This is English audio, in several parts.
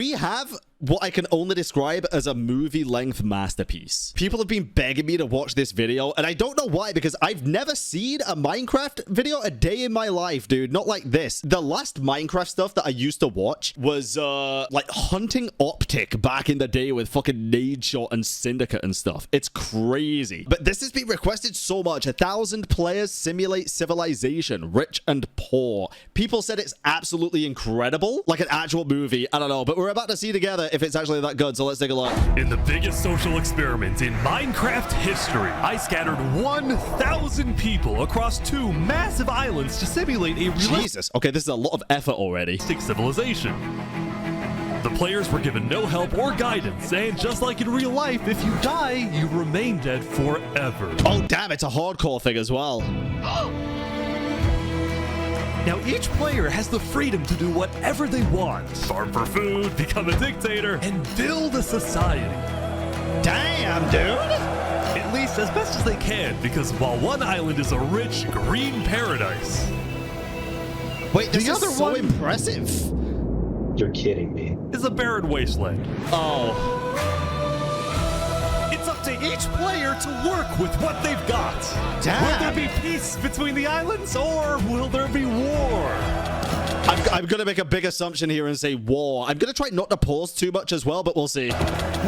We have what I can only describe as a movie-length masterpiece. People have been begging me to watch this video, and I don't know why, because I've never seen a Minecraft video a day in my life, dude. Not like this. The last Minecraft stuff that I used to watch was, like, Hunting Optic back in the day with fucking Nade Shot and Syndicate and stuff. It's crazy. But this has been requested so much. 1,000 players simulate civilization, rich and poor. People said it's absolutely incredible, like an actual movie. I don't know, but we're about to see together if it's actually that good, so let's take a look. In the biggest social experiment in Minecraft history, I scattered 1,000 people across 2 massive islands to simulate a Jesus, okay, this is a lot of effort already. realistic civilization. The players were given no help or guidance, and just like in real life, if you die, you remain dead forever. Oh, damn, it's a hardcore thing as well. Now, each player has the freedom to do whatever they want. Farm for food, become a dictator, and build a society. Damn, dude. At least as best as they can, because while one island is a rich, green paradise, Wait, this The is other so one- impressive. You're kidding me. is a barren wasteland. Oh. It's up to each player to work with what they've got. Damn. Will there be peace between the islands, or will there be war? I'm going to make a big assumption here and say war. I'm going to try not to pause too much as well, but we'll see.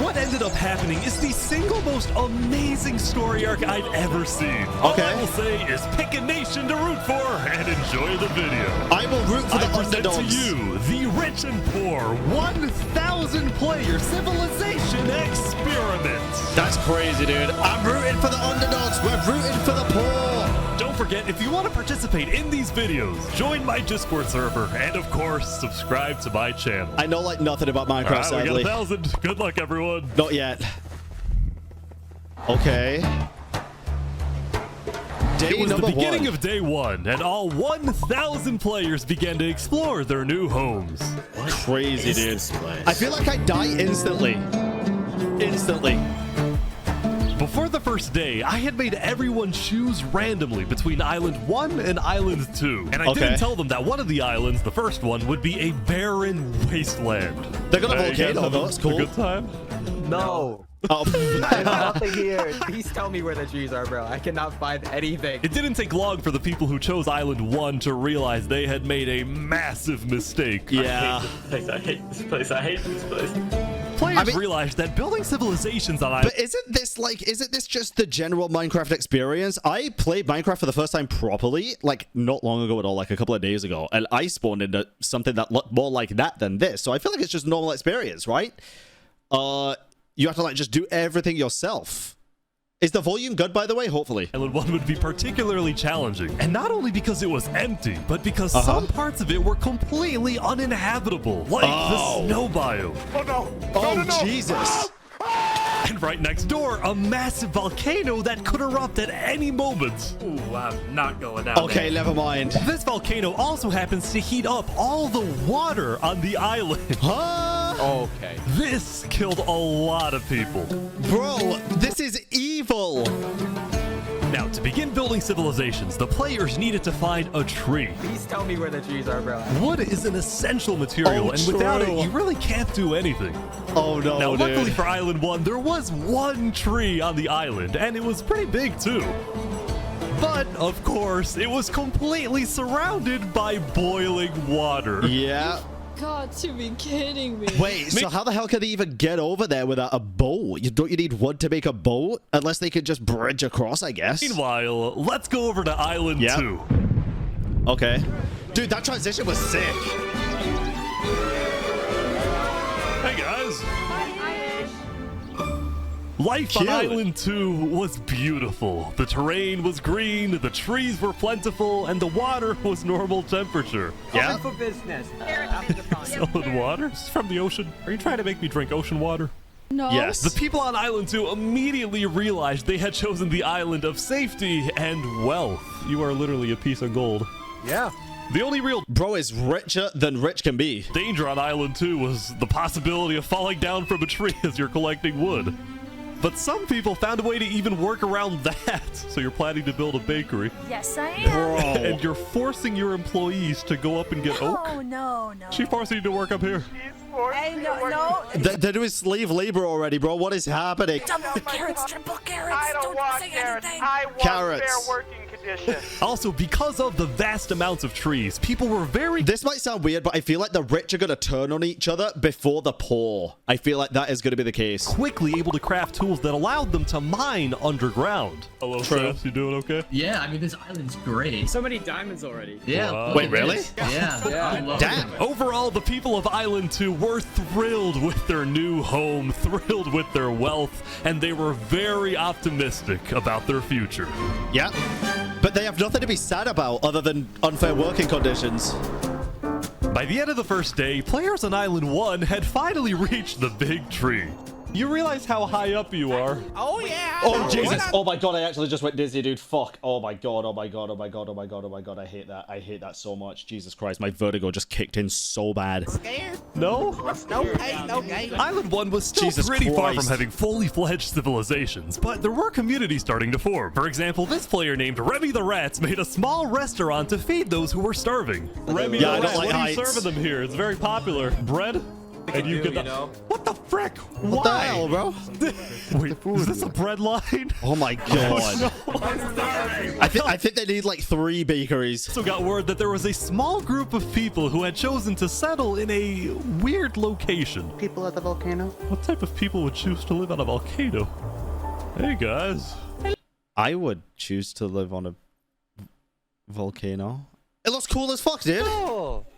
What ended up happening is the single most amazing story arc I've ever seen. All Okay. I will say is pick a nation to root for and enjoy the video. I will root for the I present to underdogs. you the rich and poor 1,000 player civilization experiment. That's crazy, dude. I'm rooting for the underdogs. We're rooting for the poor. Don't forget, if you want to participate in these videos, join my Discord server, and of course, subscribe to my channel. I know like nothing about Minecraft, All right, we sadly. got 1,000. Good luck, everyone. Not yet. Okay. Day It was the number beginning one. of day 1, and all 1,000 players began to explore their new homes. Crazy, is dude. this place? I feel like I die instantly. Instantly. Before the first day, I had made everyone choose randomly between Island 1 and Island 2. And I Okay. didn't tell them that one of the islands, the first one, would be a barren wasteland. They got a Hey, you guys volcano, have though. It's cool. A good time? No. Oh. There's nothing here. Please tell me where the trees are, bro. I cannot find anything. It didn't take long for the people who chose Island 1 to realize they had made a massive mistake. Yeah. I hate this place. I hate this place. Players realized that building civilizations on But isn't this just the general Minecraft experience? I played Minecraft for the first time properly, like not long ago at all, like a couple of days ago, and I spawned into something that looked more like that than this. So I feel like it's just normal experience, right? You have to like just do everything yourself. Is the volume good, by the way? Hopefully. Island 1 would be particularly challenging. And not only because it was empty, but because some parts of it were completely uninhabitable, like the snow biome. Oh no! Oh, Jesus. And right next door, a massive volcano that could erupt at any moment. Ooh, I'm not going down Okay, never mind. This volcano also happens to heat up all the water on the island. Huh? Okay. This killed a lot of people. Bro, this is evil. Now, to begin building civilizations, the players needed to find a tree. Please tell me where the trees are, bro. Wood is an essential material, Oh, and without it, true. you really can't do anything. Oh, no, Now, luckily dude. for Island 1, there was one tree on the island, and it was pretty big, too. But, of course, it was completely surrounded by boiling water. Yeah. God, to be kidding me. Wait, so how the hell can they even get over there without a boat? Don't you need wood to make a boat? Unless they could just bridge across, I guess. Meanwhile, let's go over to Island 2. Okay. Dude, that transition was sick. Hey, guys. Life Cute. on Island 2 was beautiful. The terrain was green, the trees were plentiful, and the water was normal temperature. Yeah. For business. Solid water? This is from the ocean. Are you trying to make me drink ocean water? No. Yes. The people on Island 2 immediately realized they had chosen the island of safety and wealth. You are literally a piece of gold. Yeah. The only real Bro is richer than rich can be. danger on Island 2 was the possibility of falling down from a tree as you're collecting wood. But some people found a way to even work around that. So you're planning to build a bakery. Yes, I am. Bro. And you're forcing your employees to go up and get oak? Oh, no, no. She forcing you to work up here. Hey, no. They're doing slave labor already, bro. What is happening? Double carrots, triple carrots. I don't want say carrots. anything. I want Carrots. fair working conditions. Also, because of the vast amounts of trees, people were very... This might sound weird, but I feel like the rich are going to turn on each other before the poor. I feel like that is going to be the case. quickly able to craft tools that allowed them to mine underground. Hello, Travis. You doing okay? Yeah, I mean, this island's great. So many diamonds already. Yeah. Wow. look Wait, at really? this. Yeah. I love Damn. it. Overall, the people of Island 2 were thrilled with their new home, thrilled with their wealth, and they were very optimistic about their future. Yeah. But they have nothing to be sad about other than unfair working conditions. By the end of the first day, players on Island 1 had finally reached the big tree. You realize how high up you are. Oh, yeah. Oh, Jesus. Oh, my God. I actually just went dizzy, dude. Fuck. Oh, my God. Oh, my God. Oh, my God. Oh, my God. Oh, my God. I hate that. I hate that so much. Jesus Christ. My vertigo just kicked in so bad. Scared? No? No pain, no gain. Island 1 was still Jesus pretty far Christ. from having fully fledged civilizations, but there were communities starting to form. For example, this player named Remy the Rats made a small restaurant to feed those who were starving. Remy Yeah, I the don't Rat, like what are you heights. serving them here? It's very popular. Bread? And you do, get you know? What the frick? Why? What the hell, bro? Wait, is this a bread line? Oh, my God. I think they need like 3 bakeries. Also got word that there was a small group of people who had chosen to settle in a weird location. People at the volcano. What type of people would choose to live on a volcano? Hey guys. I would choose to live on a volcano. It looks cool as fuck, dude.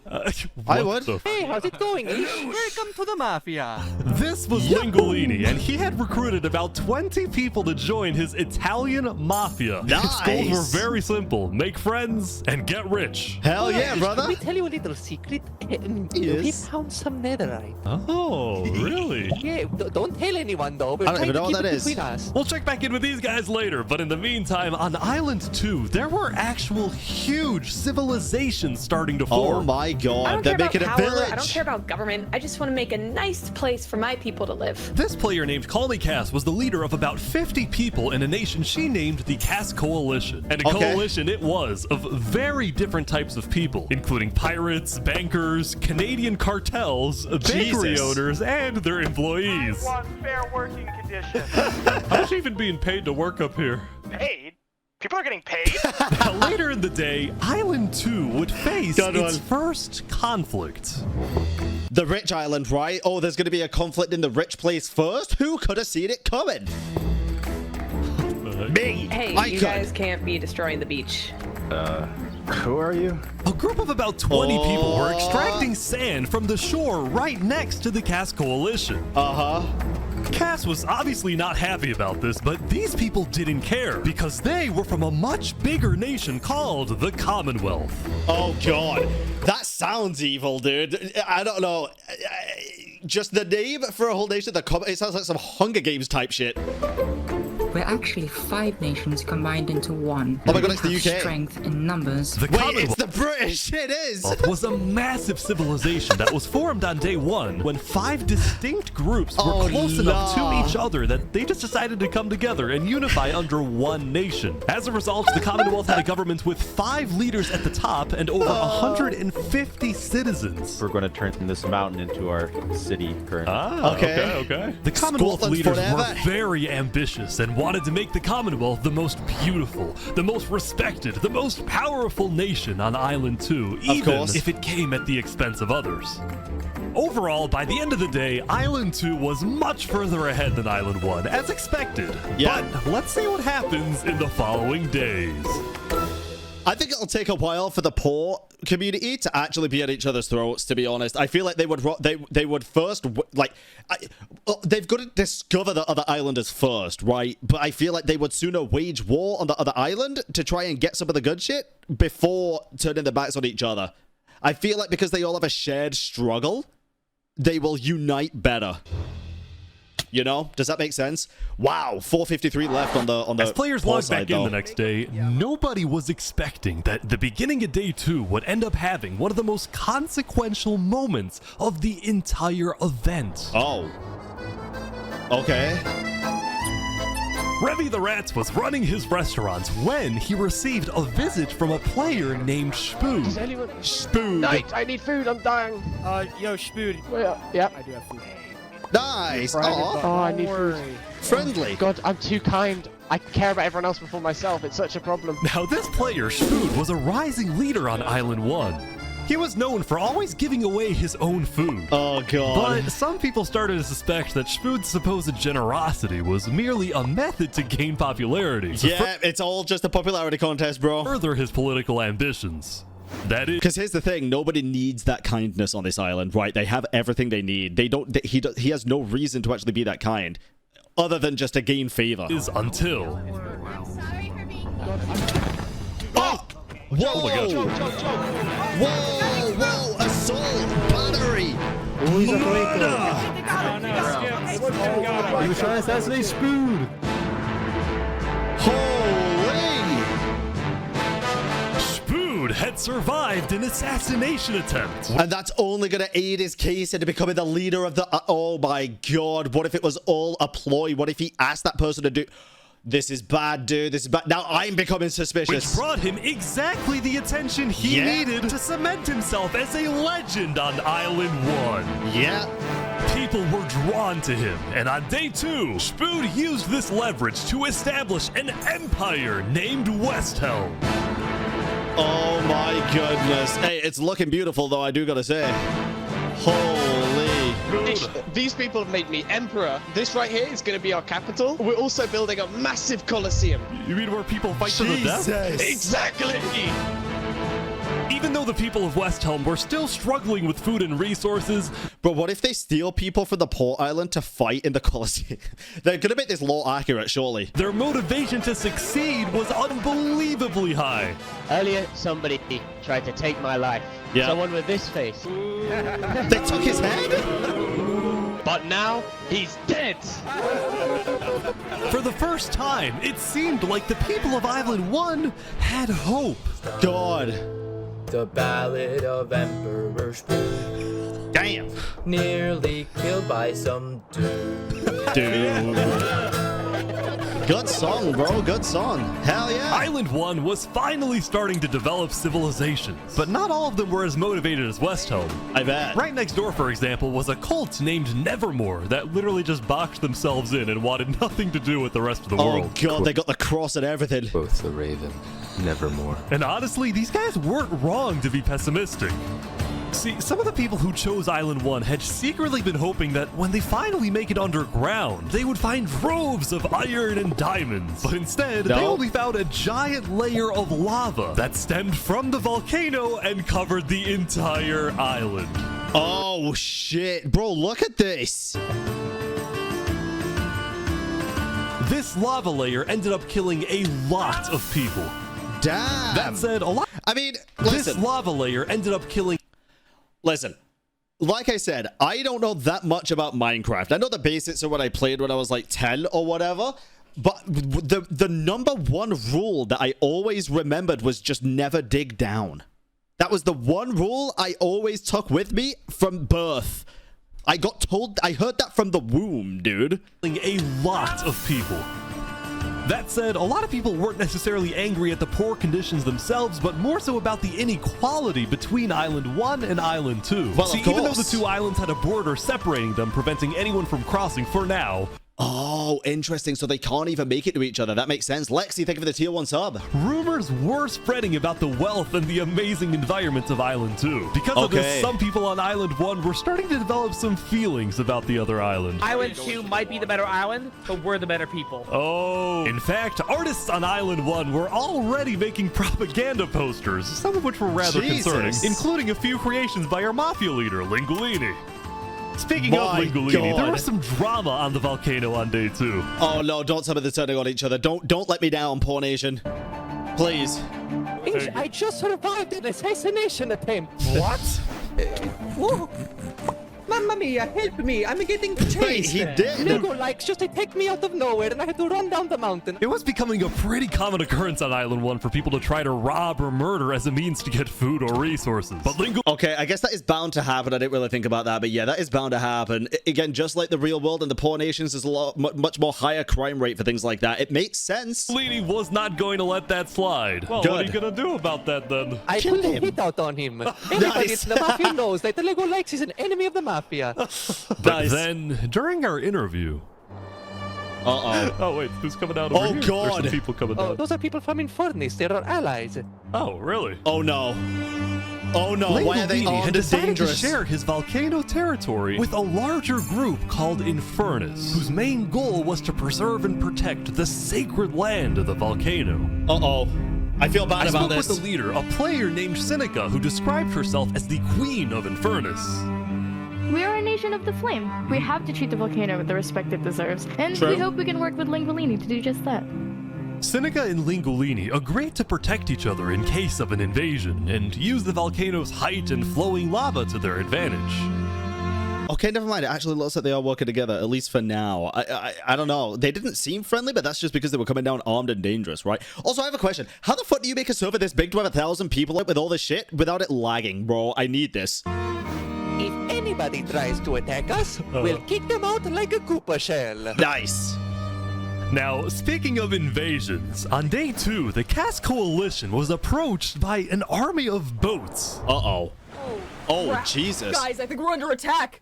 I would. Hey, how's it going? Welcome to the mafia. This was Lingolini, and he had recruited about 20 people to join his Italian mafia. His goals Nice. were very simple: make friends and get rich. Hell yeah, Can brother. we tell you a little secret? Yes. We found some netherite. Oh, really? Yeah, don't tell anyone though. We're I don't trying even know to what keep that it is. between us. We'll check back in with these guys later, but in the meantime, on Island 2, there were actual huge civilizations starting to Oh form. my I God. don't They're care about making a power. village. I don't care about government. I just want to make a nice place for my people to live. This player named Call Me Cass was the leader of about 50 people in a nation she named the Cass Coalition. And a Okay. coalition it was of very different types of people, including pirates, bankers, Canadian cartels, bakery Jesus. owners, and their employees. I want fair working conditions. How's she even being paid to work up here? Paid? People are getting paid? Now, later in the day, Island 2 would face Good its one. first conflict. The rich island, right? Oh, there's going to be a conflict in the rich place first? Who could have seen it coming? Me. Hey, I you could. guys can't be destroying the beach. Who are you? A group of about 20 people were extracting sand from the shore right next to the Cass Coalition. Uh-huh. Cass was obviously not happy about this, but these people didn't care because they were from a much bigger nation called the Commonwealth. Oh, God. That sounds evil, dude. I don't know. Just the name for a whole nation, it sounds like some Hunger Games type shit. We're actually 5 nations combined into one. Oh my God, We it's the have UK. Strength in numbers. The Wait, Commonwealth it's the British. It is. was a massive civilization that was formed on day 1 when 5 distinct groups were Oh, close enough no. to each other that they just decided to come together and unify under one nation. As a result, the Commonwealth had a government with 5 leaders at the top and over 150 citizens. We're going to turn this mountain into our city currently. Okay. The Commonwealth Scotland leaders forever. were very ambitious and wanted to make the Commonwealth the most beautiful, the most respected, the most powerful nation on Island 2, even course. if it came at the expense of others. Overall, by the end of the day, Island 2 was much further ahead than Island 1, as expected. Yeah. But let's see what happens in the following days. I think it'll take a while for the poor community to actually be at each other's throats, to be honest. I feel like they would first, like, they've got to discover the other islanders first, right? But I feel like they would sooner wage war on the other island to try and get some of the good shit before turning their backs on each other. I feel like because they all have a shared struggle, they will unite better. You know? Does that make sense? Wow, 453 left on the As players poor logged side, back in though. the next day, nobody was expecting that the beginning of day 2 would end up having one of the most consequential moments of the entire event. Oh. Okay. Revy the Rat was running his restaurant when he received a visit from a player named Spood. Spood. Night, I need food, I'm dying. Yo, Spood. Yeah. I do have food. Nice. Oh, I need food. Friendly. God, I'm too kind. I care about everyone else before myself. It's such a problem. Now this player, Spood, was a rising leader on Island 1. He was known for always giving away his own food. Oh, God. But some people started to suspect that Spood's supposed generosity was merely a method to gain popularity. Yeah, it's all just a popularity contest, bro. Further his political ambitions. That is, because here's the thing: nobody needs that kindness on this island, right? They have everything they need. They don't. He has no reason to actually be that kind, other than just to gain favor. is until. Oh! Whoa! Oh my God. Whoa! Assault! Battery! He was trying to assassinate Spood. Holy! Spood had survived an assassination attempt. And that's only going to aid his case into becoming the leader of the... oh my God. What if it was all a ploy? What if he asked that person to do... This is bad, dude. This is bad. Now I'm becoming suspicious. Which brought him exactly the attention he needed to cement himself as a legend on Island 1. Yeah. People were drawn to him, and on day 2, Spood used this leverage to establish an empire named West Helm. Oh my goodness. Hey, it's looking beautiful though, I do gotta say. Holy. These people have made me emperor. This right here is going to be our capital. We're also building a massive coliseum. You mean where people fight to the death? Exactly. Even though the people of West Helm were still struggling with food and resources, But what if they steal people from the port island to fight in the Colosseum? They're gonna make this law accurate, surely. their motivation to succeed was unbelievably high. Earlier, somebody tried to take my life. Yeah. Someone with this face. They took his head? But now, he's dead. For the first time, it seemed like the people of Island 1 had hope. God. The Ballad of Emperor Spood. Damn. Nearly killed by some dude. Dude. Good song, bro. Good song. Hell yeah. Island 1 was finally starting to develop civilizations, but not all of them were as motivated as West Helm. I bet. Right next door, for example, was a cult named Nevermore that literally just boxed themselves in and wanted nothing to do with the rest of the Oh world. God, they got the cross and everything. Both the Raven, nevermore. And honestly, these guys weren't wrong to be pessimistic. See, some of the people who chose Island 1 had secretly been hoping that when they finally make it underground, they would find troves of iron and diamonds. But instead, they only found a giant layer of lava that stemmed from the volcano and covered the entire island. Oh shit. Bro, look at this. This lava layer ended up killing a lot of people. Damn. That said, I mean, this listen. lava layer ended up killing... Listen, like I said, I don't know that much about Minecraft. I know the basics of what I played when I was like 10 or whatever, but the number one rule that I always remembered was just never dig down. That was the one rule I always took with me from birth. I heard that from the womb, dude. A lot of people. That said, a lot of people weren't necessarily angry at the poor conditions themselves, but more so about the inequality between Island 1 and Island 2. Well, see, even though the two islands had a border separating them, preventing anyone from crossing for now, Oh, interesting. So they can't even make it to each other. That makes sense. Lexi, thank you for the tier 1 sub. rumors were spreading about the wealth and the amazing environment of Island 2. Because of this, some people on Island 1 were starting to develop some feelings about the other island. Island 2 might be the better island, but we're the better people. Oh. In fact, artists on Island 1 were already making propaganda posters, some of which were rather concerning, including a few creations by our mafia leader, Linguini. Speaking of Linguini, there was some drama on the volcano on day 2. Oh no, don't tell me they're turning on each other. Don't let me down, Poor Nation. Please. I just survived an assassination attempt. What? Whoa. Mamma mia, help me! I'm getting chased! Wait, he did? Lego likes just take me out of nowhere and I had to run down the mountain. It was becoming a pretty common occurrence on Island 1 for people to try to rob or murder as a means to get food or resources. But Okay, I guess that is bound to happen. I didn't really think about that, but yeah, that is bound to happen. Again, just like the real world and the poor nations, there's a much more higher crime rate for things like that. It makes sense. Linguini was not going to let that slide. Well, Good. what are you going to do about that then? I put a hit out on him. Everybody in the mafia knows that the Lego likes is an enemy of the mafia. But then, during our interview... Oh, wait, who's coming out over here? God. There's some people coming Oh, down. those are people from Infernus. They are allies. Oh, really? Oh, no. Oh, no. Why are they Linguini armed had and decided dangerous? to share his Volcano territory with a larger group called Infernus, whose main goal was to preserve and protect the sacred land of the volcano. Uh-oh. I feel bad about this. I spoke with the leader, a player named Seneca, who described herself as the Queen of Infernus. We are a nation of the flame. We have to treat the volcano with the respect it deserves, and True. we hope we can work with Linguini to do just that. Seneca and Linguini agreed to protect each other in case of an invasion, and use the volcano's height and flowing lava to their advantage. Okay, never mind. It actually looks like they are working together, at least for now. I don't know. They didn't seem friendly, but that's just because they were coming down armed and dangerous, right? Also, I have a question. How the fuck do you make a server this big to have 1,000 people with all this shit without it lagging, bro? I need this. If anybody tries to attack us, we'll kick them out like a Koopa shell. Nice. Now, speaking of invasions, on day 2, the Cass Coalition was approached by an army of boats. Uh-oh. Oh, Crap. Jesus. Guys, I think we're under attack.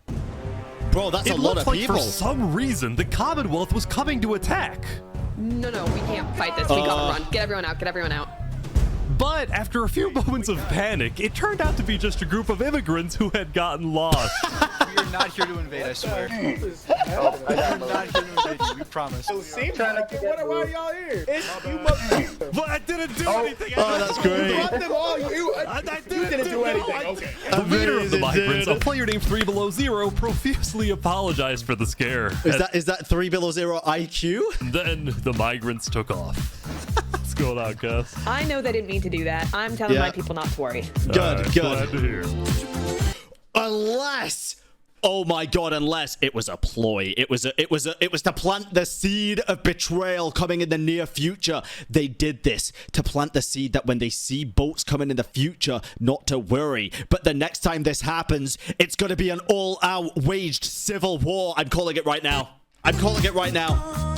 Bro, that's a It lot looked of like people. for some reason the Commonwealth was coming to attack. No, we can't fight this. We gotta run. Get everyone out. Get everyone out. But after a few moments of panic, it turned out to be just a group of immigrants who had gotten lost. We are not here to invade, I swear. We are not here to invade you, we promise. Why are y'all here? You must But I didn't do anything. Oh, that's great. brought them all. You didn't do anything. Okay. The leader of the Amazing, migrants, dude. a player named 3 Below Zero, profusely apologized for the scare. Is that 3 below 0 IQ? And then the migrants took off. What's going on, Gus? I know they didn't mean to do that. I'm telling Yeah. my people not to worry. Good. Glad to hear. Unless, oh my God, unless it was a ploy. It was to plant the seed of betrayal coming in the near future. They did this to plant the seed that when they see boats coming in the future, not to worry. But the next time this happens, it's going to be an all-out waged civil war. I'm calling it right now. I'm calling it right now.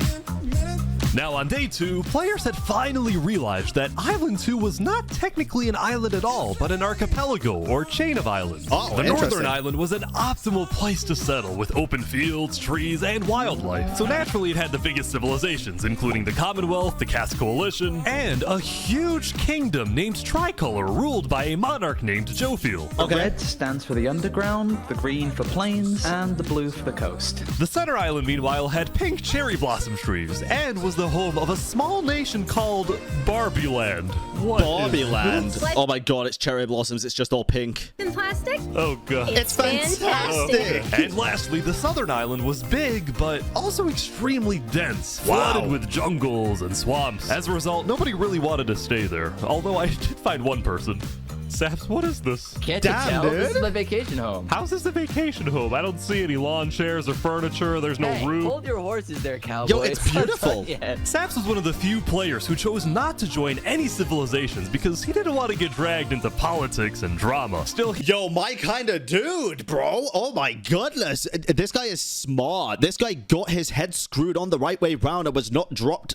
Now, on day 2, players had finally realized that Island 2 was not technically an island at all, but an archipelago or chain of islands. Oh, the interesting. northern island was an optimal place to settle with open fields, trees, and wildlife. So naturally, it had the biggest civilizations, including the Commonwealth, the Cass Coalition, and a huge kingdom named Tricolor, ruled by a monarch named Jophiel. The red stands for the underground, the green for plains, and the blue for the coast. The center island, meanwhile, had pink cherry blossom trees and was the home of a small nation called Barbieland. What is Barbieland. this? Oh my God, it's cherry blossoms. It's just all pink. In plastic? Oh god. It's fantastic. And lastly, the southern island was big, but also extremely dense, flooded with jungles and swamps. As a result, nobody really wanted to stay there, although I did find one person. Saps, what is this? Can't you tell? This is my vacation home. How's this a vacation home? I don't see any lawn chairs or furniture. There's no Hey, roof. hold your horses there, cowboy. Yo, it's beautiful. Saps was one of the few players who chose not to join any civilizations because he didn't want to get dragged into politics and drama. Still, Yo, my kind of dude, bro. Oh my goodness. This guy is smart. This guy got his head screwed on the right way round and was not dropped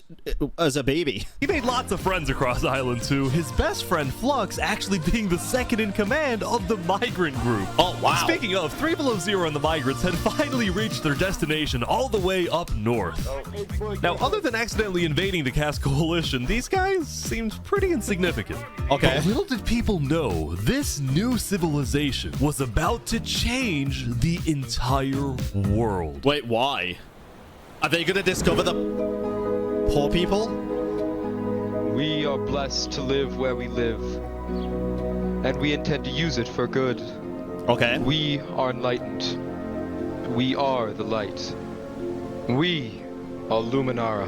as a baby. he made lots of friends across Island 2, his best friend Flux actually being the second in command of the migrant group. Oh, wow. Speaking of, 3 Below Zero and the migrants had finally reached their destination all the way up north. Now, other than accidentally invading the Cass Coalition, these guys seemed pretty insignificant. Okay. But little did people know, this new civilization was about to change the entire world. Wait, why? Are they going to discover the poor people? We are blessed to live where we live, and we intend to use it for good. Okay. We are enlightened. We are the light. We are Luminara.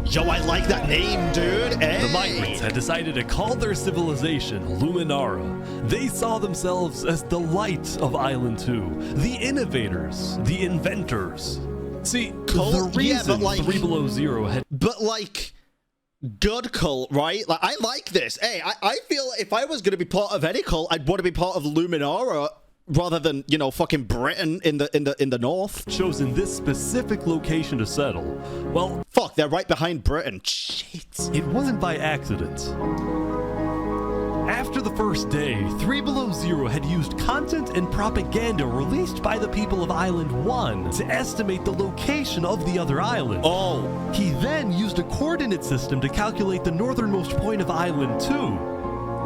Yo, I like that name, dude. Hey. The migrants had decided to call their civilization Luminara. They saw themselves as the light of Island 2, the innovators, the inventors. See, the reason like, 3 Below Zero had... But like, good cult, right? Like, I like this. Hey, I feel if I was going to be part of any cult, I'd want to be part of Luminara rather than, you know, fucking Britain in the north. Chosen this specific location to settle. Well, fuck, they're right behind Britain. Shit. It wasn't by accident. After the first day, 3 Below Zero had used content and propaganda released by the people of Island 1 to estimate the location of the other island. Oh. He then used a coordinate system to calculate the northernmost point of Island 2.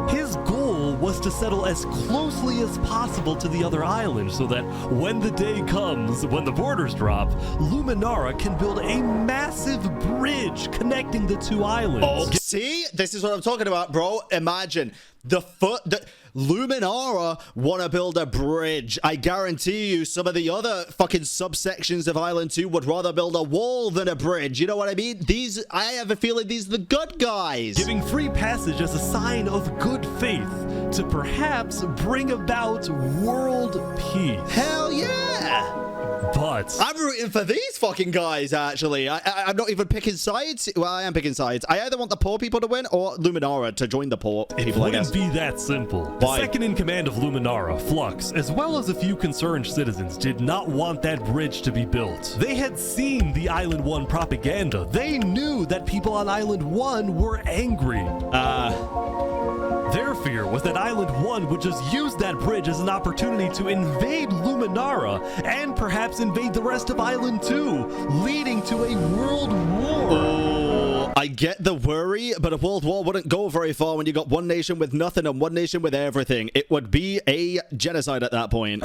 His goal was to settle as closely as possible to the other island so that when the day comes, when the borders drop, Luminara can build a massive bridge connecting the two islands. Oh, see? This is what I'm talking about, bro. Imagine the Luminara want to build a bridge. I guarantee you some of the other fucking subsections of Island 2 would rather build a wall than a bridge. You know what I mean? I have a feeling these are the good guys. Giving free passage as a sign of good faith to perhaps bring about world peace. Hell yeah! But I'm rooting for these fucking guys, actually. I'm not even picking sides. Well, I am picking sides. I either want the poor people to win or Luminara to join the poor people, I guess. It wouldn't be that simple. Why? The second in command of Luminara, Flux, as well as a few concerned citizens, did not want that bridge to be built. They had seen the Island 1 propaganda. They knew that people on Island 1 were angry. Their fear was that Island 1 would just use that bridge as an opportunity to invade Luminara and perhaps invade the rest of Island 2, leading to a world war. Oh, I get the worry, but a world war wouldn't go very far when you got one nation with nothing and one nation with everything. It would be a genocide at that point.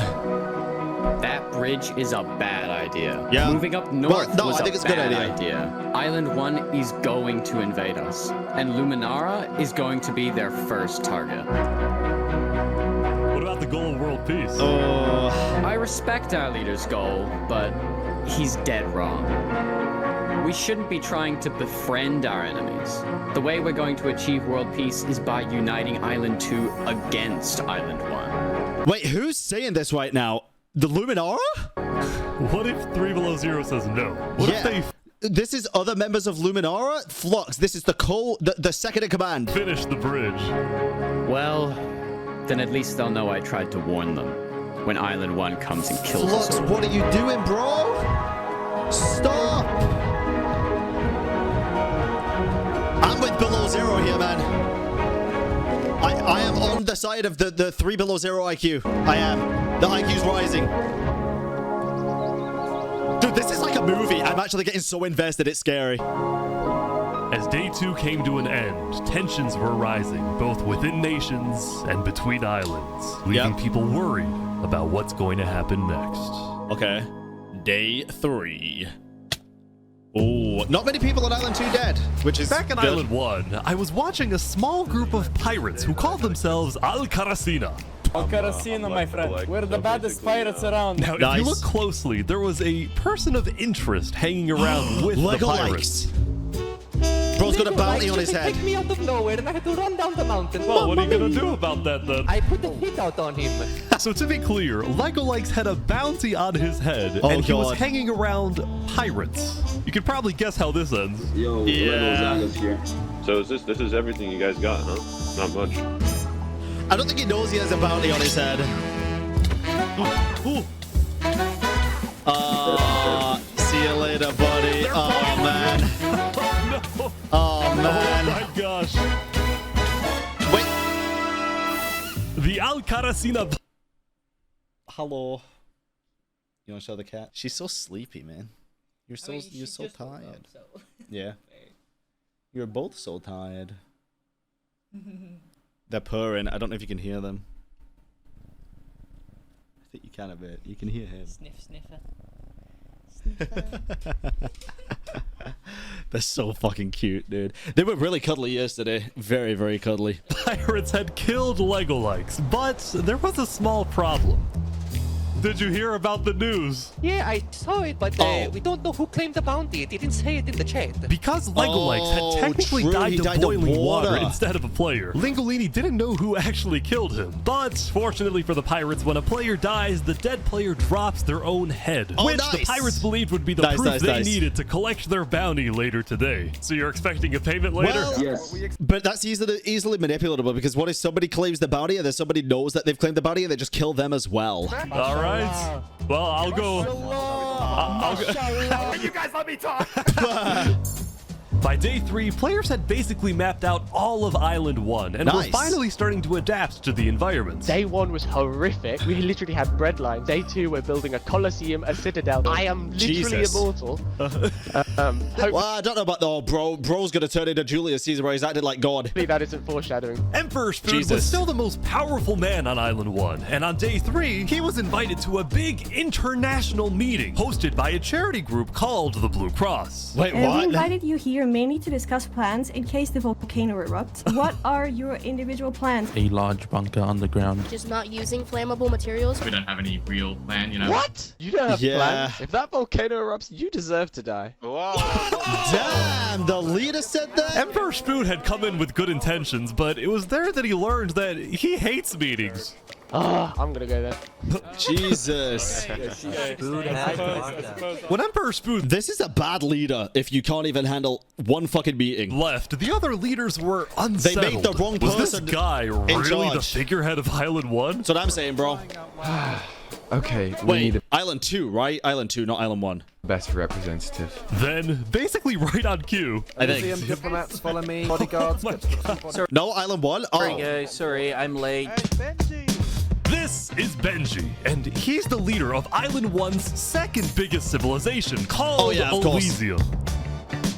That bridge is a bad idea. Yeah. Moving up north was I think a it's a good bad idea. Island 1 is going to invade us, and Luminara is going to be their first target. What about the goal of world peace? I respect our leader's goal, but he's dead wrong. We shouldn't be trying to befriend our enemies. The way we're going to achieve world peace is by uniting Island 2 against Island 1. Wait, who's saying this right now? The Luminara? What if 3 Below Zero says no? What if they... This is other members of Luminara? Flux, this is the second in command. Finish the bridge. Well, then at least they'll know I tried to warn them when Island 1 comes and kills us. Flux, what are you doing, bro? Stop! I'm with Below Zero here, man. I am on the side of the 3 Below Zero IQ. I am. The IQ's rising. Dude, this is like a movie. I'm actually getting so invested, it's scary. As day 2 came to an end, tensions were rising, both within nations and between islands, leaving people worried about what's going to happen next. Okay. Day 3. Oh, not many people on Island 2 dead, which is back on good. Island 1, I was watching a small group of pirates who called themselves Al-Karasina. Al-Karasina, my friend. We're the baddest pirates around. Now, if you look closely, there was a person of interest hanging around with the pirates. Bro's got a bounty on his head. Picked me out of nowhere and I had to run down the mountain. Well, what are you gonna do about that then? I put the hit out on him. So to be clear, Lego Likes had a bounty on his head, and he was hanging around pirates. You could probably guess how this ends. Yo, Lego's here. So is this is everything you guys got, huh? Not much. I don't think he knows he has a bounty on his head. See you later, buddy. Oh, man. Oh, man. Oh, my gosh. Wait. The Al-Karasina... Hello. You want to show the cat? She's so sleepy, man. You're so tired. Yeah. You're both so tired. They're purring. I don't know if you can hear them. I think you can a bit. You can hear him. Sniff, sniffer. They're so fucking cute, dude. They were really cuddly yesterday. Very, very cuddly. Pirates had killed Lego Likes, but there was a small problem. Did you hear about the news? Yeah, I saw it, but we don't know who claimed the bounty. It didn't say it in the chat. Because Legolegs had technically died of boiling water instead of a player, Lingolini didn't know who actually killed him. But fortunately for the pirates, when a player dies, the dead player drops their own head, which the pirates believed would be the proof they needed to collect their bounty later today. So you're expecting a payment later? Well, yes. But that's easily manipulatable, because what if somebody claims the bounty and then somebody knows that they've claimed the bounty and they just kill them as well? All right. Well, I'll go. You guys let me talk. By day 3, players had basically mapped out all of Island 1 and were finally starting to adapt to the environment. Day 1 was horrific. We literally had bread lines. Day 2, we're building a coliseum, a citadel. I am literally immortal. Well, I don't know about the bro's gonna turn into Julius Caesar where he's acted like God. Hopefully that isn't foreshadowing. Emperor Spoon was still the most powerful man on Island 1, and on day 3, he was invited to a big international meeting hosted by a charity group called the Blue Cross. Wait, We invited you here mainly to discuss plans in case the volcano erupts. What are your individual plans? A large bunker underground. Just not using flammable materials. We don't have any real plan, you know. What? You don't have plans? If that volcano erupts, you deserve to die. Damn, the leader said that? Emperor Spoon had come in with good intentions, but it was there that he learned that he hates meetings. I'm gonna go there. Jesus. When Emperor Spoon... This is a bad leader if you can't even handle one fucking meeting. Left, the other leaders were unsettled. They made the wrong person. Was this guy really the figurehead of Island 1? That's what I'm saying, bro. Okay, wait, Island 2, right? Island 2, not Island 1. Best representative. Then, basically right on cue. I think. Museum diplomats follow me. Bodyguards. No, Island 1? Oh. Sorry, I'm late. This is Benji, and he's the leader of Island 1's second biggest civilization, called Elysium.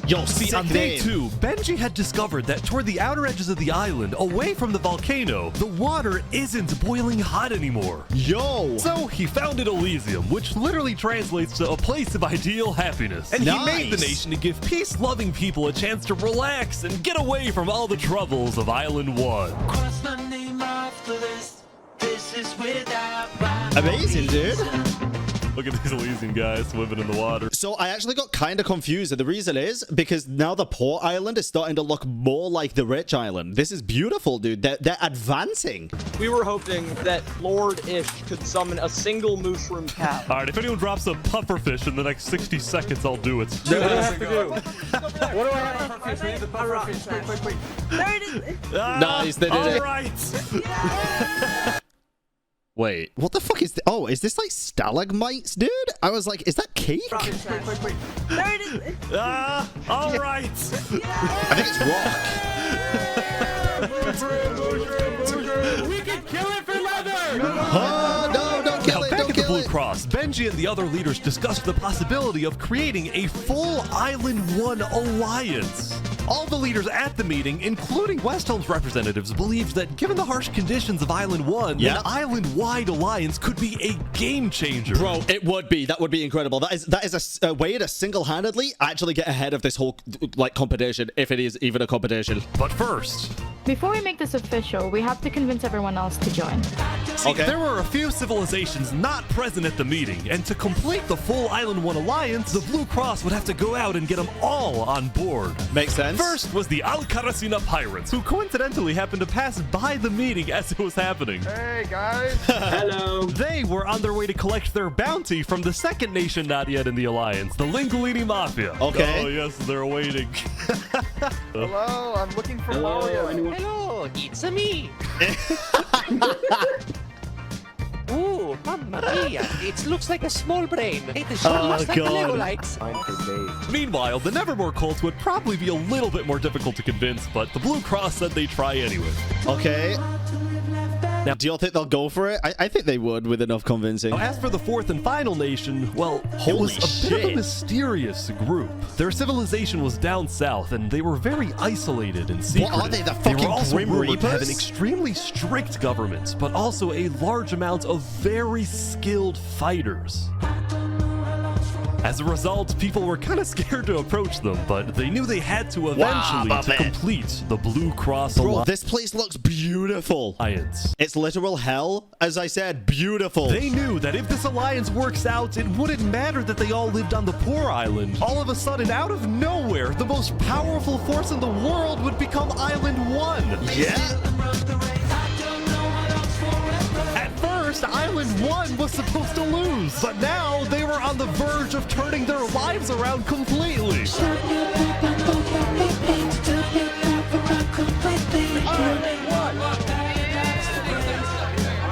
Yo, see, on day 2, Benji had discovered that toward the outer edges of the island, away from the volcano, the water isn't boiling hot anymore. Yo! So he founded Elysium, which literally translates to a place of ideal happiness. And he made the nation to give peace-loving people a chance to relax and get away from all the troubles of Island 1. Cross my name off the list. This is without amazing, dude. Look at these Elysian guys swimming in the water. So I actually got kind of confused, and the reason is because now the poor island is starting to look more like the rich island. This is beautiful, dude. They're advancing. We were hoping that Lord Ish could summon a single mushroom cow. All right, if anyone drops a pufferfish in the next 60 seconds, I'll do it. What do I have to do? What do I have to do? The pufferfish. Quick. There it is. Nice, they did it. All right. Wait, what the fuck is this? Oh, is this like stalagmites, dude? I was like, is that cake? There it is. All right. I think it's rock. We can kill it for leather! Oh, no, don't kill it, back don't at the kill Blue it. Cross, Benji and the other leaders discussed the possibility of creating a full Island 1 alliance. All the leaders at the meeting, including West Helm's representatives, believed that given the harsh conditions of Island 1, an island-wide alliance could be a game changer. Bro, it would be. That would be incredible. That is a way to single-handedly actually get ahead of this whole like competition, if it is even a competition. But first, Before we make this official, we have to convince everyone else to join. See, there were a few civilizations not present at the meeting, and to complete the full Island 1 alliance, the Blue Cross would have to go out and get them all on board. Makes sense. First was the Alcaracina Pirates, who coincidentally happened to pass by the meeting as it was happening. Hey, guys. Hello. They were on their way to collect their bounty from the second nation not yet in the alliance, the Lingolini Mafia. Okay. Oh, yes, they're waiting. Hello, I'm looking for Mario. Hello, it's me. Ooh, mamma mia. It looks like a small brain. It sure looks like Lego lights. Meanwhile, the Nevermore cult would probably be a little bit more difficult to convince, but the Blue Cross said they'd try anyway. Okay. Now, do you all think they'll go for it? I think they would with enough convincing. As for the fourth and final nation, well, it was a bit of a mysterious group. Their civilization was down south, and they were very isolated and secretive. What are they, the fucking They were also Grim rumored to have an Reapers? extremely strict government, but also a large amount of very skilled fighters. As a result, people were kind of scared to approach them, but they knew they had to eventually to complete the Blue Cross Bro, Alliance. this place looks beautiful. It's literal hell. As I said, beautiful. They knew that if this alliance works out, it wouldn't matter that they all lived on the poor island. All of a sudden, out of nowhere, the most powerful force in the world would become Island 1. Yeah. At first, Island 1 was supposed to lose, but now they were on the verge of turning their lives around completely.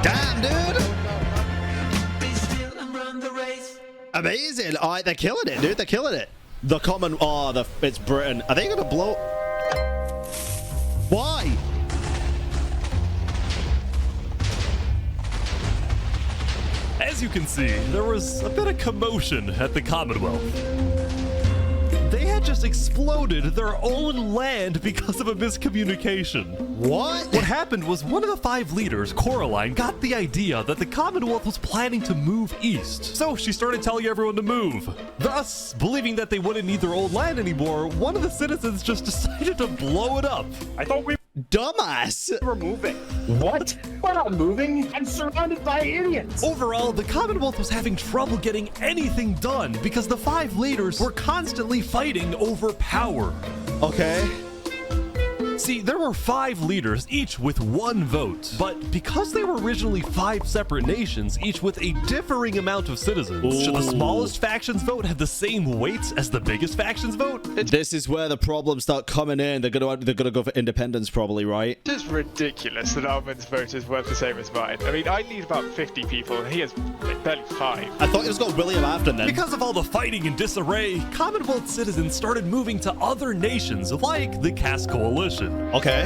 Damn, dude. Amazing. All right, they're killing it, dude. They're killing it. The common... Oh, it's Britain. Are they going to blow... Why? As you can see, there was a bit of commotion at the Commonwealth. They had just exploded their own land because of a miscommunication. What? What happened was one of the 5 leaders, Coraline, got the idea that the Commonwealth was planning to move east. So she started telling everyone to move. Thus, believing that they wouldn't need their old land anymore, one of the citizens just decided to blow it up. I thought we Dumbass. were moving. What? We're not moving. I'm surrounded by idiots. Overall, the Commonwealth was having trouble getting anything done because the 5 leaders were constantly fighting over power. Okay. See, there were 5 leaders, each with 1 vote. But because they were originally 5 separate nations, each with a differing amount of citizens, should the smallest faction's vote have the same weight as the biggest faction's vote? This is where the problems start coming in. They're gonna go for independence, probably, right? It's ridiculous that Armin's vote is worth the same as mine. I mean, I need about 50 people, and he has like, barely 5. I thought it was got William Afton then. Because of all the fighting and disarray, Commonwealth citizens started moving to other nations like the Cass Coalition. Okay.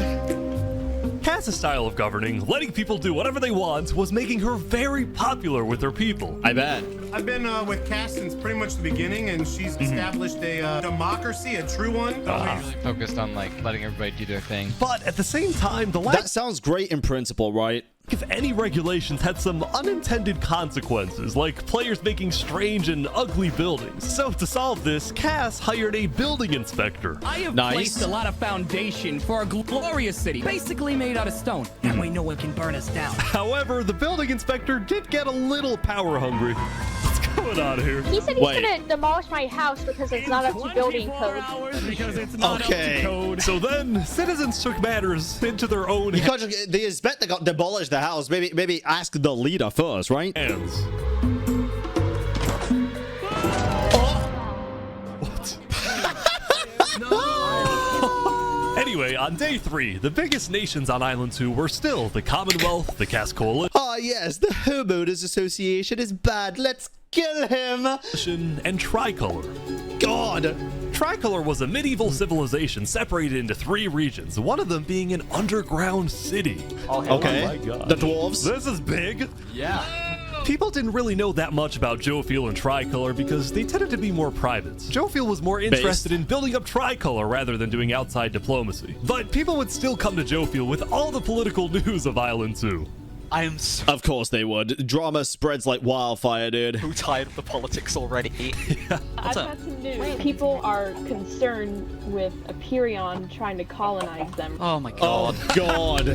Cass's style of governing, letting people do whatever they want, was making her very popular with her people. I bet. I've been with Cass since pretty much the beginning, and she's established a democracy, a true one. Really focused on like letting everybody do their thing. But at the same time, that sounds great in principle, right? If any regulations had some unintended consequences, like players making strange and ugly buildings. So to solve this, Cass hired a building inspector. I have placed a lot of foundation for a glorious city, basically made out of stone. That way no one can burn us down. However, the building inspector did get a little power hungry. What's going on here? He said he's gonna demolish my house because it's not up to building code. Because it's not up to code. So then, citizens took matters into their own hands. Because the inspector got demolished the house. Maybe ask the leader first, right? What? Anyway, on day 3, the biggest nations on Island 2 were still the Commonwealth, the Cass Coalition. Ah, yes, the Homeowners Association is bad. Let's kill him. And Tricolor. God. Tricolor was a medieval civilization separated into 3 regions, one of them being an underground city. Okay. Oh my God. The dwarves. This is big. Yeah. People didn't really know that much about Jofiel and Tricolor because they tended to be more private. Jofiel was more interested in building up Tricolor rather than doing outside diplomacy. But people would still come to Jofiel with all the political news of Island 2. I am so Of course they would. Drama spreads like wildfire, dude. tired of the politics already. I've got some news. People are concerned with Aperion trying to colonize them. Oh my God. Oh, God.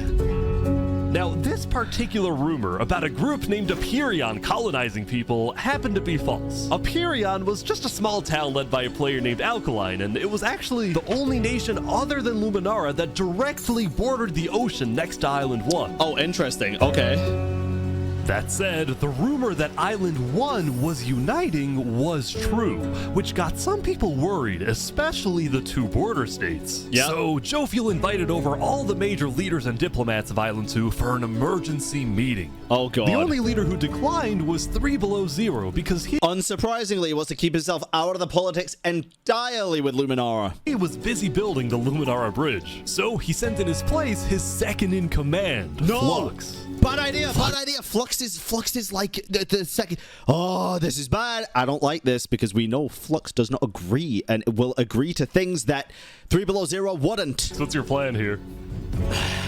Now, this particular rumor about a group named Aperion colonizing people happened to be false. Aperion was just a small town led by a player named Alkaline, and it was actually the only nation other than Luminara that directly bordered the ocean next to Island 1. Oh, interesting. Okay. That said, the rumor that Island 1 was uniting was true, which got some people worried, especially the 2 border states. Yep. So Jofiel invited over all the major leaders and diplomats of Island 2 for an emergency meeting. Oh, God. The only leader who declined was 3 Below Zero because he unsurprisingly wants to keep himself out of the politics entirely with Luminara. He was busy building the Luminara Bridge. So he sent in his place his second in command, Flux. Bad idea, bad idea. Flux Flux is like the second. Oh, this is bad. I don't like this because we know Flux does not agree and will agree to things that 3 Below Zero wouldn't. So what's your plan here?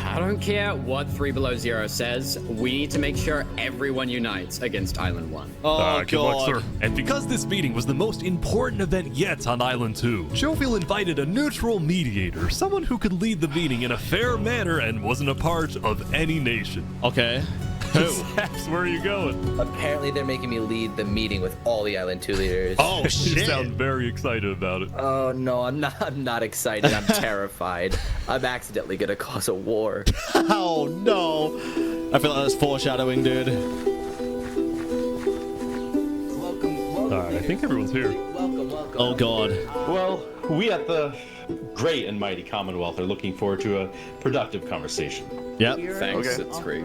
I don't care what 3 Below Zero says. We need to make sure everyone unites against Island 1. Oh, good luck, sir. And because this meeting was the most important event yet on Island 2, Jovial invited a neutral mediator, someone who could lead the meeting in a fair manner and wasn't a part of any nation. Okay. Saps, where are you going? Apparently they're making me lead the meeting with all the Island 2 leaders. Oh, shit. You sound very excited about it. Oh, no, I'm not excited. I'm terrified. I'm accidentally gonna cause a war. Oh, no. I feel like that's foreshadowing, dude. All right, I think everyone's here. Welcome. Oh, God. Well, we at the great and mighty Commonwealth are looking forward to a productive conversation. Yep. Thanks, Okay. it's great.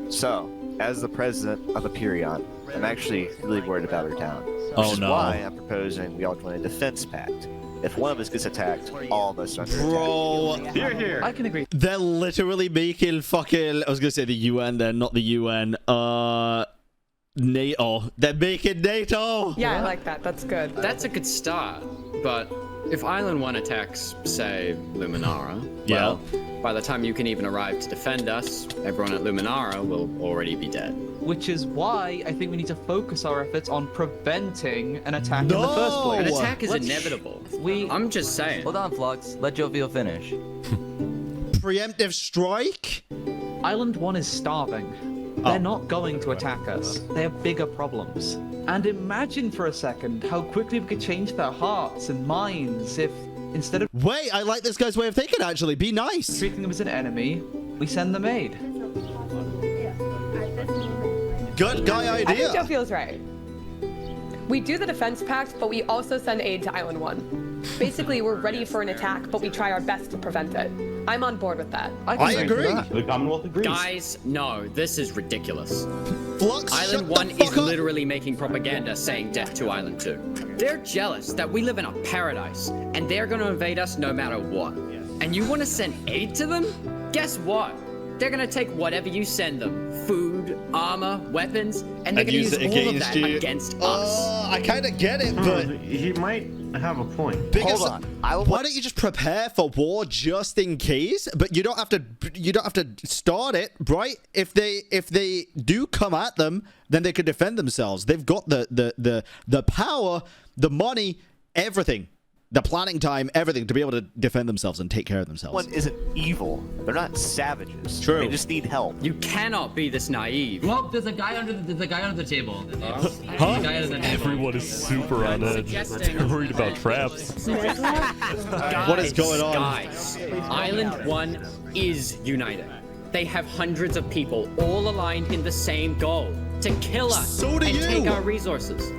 So, as the president of Aperion, I'm actually really worried about our town. Oh, Which is no. why I'm proposing we all join a defense pact. If one of us gets attacked, all of us are under attack. Bro. Here. I can agree. They're literally making fucking... I was going to say the UN, they're not the UN. NATO. They're making NATO. Yeah, I like that. That's good. That's a good start, but if Island 1 attacks, say, Luminara, Yeah. well, by the time you can even arrive to defend us, everyone at Luminara will already be dead. Which is why I think we need to focus our efforts on preventing an attack in the first place. An attack is inevitable. I'm just saying. Hold on, Flux. Let Jovial finish. Preemptive strike? Island 1 is starving. They're not going to attack us. They have bigger problems. And imagine for a second how quickly we could change their hearts and minds if, instead of Wait, I like this guy's way of thinking, actually. Be nice. treating them as an enemy, we send them aid. Good guy I think idea. Joe feels right. We do the defense pact, but we also send aid to Island 1. Basically, we're ready for an attack, but we try our best to prevent it. I'm on board with that. I agree. The Commonwealth agrees. Guys, no, this is ridiculous. Flux, Island 1 is literally making propaganda saying death to Island 2. They're jealous that we live in a paradise, and they're gonna invade us no matter what. And you wanna send aid to them? Guess what? They're gonna take whatever you send them. Food, armor, weapons, and they're gonna use all of that against us. I kind of get it, but... He might have a point. Because why don't you just prepare for war just in case? But you don't have to start it, right? If they do come at them, then they could defend themselves. They've got the power, the money, everything. The planning time, everything to be able to defend themselves and take care of themselves. One isn't evil. They're not savages. True. They just need help. You cannot be this naive. Well, there's a guy under the table. Huh? Everyone is super on edge. They're worried about traps. What is going on? Guys, Island 1 is united. They have hundreds of people all aligned in the same goal, to kill us So do and you. take our resources.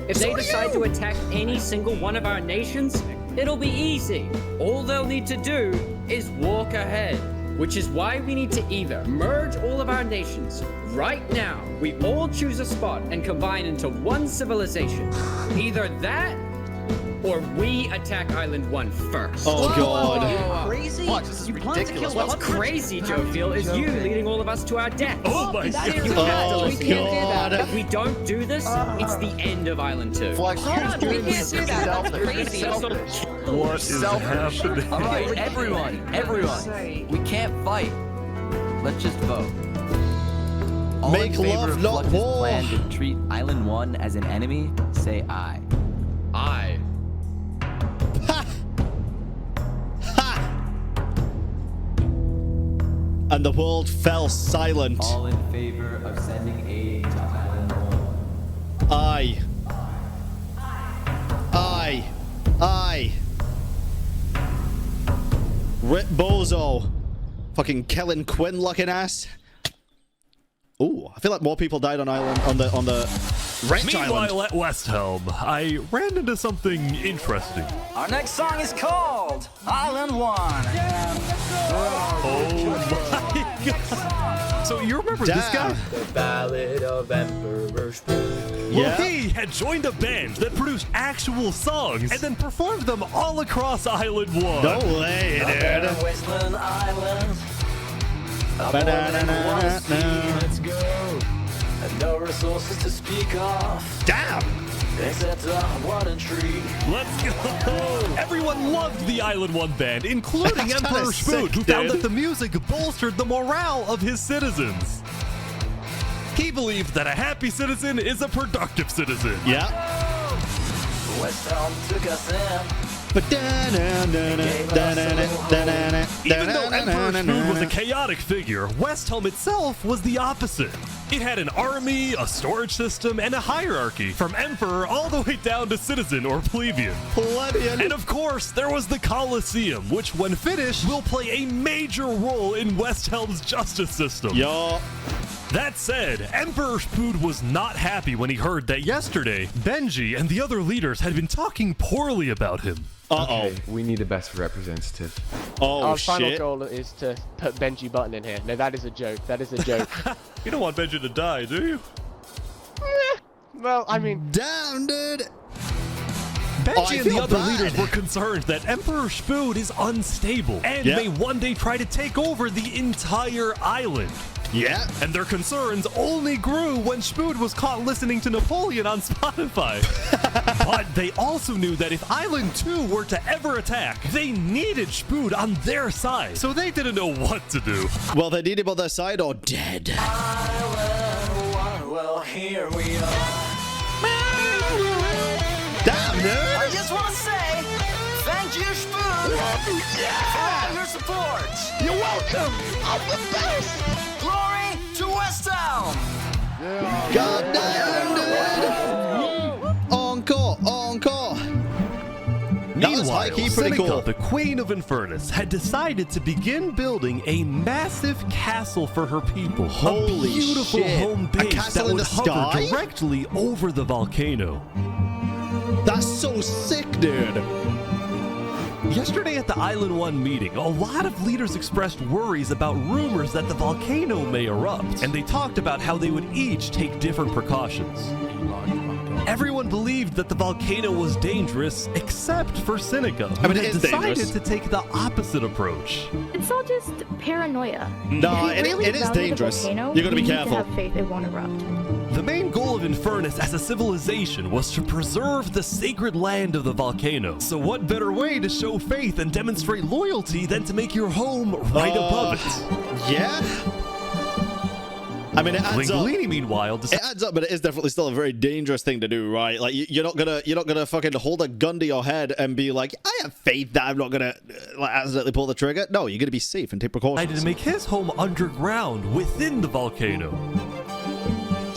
If they decide to attack any single one of our nations, it'll be easy. All they'll need to do is walk ahead, which is why we need to either merge all of our nations right now. We all choose a spot and combine into one civilization. Either that, or we attack Island 1 first. Oh, God. Crazy? This is ridiculous. What's crazy, Jovial, is you leading all of us to our death. Oh my You God. have to Oh, listen. God. If we don't do this, it's the end of Island 2. Flux, Hold on, we can't do that. That's crazy. What is happening? All right, everyone. We can't fight. Let's just vote. All Make in favor love, of not Flux's war. plan to treat Island 1 as an enemy, say aye. Aye. And the world fell silent. All in favor of sending aid to Island 1. Aye. Rip Bozo. Fucking Kellen Quinn looking ass. Ooh, I feel like more people died on island on the ranch island. Meanwhile, at West Helm, I ran into something interesting. Our next song is called Island 1. Oh my God. So you remember this guy? The Ballad of Emperor Spoon. Well, he had joined a band that produced actual songs and then performed them all across Island 1. No way, dude. Westland Island. Ba-da-da-da-da-da. Let's go. No resources to speak of. Damn! Except a warden tree. Let's go! Everyone loved the Island 1 band, including That's kinda Emperor Spoot, sick, who found dude. that the music bolstered the morale of his citizens. He believed that a happy citizen is a productive citizen. Yeah. West Helm took us in. Even though Emperor Spoot was a chaotic figure, West Helm itself was the opposite. It had an army, a storage system, and a hierarchy, from emperor all the way down to citizen or plebeian. Plebeian. And of course, there was the Colosseum, which when finished will play a major role in West Helm's justice system. Yo. That said, Emperor Spoot was not happy when he heard that yesterday, Benji and the other leaders had been talking poorly about him. Uh-oh. Okay, we need a best representative. Oh, Our shit. final goal is to put Benji Button in here. No, that is a joke. That is a joke. You don't want Benji to die, do you? Well, I mean... Damn, dude. Benji and the other leaders were concerned that Emperor Spoot is unstable and may one day try to take over the entire island. Yeah. And their concerns only grew when Spoot was caught listening to Napoleon on Spotify. But they also knew that if Island 2 were to ever attack, they needed Spoot on their side. So they didn't know what to do. Well, they need him on their side or dead. Well, here we are. Damn, dude. I just want to say, thank you, Spoon, for all your support. You're welcome. I'm the best. Glory to West Helm. God damn, dude. Encore, encore. That was Meanwhile, high-key pretty Seneca, cool. the Queen of Infernus, had decided to begin building a massive castle for her people. Holy a beautiful shit. home A base castle that in would the hover sky? directly over the volcano. That's so sick, dude. Yesterday at the Island 1 meeting, a lot of leaders expressed worries about rumors that the volcano may erupt, and they talked about how they would each take different precautions. Everyone believed that the volcano was dangerous, except for Seneca, who it had is decided dangerous. to take the opposite approach. It's all just paranoia. No, If you really it is value the dangerous. volcano, You gotta be need careful. To have faith it won't erupt. The main goal of Infernus as a civilization was to preserve the sacred land of the volcano. So what better way to show faith and demonstrate loyalty than to make your home right above it? Yeah? I mean, it adds up. Lingolini, meanwhile, It adds up, but it is definitely still a very dangerous thing to do, right? Like, you're not gonna fucking hold a gun to your head and be like, I have faith that I'm not gonna like accidentally pull the trigger. No, you're gonna be safe and take precautions. Decided to make his home underground within the volcano.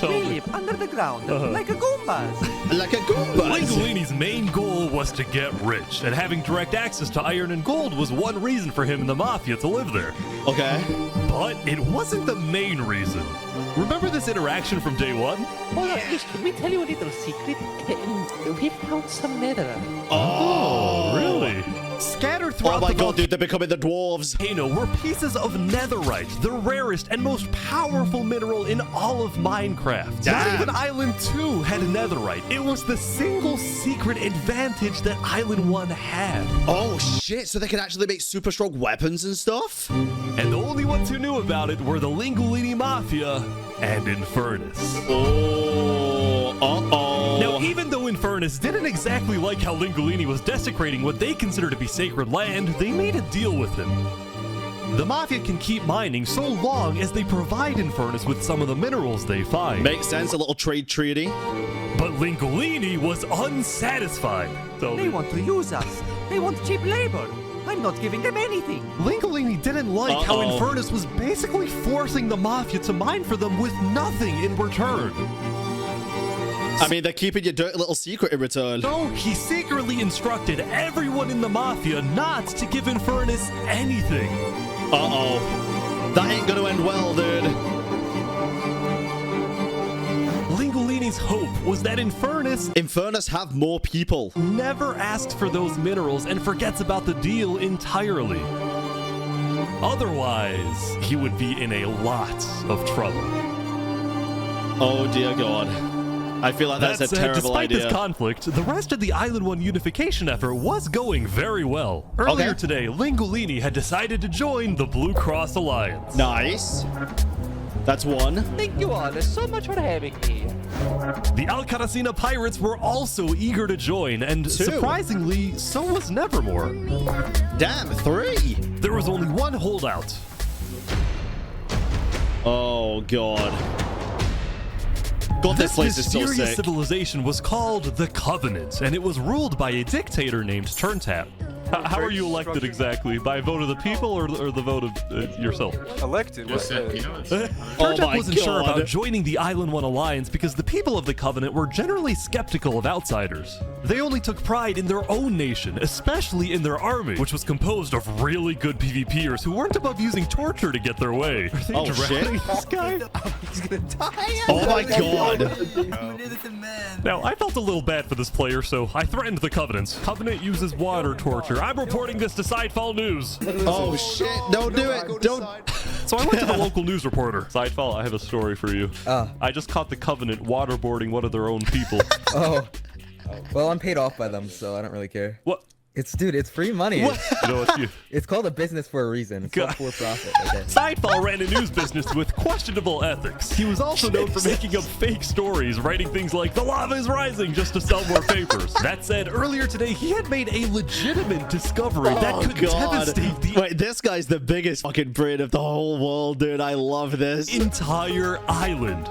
We live under the ground, like a Goombas. Like a Goombas. Lingolini's main goal was to get rich, and having direct access to iron and gold was one reason for him and the Mafia to live there. Okay. But it wasn't the main reason. Remember this interaction from day one? Oh, yes, can we tell you a little secret? We found some netherite. Oh, really? Scattered throughout Oh my the god, dude, they're becoming the dwarves. volcano were pieces of netherite, the rarest and most powerful mineral in all of Minecraft. Not Damn. even Island 2 had netherite. It was the single secret advantage that Island 1 had. Oh shit, so they can actually make super strong weapons and stuff? And the only ones who knew about it were the Lingolini Mafia and Infernus. Oh, uh-oh. Now, even though Infernus didn't exactly like how Lingolini was desecrating what they consider to be sacred land, they made a deal with him. The Mafia can keep mining so long as they provide Infernus with some of the minerals they find. Makes sense, a little trade treaty. But Lingolini was unsatisfied. They want to use us. They want cheap labor. I'm not giving them anything. Lingolini didn't like how Infernus was basically forcing the Mafia to mine for them with nothing in return. I mean, they're keeping your dirty little secret in return. So he secretly instructed everyone in the Mafia not to give Infernus anything. Uh-oh. That ain't gonna end well, dude. Lingolini's hope was that Infernus have more people. Never asked for those minerals and forgets about the deal entirely. Otherwise, he would be in a lot of trouble. Oh dear God. I feel like that's a terrible despite idea. this conflict, the rest of the Island 1 unification effort was going very well. Earlier today, Lingolini had decided to join the Blue Cross Alliance. Nice. That's one. Thank you all so much for having me. The Alcaracina pirates were also eager to join, and surprisingly, so was Nevermore. Damn, 3. There was only one holdout. Oh, God. God, this place is so mysterious sick. civilization was called the Covenant, and it was ruled by a dictator named Turntap. How are you elected exactly? By a vote of the people or the vote of yourself? Elected? Turntap wasn't sure about joining the Island One Alliance because the people of the Covenant were generally skeptical of outsiders. They only took pride in their own nation, especially in their army, which was composed of really good PvPers who weren't above using torture to get their way. Are they drowning this guy? He's gonna die. Oh my God. Now, I felt a little bad for this player, so I threatened the Covenants. Covenant uses water torture. I'm reporting this to Sidefall News. Oh shit, don't do it. Don't. So I went to the local news reporter. Sidefall, I have a story for you. I just caught the Covenant waterboarding one of their own people. Well, I'm paid off by them, so I don't really care. What? Dude, it's free money. What? No, it's you. It's called a business for a reason. It's not for profit. Okay. Sidefall ran a news business with questionable ethics. He was also known for making up fake stories, writing things like, "The lava is rising," just to sell more papers. That said, earlier today, he had made a legitimate discovery that could devastate the Wait, this guy's the biggest fucking brain of the whole world, dude. I love this. entire island.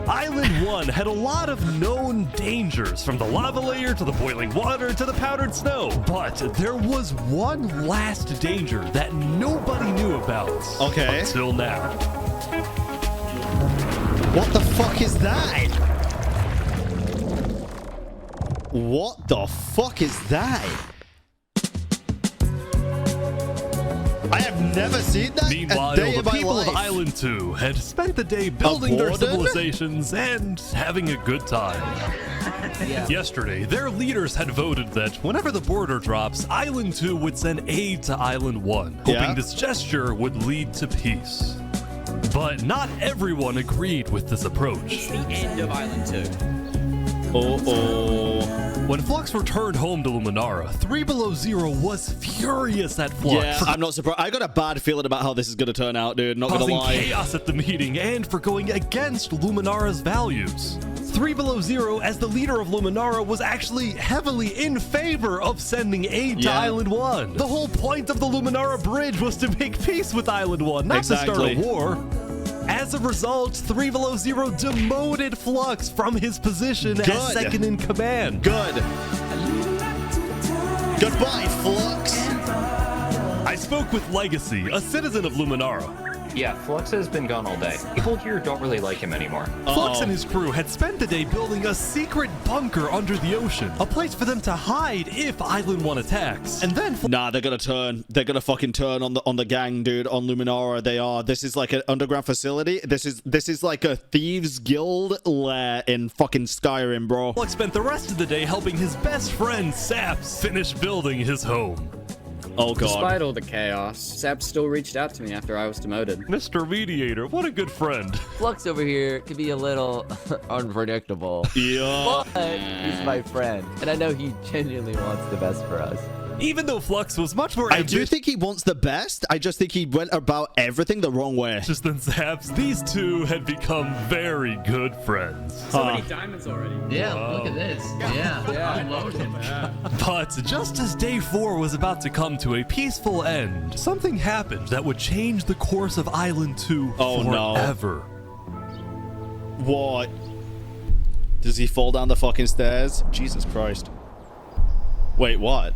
Island 1 had a lot of known dangers, from the lava layer to the boiling water to the powdered snow. But there was one last danger that nobody knew about. Okay. Until now. What the fuck is that? What the fuck is that? I have never seen that. Meanwhile, a day the in my people of life. Island 2 had spent the day building their warden? civilizations and having a good time. Yesterday, their leaders had voted that whenever the border drops, Island 2 would send aid to Island 1, hoping this gesture would lead to peace. But not everyone agreed with this approach. It's the end of Island 2. Uh-oh. When Flux returned home to Luminara, 3 Below Zero was furious at Flux. Yeah, I'm not surprised. I got a bad feeling about how this is going to turn out, dude. Not going to causing lie. chaos at the meeting and for going against Luminara's values. 3 Below Zero, as the leader of Luminara, was actually heavily in favor of sending aid to Island 1. The whole point of the Luminara Bridge was to make peace with Island 1, not to start a war. As a result, 3 Below Zero demoted Flux from his position as second in command. Good. Goodbye, Flux. I spoke with Legacy, a citizen of Luminara. Yeah, Flux has been gone all day. People here don't really like him anymore. Flux and his crew had spent the day building a secret bunker under the ocean, a place for them to hide if Island 1 attacks. And then nah, they're gonna turn. They're gonna fucking turn on the gang, dude. On Luminara, they are. This is like an underground facility. This is like a thieves guild lair in fucking Skyrim, bro. Flux spent the rest of the day helping his best friend Saps finish building his home. Oh god. Despite all the chaos, Sap still reached out to me after I was demoted. Mr. Mediator, what a good friend. Flux over here can be a little unpredictable. Yeah. But he's my friend, and I know he genuinely wants the best for us. Even though Flux was much more I do think he wants the best. I just think he went about everything the wrong way. Just than Saps, these two had become very good friends. So many diamonds already. Yeah, Wow. look at this. Yeah, I love him. But just as day 4 was about to come to a peaceful end, something happened that would change the course of Island 2 forever. What? Does he fall down the fucking stairs? Jesus Christ. Wait, what?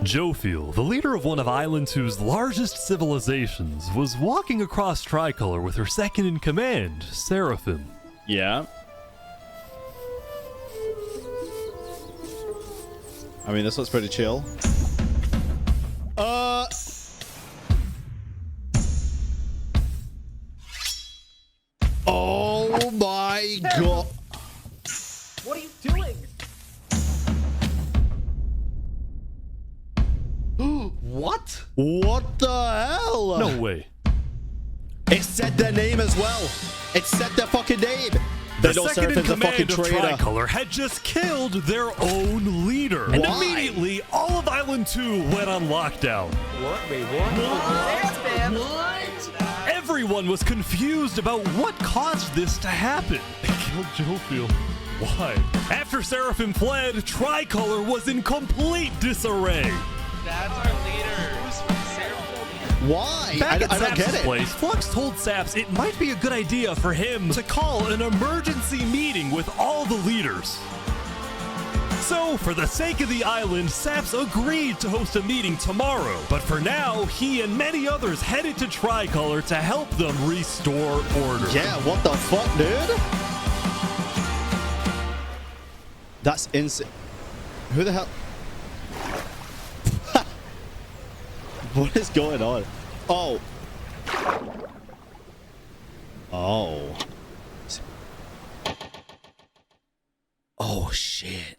Jofiel, the leader of one of Island 2's largest civilizations, was walking across Tricolor with her second in command, Seraphim. Yeah. I mean, this looks pretty chill. Oh my god. What are you doing? What? What the hell? No way. It said their name as well. It said their fucking name. The know second in Seraphim's a fucking command of traitor. Tricolor had just killed their own leader. And Why? immediately, all of Island 2 went on lockdown. What? Wait, what? Everyone was confused about what caused this to happen. They killed Jofiel. Why? After Seraphim fled, Tricolor was in complete disarray. That's our leader. Why? Back I at don't Saps' get it. place, Flux told Saps it might be a good idea for him to call an emergency meeting with all the leaders. So, for the sake of the island, Saps agreed to host a meeting tomorrow. But for now, he and many others headed to Tricolor to help them restore order. Yeah, what the fuck, dude? That's insane. Who the hell? What is going on? Oh. Oh. Oh, shit.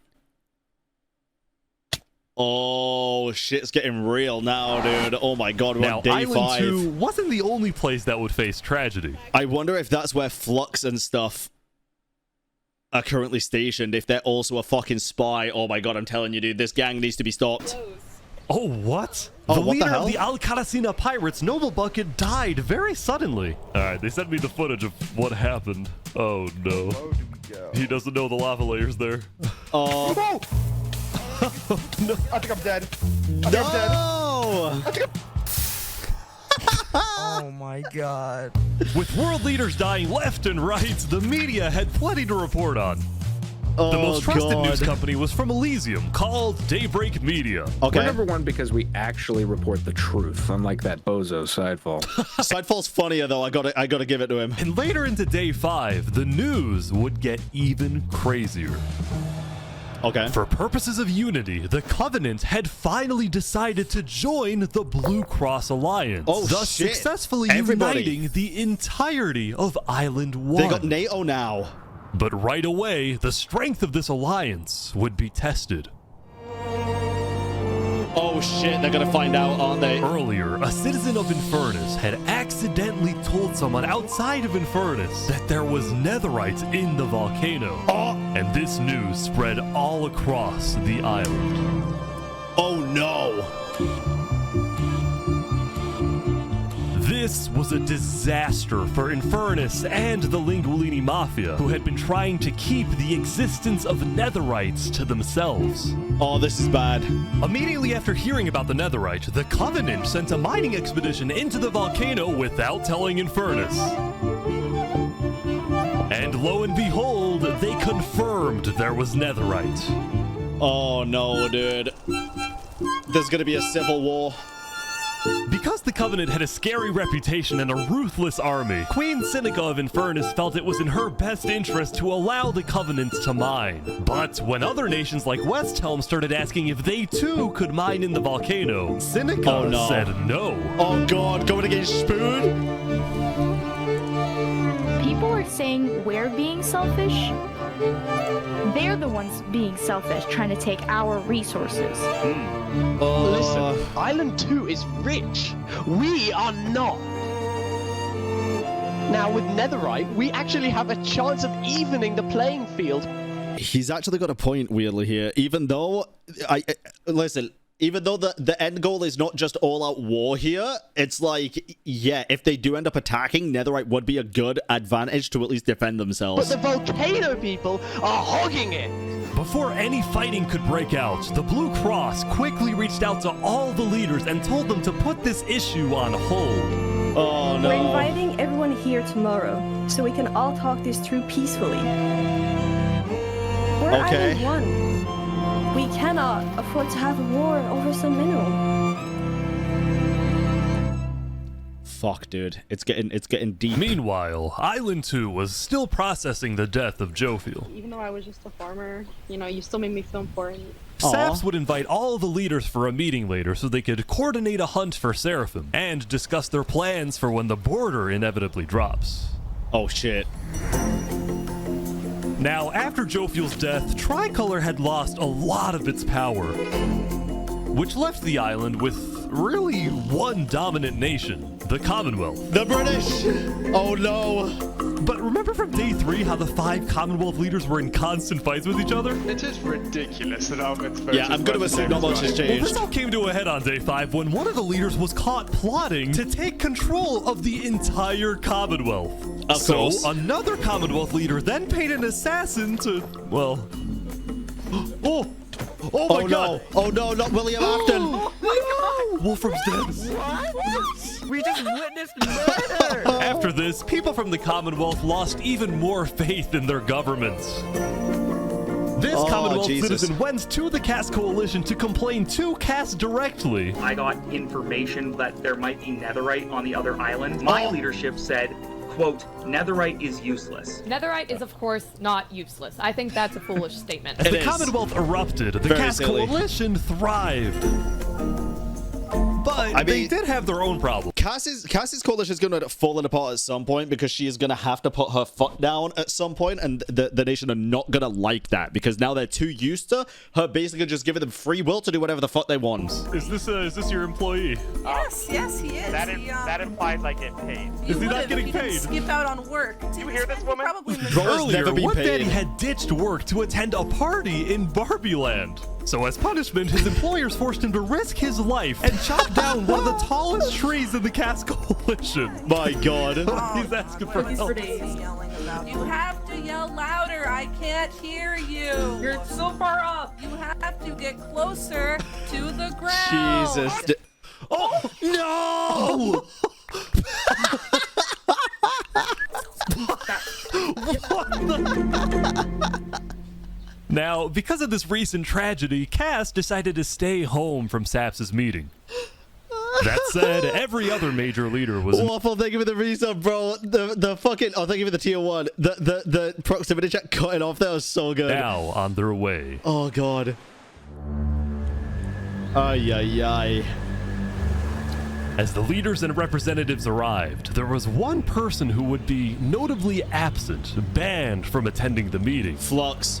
Oh, shit's getting real now, dude. Oh my god, we're Now, on day Island 5. 2 wasn't the only place that would face tragedy. I wonder if that's where Flux and stuff are currently stationed. If they're also a fucking spy. Oh my god, I'm telling you, dude. This gang needs to be stopped. Oh, what? Oh, the what the leader hell? of the Alcaracina pirates, Noble Bucket, died very suddenly. Alright, they sent me the footage of what happened. Oh no. He doesn't know the lava layer's there. Oh. No. I think I'm dead. No! Oh my god. With world leaders dying left and right, the media had plenty to report on. Oh, the most trusted God. news company was from Elysium, called Daybreak Media. Okay. We're number one because we actually report the truth, unlike that bozo Sidefall. Sidefall's funnier though. I gotta give it to him. And later into day 5, the news would get even crazier. Okay. For purposes of unity, the Covenant had finally decided to join the Blue Cross Alliance, thus shit. successfully Everybody. uniting the entirety of Island 1. They got NATO now. But right away, the strength of this alliance would be tested. Oh shit, they're gonna find out, aren't they? Earlier, a citizen of Infernus had accidentally told someone outside of Infernus that there was netherite in the volcano. And this news spread all across the island. Oh no. This was a disaster for Infernus and the Linguolini Mafia, who had been trying to keep the existence of netherites to themselves. Oh, this is bad. Immediately after hearing about the netherite, the Covenant sent a mining expedition into the volcano without telling Infernus. And lo and behold, they confirmed there was netherite. Oh no, dude. There's gonna be a civil war. Because the Covenant had a scary reputation and a ruthless army, Queen Seneca of Infernus felt it was in her best interest to allow the Covenant to mine. But when other nations like West Helm started asking if they too could mine in the volcano, Seneca said no. Oh god, going against Spoon? People are saying we're being selfish. They're the ones being selfish, trying to take our resources. Listen, Island 2 is rich. We are not. Now, with netherite, we actually have a chance of evening the playing field. He's actually got a point, weirdly, here. Even though, listen, even though the end goal is not just all-out war here, it's like, yeah, if they do end up attacking, netherite would be a good advantage to at least defend themselves. But the volcano people are hogging it. Before any fighting could break out, the Blue Cross quickly reached out to all the leaders and told them to put this issue on hold. Oh no. We're inviting everyone here tomorrow, so we can all talk this through peacefully. We're Okay. Island 1. We cannot afford to have a war over some mineral. Fuck, dude. It's getting deep. Meanwhile, Island 2 was still processing the death of Jofiel. Even though I was just a farmer, you know, you still made me feel important. Saps would invite all the leaders for a meeting later so they could coordinate a hunt for Seraphim and discuss their plans for when the border inevitably drops. Oh shit. Now, after Jofiel's death, Tricolor had lost a lot of its power, which left the island with really one dominant nation. the Commonwealth. The British! Oh no! But remember from day 3 how the 5 Commonwealth leaders were in constant fights with each other? It is ridiculous that Almon's Yeah, I'm going to assume not much has changed. Well, this all came to a head on day 5 when one of the leaders was caught plotting to take control of the entire Commonwealth. Of course. So another Commonwealth leader then paid an assassin to, well... Oh my God! Oh no, not William Afton! Oh my God! Wolfram's dead. What? We just witnessed murder! After this, people from the Commonwealth lost even more faith in their governments. This Commonwealth citizen went to the caste coalition to complain to caste directly. I got information that there might be netherite on the other island. My leadership said, quote, netherite is useless. Netherite is, of course, not useless. I think that's a foolish statement. As the Commonwealth erupted, the caste coalition thrived. But they did have their own problems. Cassie's coalition is going to fall apart at some point because she is going to have to put her foot down at some point, and the nation are not going to like that because now they're too used to her basically just giving them free will to do whatever the fuck they want. Is this your employee? Yes, he is. That implies I get paid. Is he not getting paid? Skip out on work. You hear this woman? Probably Earlier, What Daddy had ditched work to attend a party in Barbieland. So as punishment, his employers forced him to risk his life and chop down one of the tallest trees in the caste coalition. My God. He's asking for help. You have to yell louder. I can't hear you. You're so far up. You have to get closer to the ground. Jesus. Oh, no! What the... Now, because of this recent tragedy, Cass decided to stay home from Saps's meeting. That said, every other major leader was... Waffle, thank you for the resub, bro. The fucking... Oh, thank you for the tier 1. The proximity check cutting off there was so good. Now on their way. Oh, God. Ay, ay, ay. As the leaders and representatives arrived, there was one person who would be notably absent, banned from attending the meeting. Flux.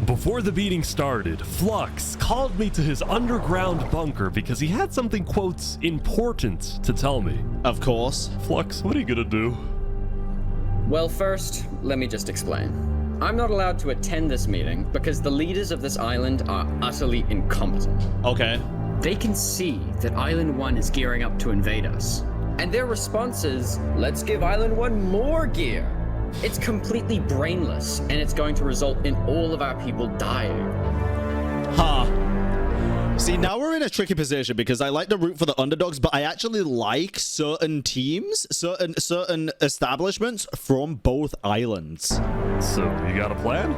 Before the meeting started, Flux called me to his underground bunker because he had something, quote, important to tell me. Of course. Flux, what are you gonna do? Well, first, let me just explain. I'm not allowed to attend this meeting because the leaders of this island are utterly incompetent. Okay. They can see that Island 1 is gearing up to invade us. And their response is, let's give Island 1 more gear. It's completely brainless, and it's going to result in all of our people dying. Huh. See, now we're in a tricky position because I like to root for the underdogs, but I actually like certain teams, certain establishments from both islands. So, you got a plan?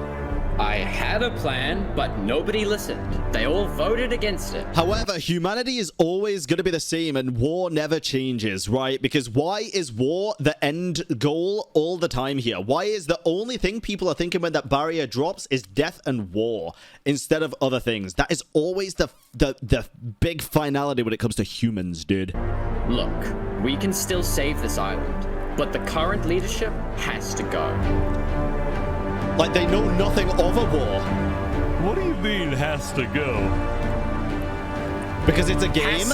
I had a plan, but nobody listened. They all voted against it. However, humanity is always going to be the same and war never changes, right? Because why is war the end goal all the time here? Why is the only thing people are thinking when that barrier drops is death and war instead of other things? That is always the big finality when it comes to humans, dude. Look, we can still save this island, but the current leadership has to go. Like, they know nothing of a war. What do you mean, has to go? Because it's a game?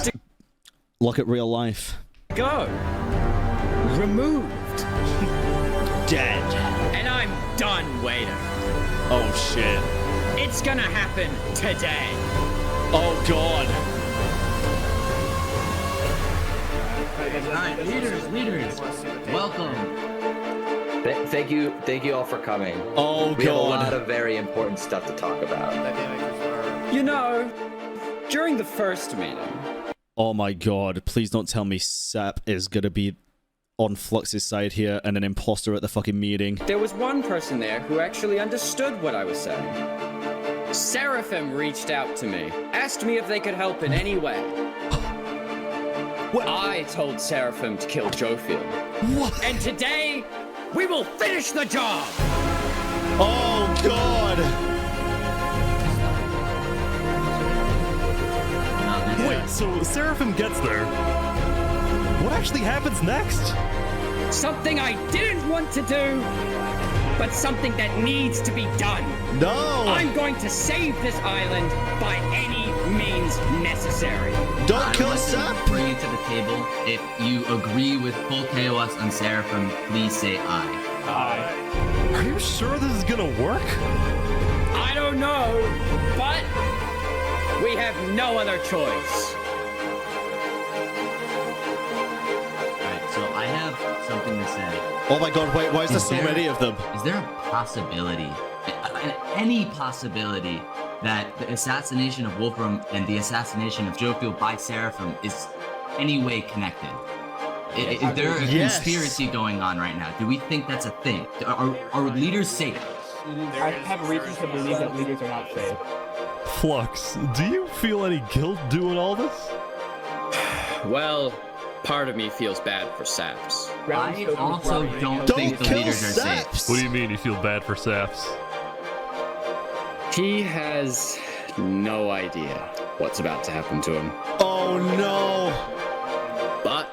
Look at real life. Go. Removed. Dead. And I'm done waiting. Oh, shit. It's gonna happen today. Oh, God. Alright, leaders, welcome. Thank you all for coming. Oh, we have a lot of very important stuff to talk about. You know, during the first meeting... Oh my God, please don't tell me Sap is gonna be on Flux's side here and an imposter at the fucking meeting. There was one person there who actually understood what I was saying. Seraphim reached out to me, asked me if they could help in any way. What? I told Seraphim to kill Jofield. What? And today... we will finish the job! Oh, God! Wait, so Seraphim gets there. What actually happens next? Something I didn't want to do, but something that needs to be done. No! I'm going to save this island by any means necessary. Don't kill us. Sap! Bring it to the table. If you agree with full chaos on Seraphim, please say aye. Aye. Are you sure this is gonna work? I don't know, but we have no other choice. Alright, so I have something to say. Oh my god, wait, why is there so many of them? Is there a possibility, any possibility, that the assassination of Wolfram and the assassination of Jofiel by Seraphim is any way connected? Is there a conspiracy going on right now? Do we think that's a thing? Are leaders safe? I have reason to believe that leaders are not safe. Flux, do you feel any guilt doing all this? Well, part of me feels bad for Saps. I also don't think the leaders are safe. What do you mean you feel bad for Saps? He has no idea what's about to happen to him. Oh no! But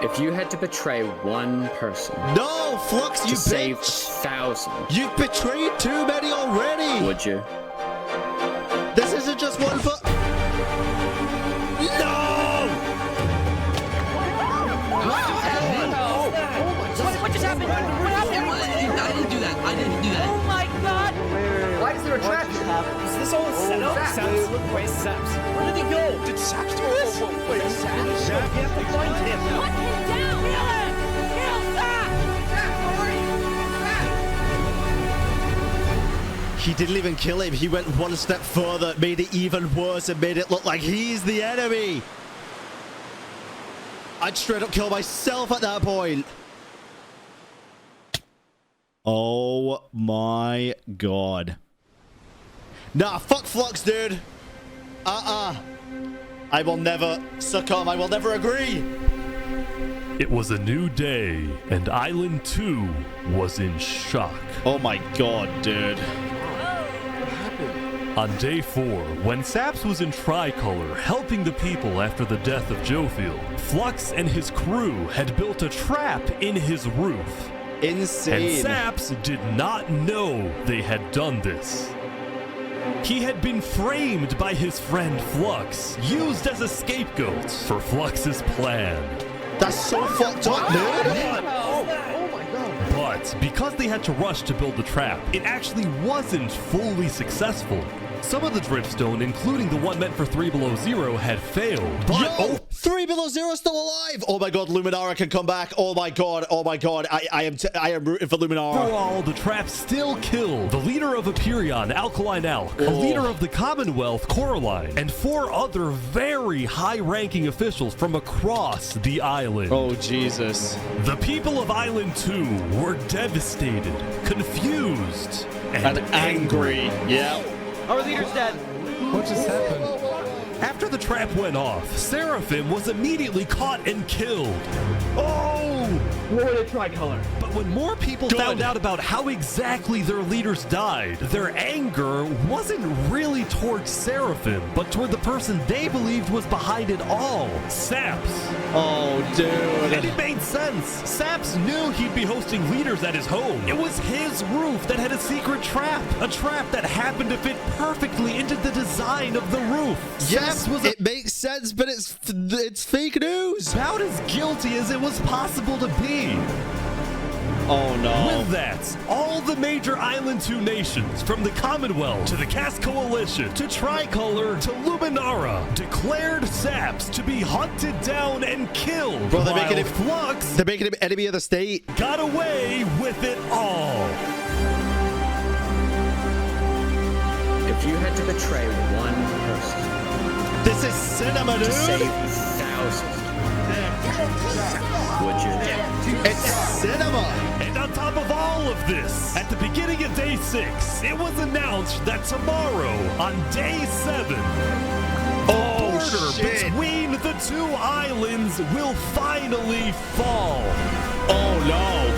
if you had to betray one person, no, Flux, you save bitch! 1,000, you've betrayed too many already. Would you? This isn't just one for. No! What just happened? What happened? I didn't do that. I didn't do that. Oh my god! Why is there a trap? Is this all a setup? Saps, where's Saps? Where did he go? Did Saps do this? Wait, Saps? You have to find him. Put him down! Kill him! Kill Zap! Zap, where are you? He didn't even kill him. He went one step further, made it even worse, and made it look like he's the enemy. I'd straight up kill myself at that point. Oh my god. Nah, fuck Flux, dude. I will never succumb. I will never agree. It was a new day, and Island 2 was in shock. Oh my god, dude. On day 4, when Saps was in Tricolor helping the people after the death of Jofiel, Flux and his crew had built a trap in his roof. Insane. And Saps did not know they had done this. He had been framed by his friend Flux, used as a scapegoat for Flux's plan. That's so fucked up, dude. But because they had to rush to build the trap, it actually wasn't fully successful. Some of the dripstone, including the one meant for 3 Below Zero, had failed. But 3 Below Zero still alive. Oh my god, Luminara can come back. Oh my god. Oh my god. I am rooting for Luminara. Overall, the trap still killed the leader of Aperion, Alkaline Alk, a leader of the Commonwealth, Coraline, and 4 other very high-ranking officials from across the island. Oh, Jesus. The people of Island 2 were devastated, confused, and angry. Yeah. Our leader's dead. What just happened? After the trap went off, Seraphim was immediately caught and killed. Oh! What were they Tricolor? But when more people found out about how exactly their leaders died, their anger wasn't really towards Seraphim, but toward the person they believed was behind it all, Saps. Oh, dude. And it made sense. Saps knew he'd be hosting leaders at his home. It was his roof that had a secret trap, a trap that happened to fit perfectly into the design of the roof. Yes, it makes sense, but it's fake news. About as guilty as it was possible to be. Oh no. With that, all the major Island 2 nations, from the Commonwealth to the Cast Coalition to Tricolor to Luminara, declared Saps to be hunted down and killed. Bro, they're making him Flux. They're making him enemy of the state. Got away with it all. If you had to betray one person, this is cinema, dude. To save 1,000, would you? It's cinema. And on top of all of this, at the beginning of day 6, it was announced that tomorrow, on day 7, the border between the 2 islands will finally fall. Oh no.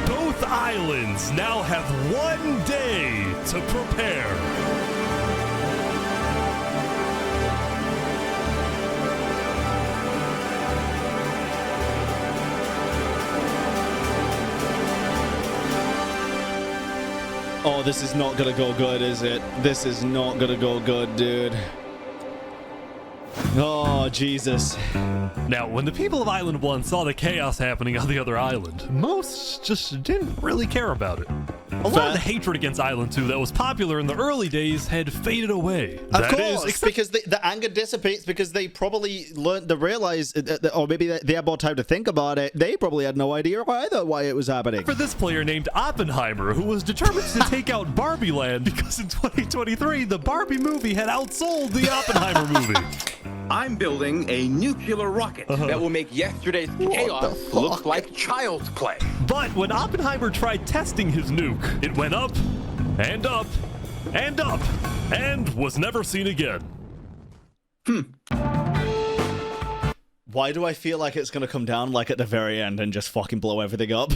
Both islands now have 1 day to prepare. Oh, this is not gonna go good, is it? This is not gonna go good, dude. Oh, Jesus. Now, when the people of Island 1 saw the chaos happening on the other island, most just didn't really care about it. A lot of the hatred against Island 2 that was popular in the early days had faded away. Of course, because the anger dissipates because they probably learned to realize, or maybe they had more time to think about it. They probably had no idea either why it was happening. For this player named Oppenheimer, who was determined to take out Barbie Land because in 2023, the Barbie movie had outsold the Oppenheimer movie. I'm building a nuclear rocket that will make yesterday's chaos look like child's play. But when Oppenheimer tried testing his nuke, it went up and up and up and was never seen again. Why do I feel like it's gonna come down like at the very end and just fucking blow everything up?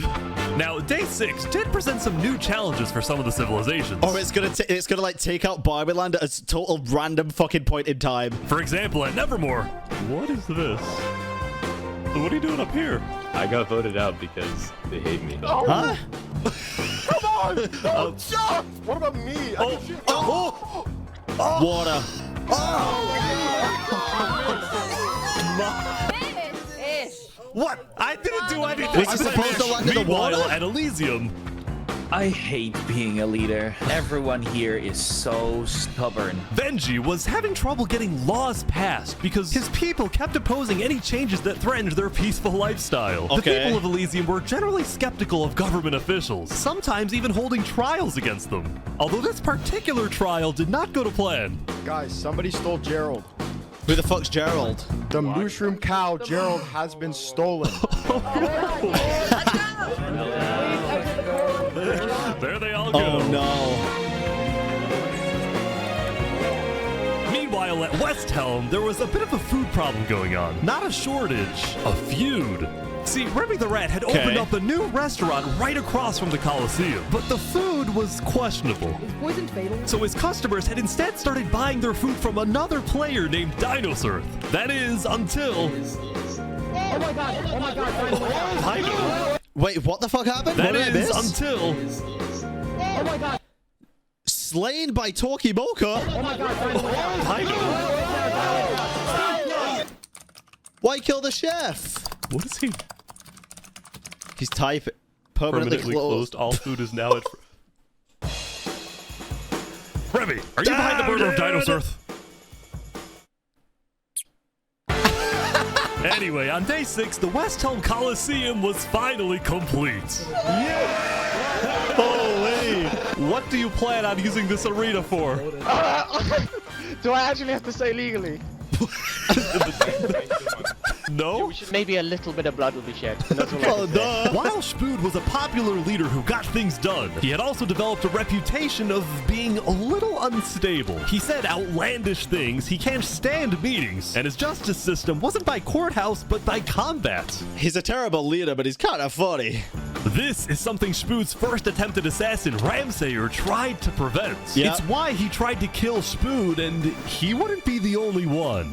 Now, Day 6 did present some new challenges for some of the civilizations. Or it's gonna like take out Barbie Land at a total random fucking point in time. For example, at Nevermore. What is this? What are you doing up here? I got voted out because they hate me. Oh. Huh? Come on! Oh, jump! What about me? Water. What? I didn't do anything. Was he supposed to land in the water? Meanwhile, at Elysium. I hate being a leader. Everyone here is so stubborn. Benji was having trouble getting laws passed because his people kept opposing any changes that threatened their peaceful lifestyle. The people of Elysium were generally skeptical of government officials, sometimes even holding trials against them. Although this particular trial did not go to plan. Guys, somebody stole Gerald. Who the fuck's Gerald? The mushroom cow, Gerald, has been stolen. There they all go. Oh no. Meanwhile, at West Helm, there was a bit of a food problem going on. Not a shortage, a feud. See, Remy the Rat had opened up a new restaurant right across from the Coliseum, but the food was questionable. Is poison fatal? So his customers had instead started buying their food from another player named Dinosaur. That is, until... Oh my god, Dino. Wait, what the fuck happened? That is, until... Oh my god. Slain by Talkie Mocha? Oh my god, Dino. Why kill the chef? What is he? He's typing. Permanently closed. All food is now at... Remy, are you behind the murder of Dinosaur? Anyway, on Day 6, the West Helm Coliseum was finally complete. Yeah! Holy! What do you plan on using this arena for? Do I actually have to say legally? No? Maybe a little bit of blood will be shed. That's all I can say. While Spood was a popular leader who got things done, he had also developed a reputation of being a little unstable. He said outlandish things, he can't stand meetings, and his justice system wasn't by courthouse, but by combat. He's a terrible leader, but he's kind of funny. This is something Spood's first attempted assassin, Ramsayer, tried to prevent. Yep. It's why he tried to kill Spood, and he wouldn't be the only one.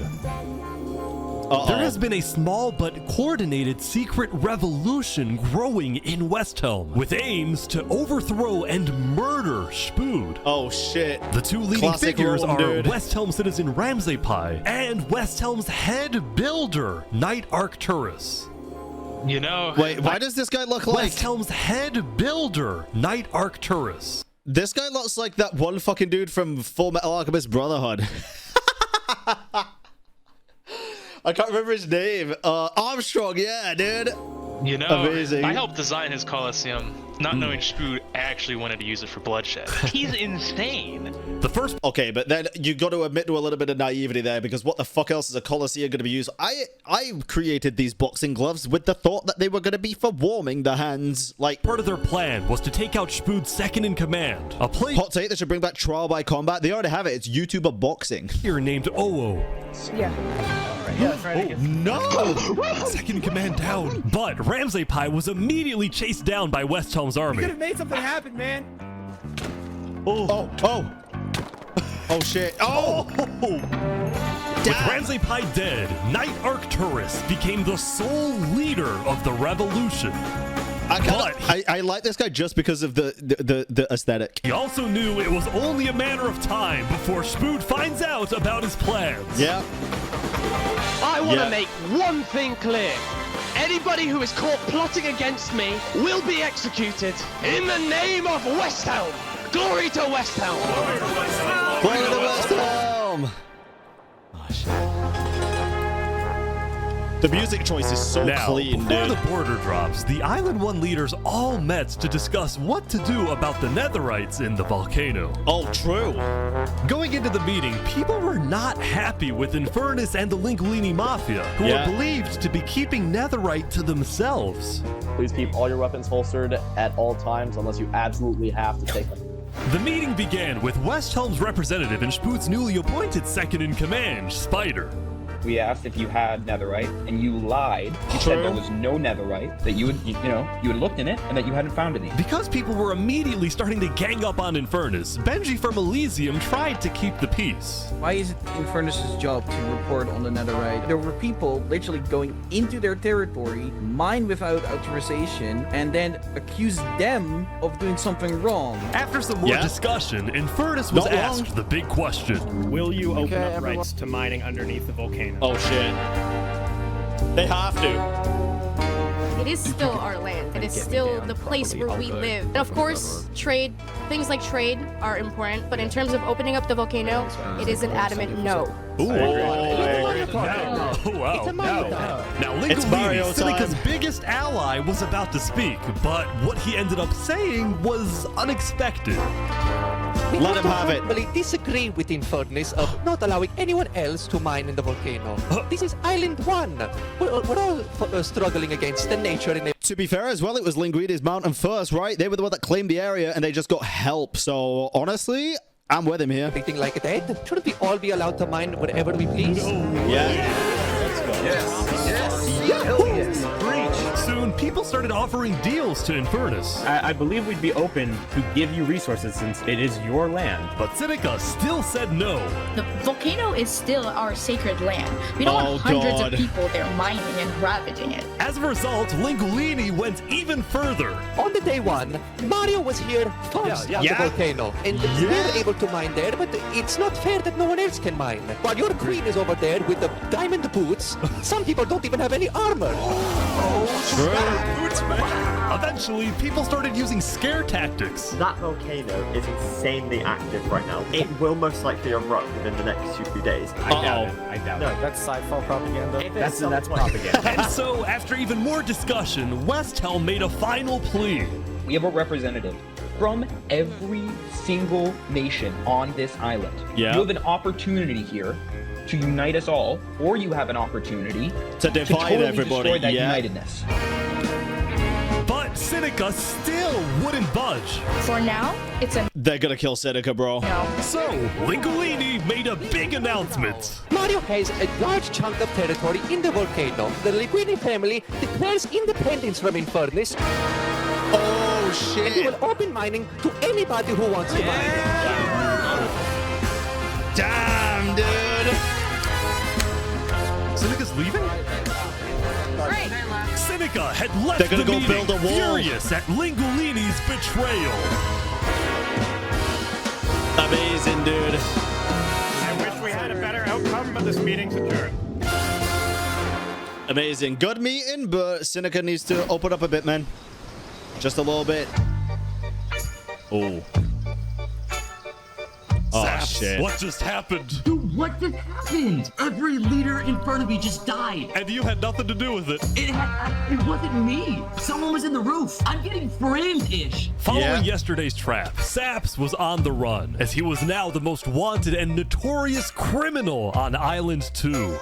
There has been a small but coordinated secret revolution growing in West Helm, with aims to overthrow and murder Spood. Oh shit. The two leading Classic figures Rome, are dude. West Helm citizen Ramsay Pi and West Helm's head builder, Knight Arcturus. You know... Wait, why does this guy look like... West Helm's head builder, Knight Arcturus. This guy looks like that one fucking dude from Full Metal Alchemist Brotherhood. I can't remember his name. Armstrong, yeah, dude. You know, amazing. I helped design his Colosseum, not knowing Spood actually wanted to use it for bloodshed. He's insane. The first... Okay, but then you got to admit to a little bit of naivety there, because what the fuck else is a Colosseum going to be used? I created these boxing gloves with the thought that they were going to be for warming the hands. Like, part of their plan was to take out Spood's second in command. A player... Hot take, they should bring back trial by combat. They already have it. It's YouTuber boxing. Here named Oo. Yeah. Yeah, that's right. Oh, no! Second in command down. But Ramsay Pi was immediately chased down by West Helm's army. You could have made something happen, man. Oh shit. Oh! With Ramsay Pi dead, Knight Arcturus became the sole leader of the revolution. I like this guy just because of the aesthetic. He also knew it was only a matter of time before Spood finds out about his plans. Yeah. I want to make one thing clear. Anybody who is caught plotting against me will be executed in the name of West Helm. Glory to West Helm. Glory to West Helm. Oh, shit. The music choice is so clean, dude. Before the border drops, the Island 1 leaders all met to discuss what to do about the netherites in the volcano. Oh, true. Going into the meeting, people were not happy with Infernus and the Linguini Mafia, who were believed to be keeping netherite to themselves. Please keep all your weapons holstered at all times unless you absolutely have to take them. The meeting began with West Helm's representative and Spood's newly appointed second-in-command, Spider. We asked if you had netherite, and you lied. You said there was no netherite, that you had looked in it, and that you hadn't found any. Because people were immediately starting to gang up on Infernus, Benji from Elysium tried to keep the peace. Why is it Infernus' job to report on the netherite? There were people literally going into their territory, mine without authorization, and then accuse them of doing something wrong. After some more discussion, Infernus was asked the big question. Will you open up rights to mining underneath the volcano? Oh shit. They have to. It is still our land. It is still the place where we live. And of course, trade, things like trade are important, but in terms of opening up the volcano, it is an adamant no. Ooh. Wow. Now, Linguini, Seneca's biggest ally, was about to speak, but what he ended up saying was unexpected. Let him have it. I disagree with Infernus of not allowing anyone else to mine in the volcano. This is Island 1. We're all struggling against the nature in it. To be fair as well, it was Linguini's mountain first, right? They were the one that claimed the area and they just got help. So honestly, I'm with him here. Anything like that? Shouldn't we all be allowed to mine wherever we please? Yeah. Let's go. Yes. Hell yes. Soon, people started offering deals to Infernus. I believe we'd be open to give you resources since it is your land. But Seneca still said no. The volcano is still our sacred land. We don't want hundreds of people there mining and ravaging it. As a result, Linguini went even further. On the day one, Mario was here first on the volcano. And we were able to mine there, but it's not fair that no one else can mine. While your queen is over there with the diamond boots, some people don't even have any armor. Eventually, people started using scare tactics. That volcano is insanely active right now. It will most likely erupt within the next few days. I doubt it. I doubt it. No, that's sci-fi propaganda. That's propaganda. And so, after even more discussion, West Helm made a final plea. We have a representative from every single nation on this island. Yeah. You have an opportunity here to unite us all, or you have an opportunity to divide totally everybody. Destroy that unitedness. But Seneca still wouldn't budge. For now, They're gonna kill Seneca, bro. So, Linguini made a big announcement. Mario has a large chunk of territory in the volcano. The Linguini family declares independence from Infernus. Oh, shit. And we will open mining to anybody who wants to mine. Damn, dude. Seneca's leaving? Great. Seneca had left They're gonna the go meeting build a wall. furious at Linguini's betrayal. Amazing, dude. I wish we had a better outcome, but this meeting's adjourned. Amazing. Good meeting, but Seneca needs to open up a bit, man. Just a little bit. Oh. Oh, shit. What just happened? Dude, what just happened? Every leader in front of me just died. And you had nothing to do with it. It wasn't me. Someone was in the roof. I'm getting framed-ish. Following yesterday's trap, Saps was on the run, as he was now the most wanted and notorious criminal on Island 2.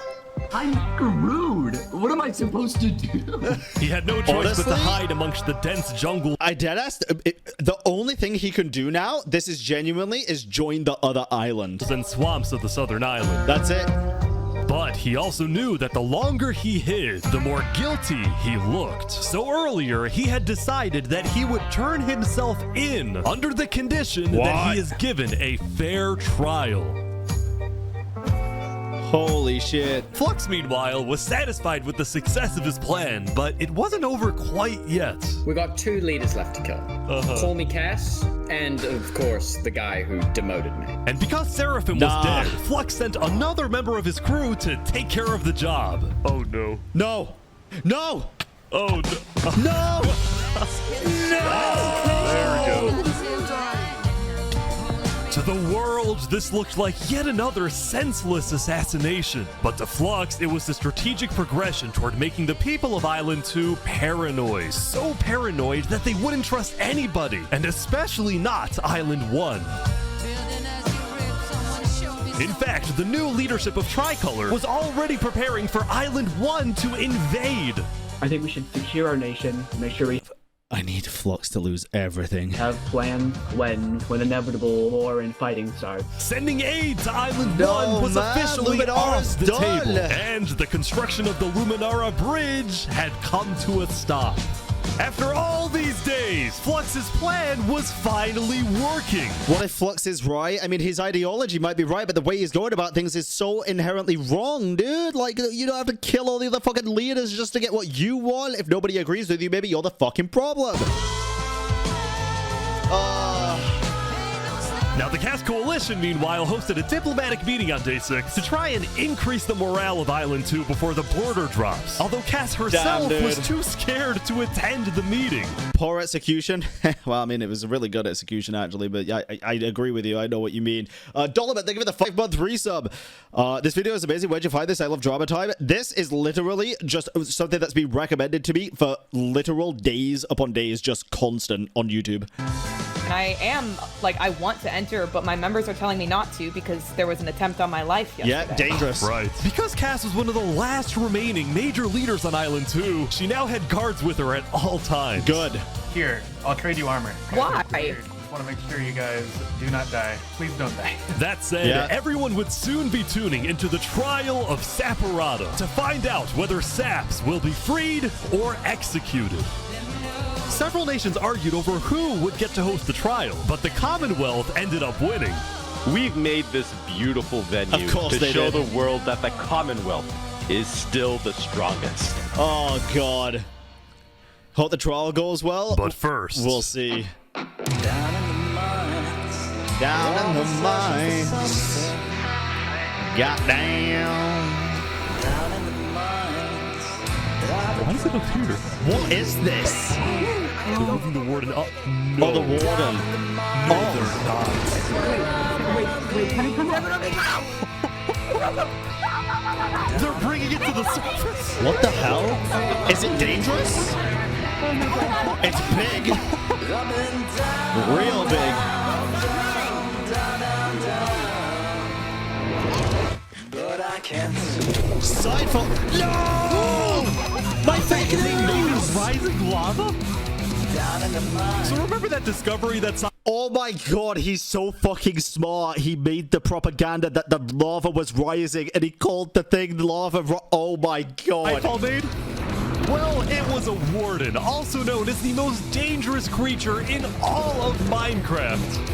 I'm screwed. What am I supposed to do? He had no choice but to hide amongst the dense jungle. I deadass. The only thing he can do now, this is genuinely, is join the other islands and swamps of the southern island. That's it. But he also knew that the longer he hid, the more guilty he looked. So earlier, he had decided that he would turn himself in under the condition that he is given a fair trial. Holy shit. Flux, meanwhile, was satisfied with the success of his plan, but it wasn't over quite yet. We got 2 leaders left to kill. Call me Cass, and of course, the guy who demoted me. And because Seraphim was dead, Flux sent another member of his crew to take care of the job. Oh no. No! No! Oh no. No! There we go. To the world, this looked like yet another senseless assassination. But to Flux, it was the strategic progression toward making the people of Island 2 paranoid. So paranoid that they wouldn't trust anybody, and especially not Island 1. In fact, the new leadership of Tricolor was already preparing for Island 1 to invade. I think we should secure our nation, make sure we I need Flux to lose everything. have plans when inevitable war and fighting starts. Sending aid to Island 1 was officially off the table, and the construction of the Luminara bridge had come to a stop. After all these days, Flux's plan was finally working. What if Flux is right? I mean, his ideology might be right, but the way he's going about things is so inherently wrong, dude. Like, you don't have to kill all the other fucking leaders just to get what you want. If nobody agrees with you, maybe you're the fucking problem. Now, the Cass Coalition, meanwhile, hosted a diplomatic meeting on Day 6 to try and increase the morale of Island 2 before the border drops. Although Cass herself was too scared to attend the meeting. Poor execution. Well, I mean, it was a really good execution, actually, but yeah, I agree with you. I know what you mean. Dolomit, thank you for the 5-month resub. This video is amazing. Where'd you find this? I love drama time. This is literally just something that's been recommended to me for literal days upon days, just constant on YouTube. And I am, like, I want to enter, but my members are telling me not to because there was an attempt on my life yesterday. Yeah, dangerous. Right. Because Cass was one of the last remaining major leaders on Island 2, she now had guards with her at all times. Good. Here, I'll trade you armor. Why? Just want to make sure you guys do not die. Please don't die. That said, everyone would soon be tuning into the trial of Saparata to find out whether Saps will be freed or executed. Several nations argued over who would get to host the trial, but the Commonwealth ended up winning. We've made this beautiful venue to show the world that the Commonwealth is still the strongest. Oh, God. Hope the trial goes well. But first, we'll see. Down in the mines. Goddamn. Why does it appear? What is this? They're moving the warden up. No. Oh, the warden. No, they're not. Wait, can you come They're bringing it to the surface. What the hell? Is it dangerous? It's big. Real big. But I can't. Sidefall. No! My fake news! Rising lava? So remember that discovery that's... Oh my god, he's so fucking smart. He made the propaganda that the lava was rising and he called the thing lava. Oh my god. Well, it was a warden, also known as the most dangerous creature in all of Minecraft.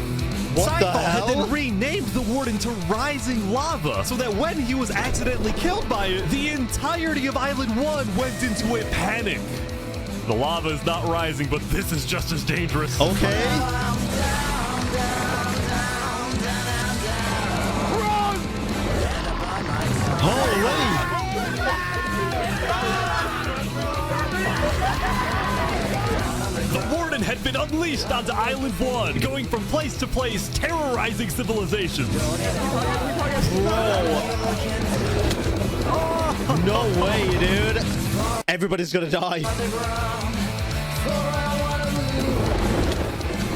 What the hell? had then renamed the warden to Rising Lava, so that when he was accidentally killed by it, the entirety of Island 1 went into a panic. The lava is not rising, but this is just as dangerous. Okay. Run! Holy! The warden had been unleashed onto Island 1, going from place to place, terrorizing civilizations. Whoa. No way, dude. Everybody's gonna die.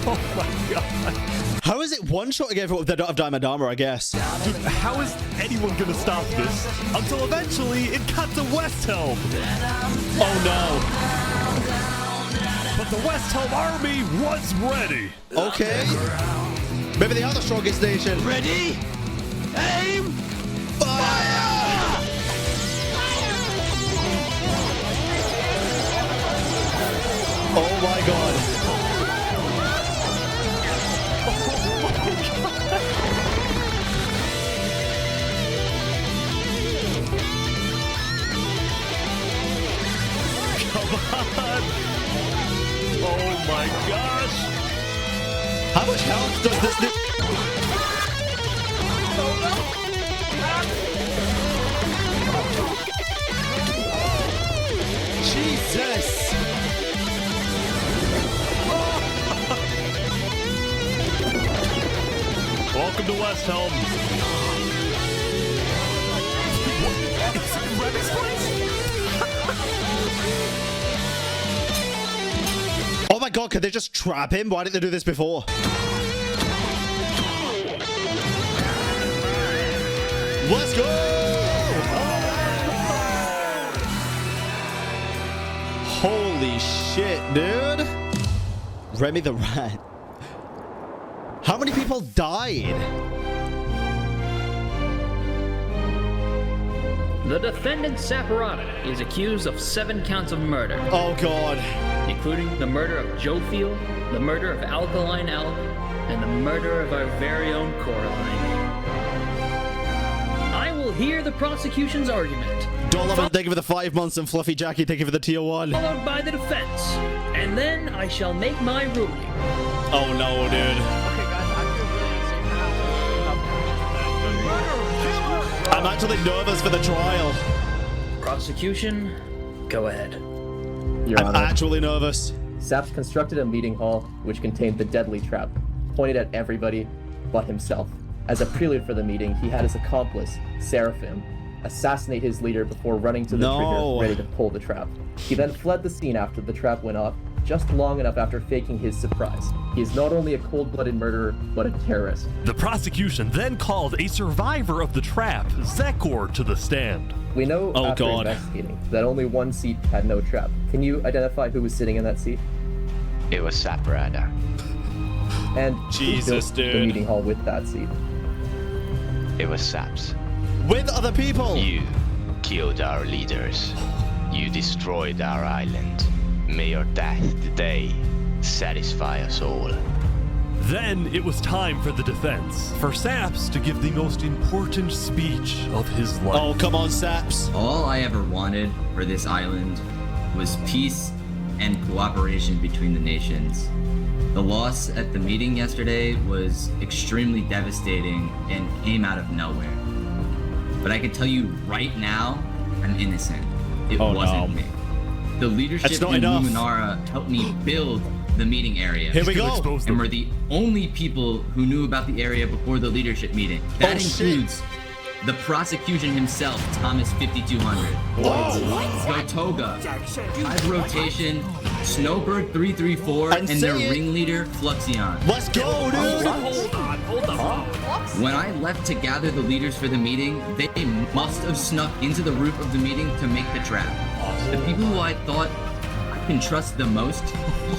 Oh my god. How is it one-shotting everyone if they don't have diamond armor, I guess? Dude, how is anyone gonna stop this? Until eventually it got to West Helm. Oh no. But the West Helm army was ready. Okay. Maybe they are the strongest nation. Ready? Aim! Fire! Oh my god. How much health does this do? Jesus! Welcome to West Helm. It's Remy's place? Oh my god, could they just trap him? Why didn't they do this before? Let's go! Holy shit, dude. Remy the Rat. How many people died? The defendant Saparata is accused of 7 counts of murder. Oh god. Including the murder of Joe Field, the murder of Alkaline Elk, and the murder of our very own Coraline. I will hear the prosecution's argument. Donovan, thank you for the 5 months, and Fluffy Jackie, thank you for the tier 1. Followed by the defense. And then I shall make my ruling. Oh no, dude. I'm actually nervous for the trial. Prosecution, go ahead. Your I'm Honor, actually nervous. Saps constructed a meeting hall which contained the deadly trap, pointed at everybody but himself. As a prelude for the meeting, he had his accomplice, Seraphim, assassinate his leader before running to the trigger, ready to pull the trap. He then fled the scene after the trap went off, just long enough after faking his surprise. He is not only a cold-blooded murderer, but a terrorist. The prosecution then called a survivor of the trap, Zekor, to the stand. We know after investigating that only one seat had no trap. Can you identify who was sitting in that seat? It was Saparata. And Jesus, who built dude. the meeting hall with that seat? It was Saps. With other people! You killed our leaders. You destroyed our island. May your death today satisfy us all. Then it was time for the defense, for Saps to give the most important speech of his life. Oh, come on, Saps. All I ever wanted for this island was peace and cooperation between the nations. The loss at the meeting yesterday was extremely devastating and came out of nowhere. But I can tell you right now, I'm innocent. It wasn't me. The leadership in Luminara helped me build the meeting area. Here we go. And we're the only people who knew about the area before the leadership meeting. That includes the prosecution himself, Thomas 5200. Gotoga, Hive Rotation, Snowbird 334, and their ringleader, Fluxion. Let's go, dude! Hold on. When I left to gather the leaders for the meeting, they must have snuck into the roof of the meeting to make the trap. The people who I thought I can trust the most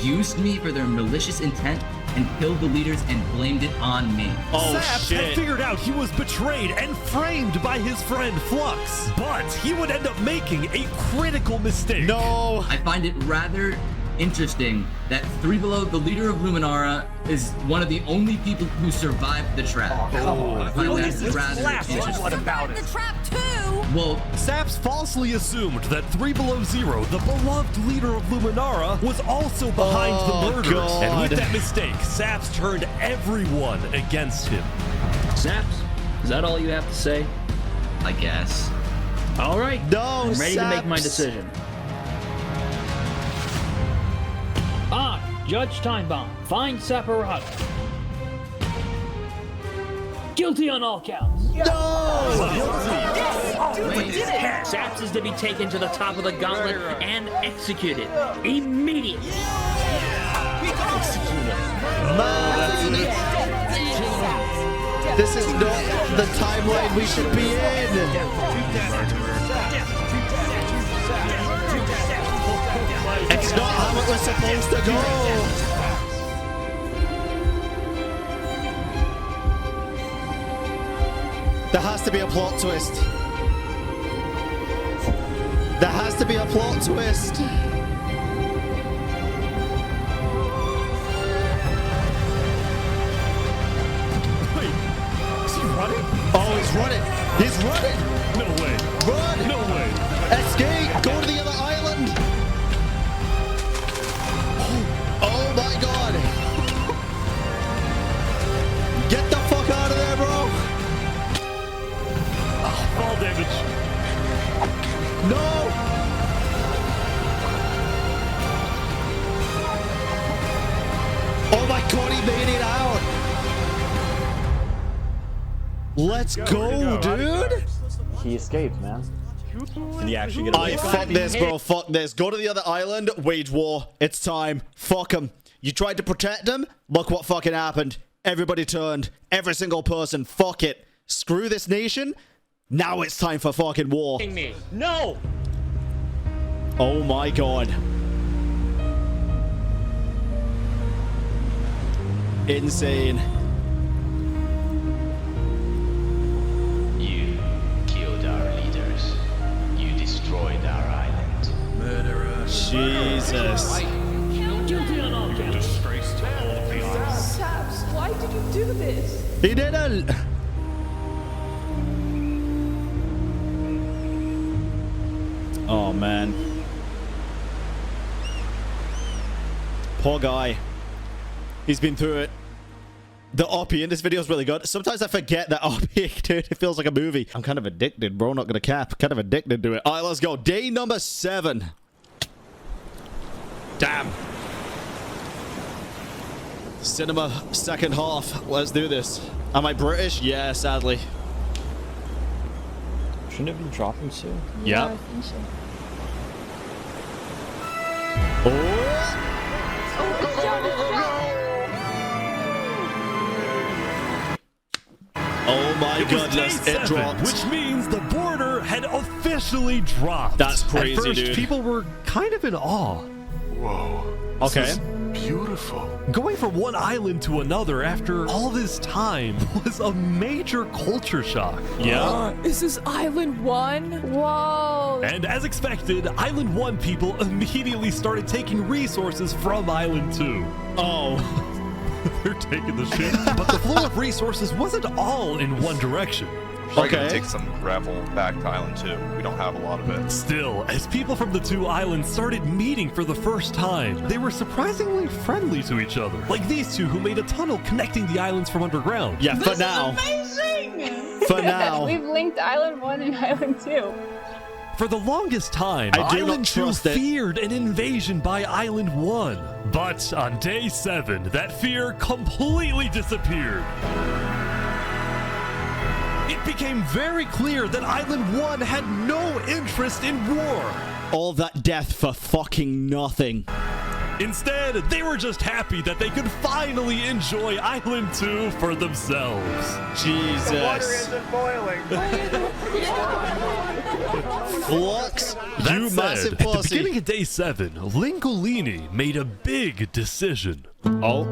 used me for their malicious intent and killed the leaders and blamed it on me. Saps had figured out he was betrayed and framed by his friend Flux, but he would end up making a critical mistake. No! I find it rather interesting that Three Below, the leader of Luminara, is one of the only people who survived the trap. I find that rather interesting. What about it? The trap too. Well, Saps falsely assumed that 3 Below Zero, the beloved leader of Luminara, was also behind the murders. God. And with that mistake, Saps turned everyone against him. Saps, is that all you have to say? I guess. All right. No, I'm ready to make my Saps. decision. I, Judge Timebomb, find Saparata guilty on all counts. Saps is to be taken to the top of the gauntlet and executed immediately. This is not the timeline we should be in. It's not how it was supposed to go. There has to be a plot twist. There has to be a plot twist. Wait, is he running? Oh, he's running. He's running. No way. Run. No way. Escape. Go to the other island. Oh my God. God, he made it out. Let's go, dude. He escaped, man. Did he actually get away? Fuck this, bro. Fuck this. Go to the other island. Wage war. It's time. Fuck him. You tried to protect him. Look what fucking happened. Everybody turned. Every single person. Fuck it. Screw this nation. Now it's time for fucking war. No! Oh my god. Insane. You killed our leaders. You destroyed our island. Murderer. Jesus. Disgrace to all of the island. Saps, why did you do this? He didn't. Oh man. Poor guy. He's been through it. The RP in this video is really good. Sometimes I forget that RP, dude. It feels like a movie. I'm kind of addicted, bro. Not gonna cap. Kind of addicted to it. All right, let's go. Day number 7. Damn. Cinema second half. Let's do this. Am I British? Yeah, sadly. Shouldn't have been dropping soon. Yeah. I think so. Oh my goodness, day it 7, dropped. which means the border had officially dropped. That's crazy, At first, dude. people were kind of in awe. Whoa. Okay. This is beautiful. Going from one island to another after all this time was a major culture shock. Yeah. Is this Island 1? Whoa. And as expected, Island 1 people immediately started taking resources from Island 2. Oh. They're taking the shit. But the flow of resources wasn't all in one direction. Probably gonna take some gravel back to Island 2. We don't have a lot of it. Still, as people from the 2 islands started meeting for the first time, they were surprisingly friendly to each other. Like these 2 who made a tunnel connecting the islands from underground. Yeah, for now. Amazing! For now. We've linked Island 1 and Island 2. For the longest time, I do Island not 2 trust it. feared an invasion by Island 1. But on day 7, that fear completely disappeared. It became very clear that Island 1 had no interest in war. All that death for fucking nothing. Instead, they were just happy that they could finally enjoy Island 2 for themselves. Jesus. The water isn't boiling. Flux, That you said, massive at the pussy. beginning of day 7, Lingolini made a big decision. Oh.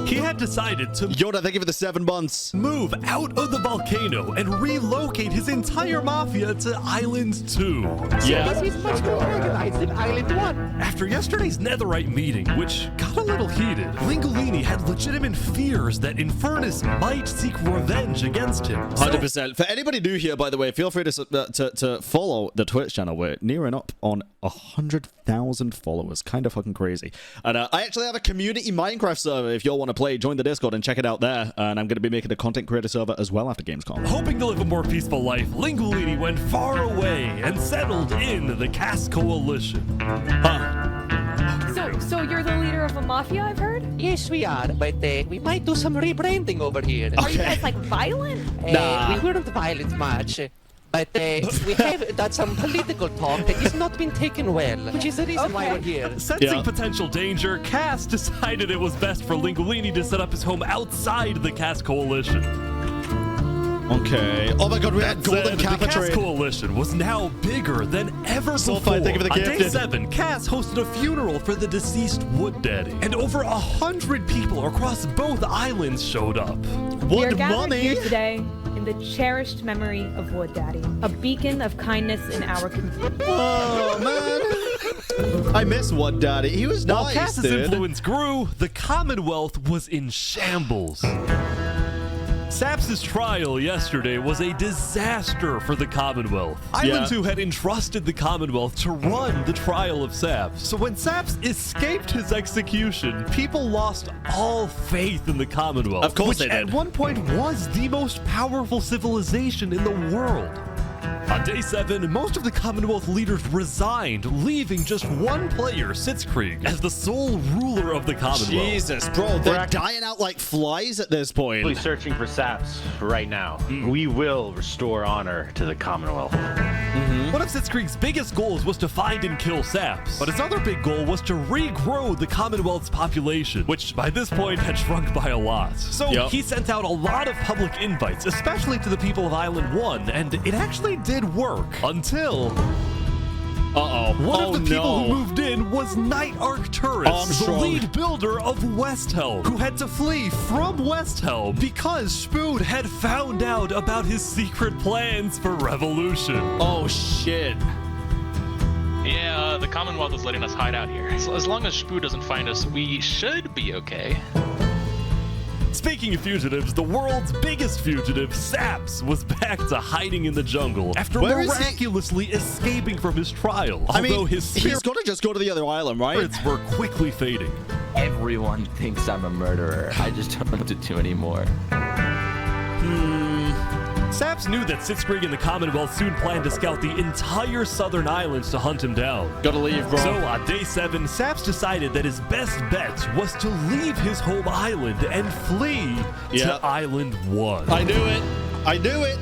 He had decided to Yoda, thank you for the 7 months. move out of the volcano and relocate his entire mafia to Island 2. Yeah. This is much more organized than Island 1. After yesterday's netherite meeting, which got a little heated, Lingolini had legitimate fears that Infernus might seek revenge against him. 100%. For anybody new here, by the way, feel free to follow the Twitch channel. We're nearing up on 100,000 followers. Kind of fucking crazy. And I actually have a community Minecraft server. If y'all want to play, join the Discord and check it out there. And I'm going to be making a content creator server as well after Gamescom. Hoping to live a more peaceful life, Lingolini went far away and settled in the Caste Coalition. So you're the leader of a mafia, I've heard? Yes, we are, but we might do some rebranding over here. Are you guys like violent? We weren't violent much. But we have done some political talk that has not been taken well, which is the reason why we're here. Sensing potential danger, Cass decided it was best for Lingolini to set up his home outside the Cass Coalition. Okay. Oh my god, we had golden The kappa Cass trade. Coalition was now bigger than ever before. Sulfide, thank you for the On day gifted. 7, Cass hosted a funeral for the deceased Wood Daddy, and over 100 people across both islands showed up. We are gathered here today in the cherished memory of Wood Daddy, a beacon of kindness in our community. Oh, man. I miss Wood Daddy. He was While nice, Cass's dude. influence grew, the Commonwealth was in shambles. Saps' trial yesterday was a disaster for the Commonwealth. Island 2 had entrusted the Commonwealth to run the trial of Saps. So when Saps escaped his execution, people lost all faith in the Commonwealth. Of course which they did. at one point was the most powerful civilization in the world. On day 7, most of the Commonwealth leaders resigned, leaving just one player, Sitzkrieg, as the sole ruler of the Commonwealth. Jesus, bro, they're dying out like flies at this point. We're searching for saps right now. We will restore honor to the Commonwealth. One of Sitzkrieg's biggest goals was to find and kill saps, but his other big goal was to regrow the Commonwealth's population, which by this point had shrunk by a lot. So he sent out a lot of public invites, especially to the people of Island 1, and it actually did work until... One of the people who moved in was Night Arcturus, the lead builder of West Helm, who had to flee from West Helm because Spood had found out about his secret plans for revolution. Oh, shit. Yeah, the Commonwealth is letting us hide out here. So as long as Spood doesn't find us, we should be okay. Speaking of fugitives, the world's biggest fugitive, Saps, was back to hiding in the jungle after miraculously escaping from his trial. I mean, his he's got to just go to the other island, right? Spirits were quickly fading. Everyone thinks I'm a murderer. I just don't know what to do anymore. Saps knew that Sitzkrieg and the Commonwealth soon planned to scout the entire southern islands to hunt him down. Gotta leave, bro. So on day 7, Saps decided that his best bet was to leave his home island and flee to Island 1. I knew it. I knew it.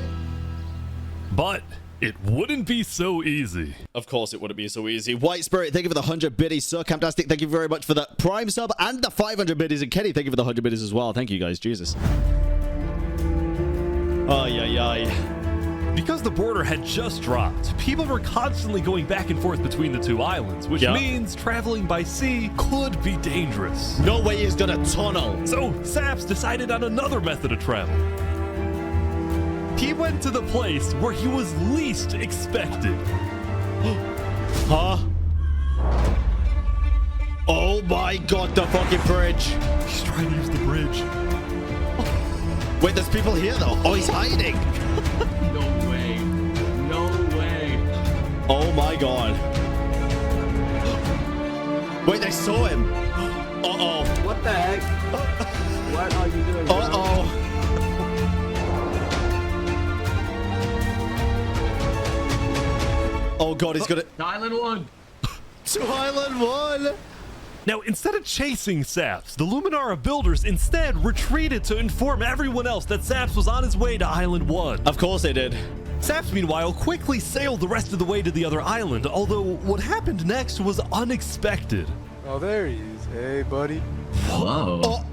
But it wouldn't be so easy. Of course it wouldn't be so easy. White Spirit, thank you for the 100 biddies. Sir Camptastic, thank you very much for the Prime sub and the 500 biddies. And Kenny, thank you for the 100 biddies as well. Thank you guys. Jesus. Because the border had just dropped, people were constantly going back and forth between the two islands, which means traveling by sea could be dangerous. No way he's gonna tunnel. So Saps decided on another method of travel. He went to the place where he was least expected. Huh? Oh my god, the fucking bridge. He's trying to use the bridge. Wait, there's people here though. Oh, he's hiding. No way. No way. Oh my god. Wait, they saw him. Uh-oh. What the heck? What are you doing? Uh-oh. Oh god, he's gonna... Island 1. To Island 1. Now, instead of chasing Saps, the Luminara builders instead retreated to inform everyone else that Saps was on his way to Island 1. Of course they did. Saps, meanwhile, quickly sailed the rest of the way to the other island, although what happened next was unexpected. Oh, there he is. Hey, buddy. Whoa. Oh.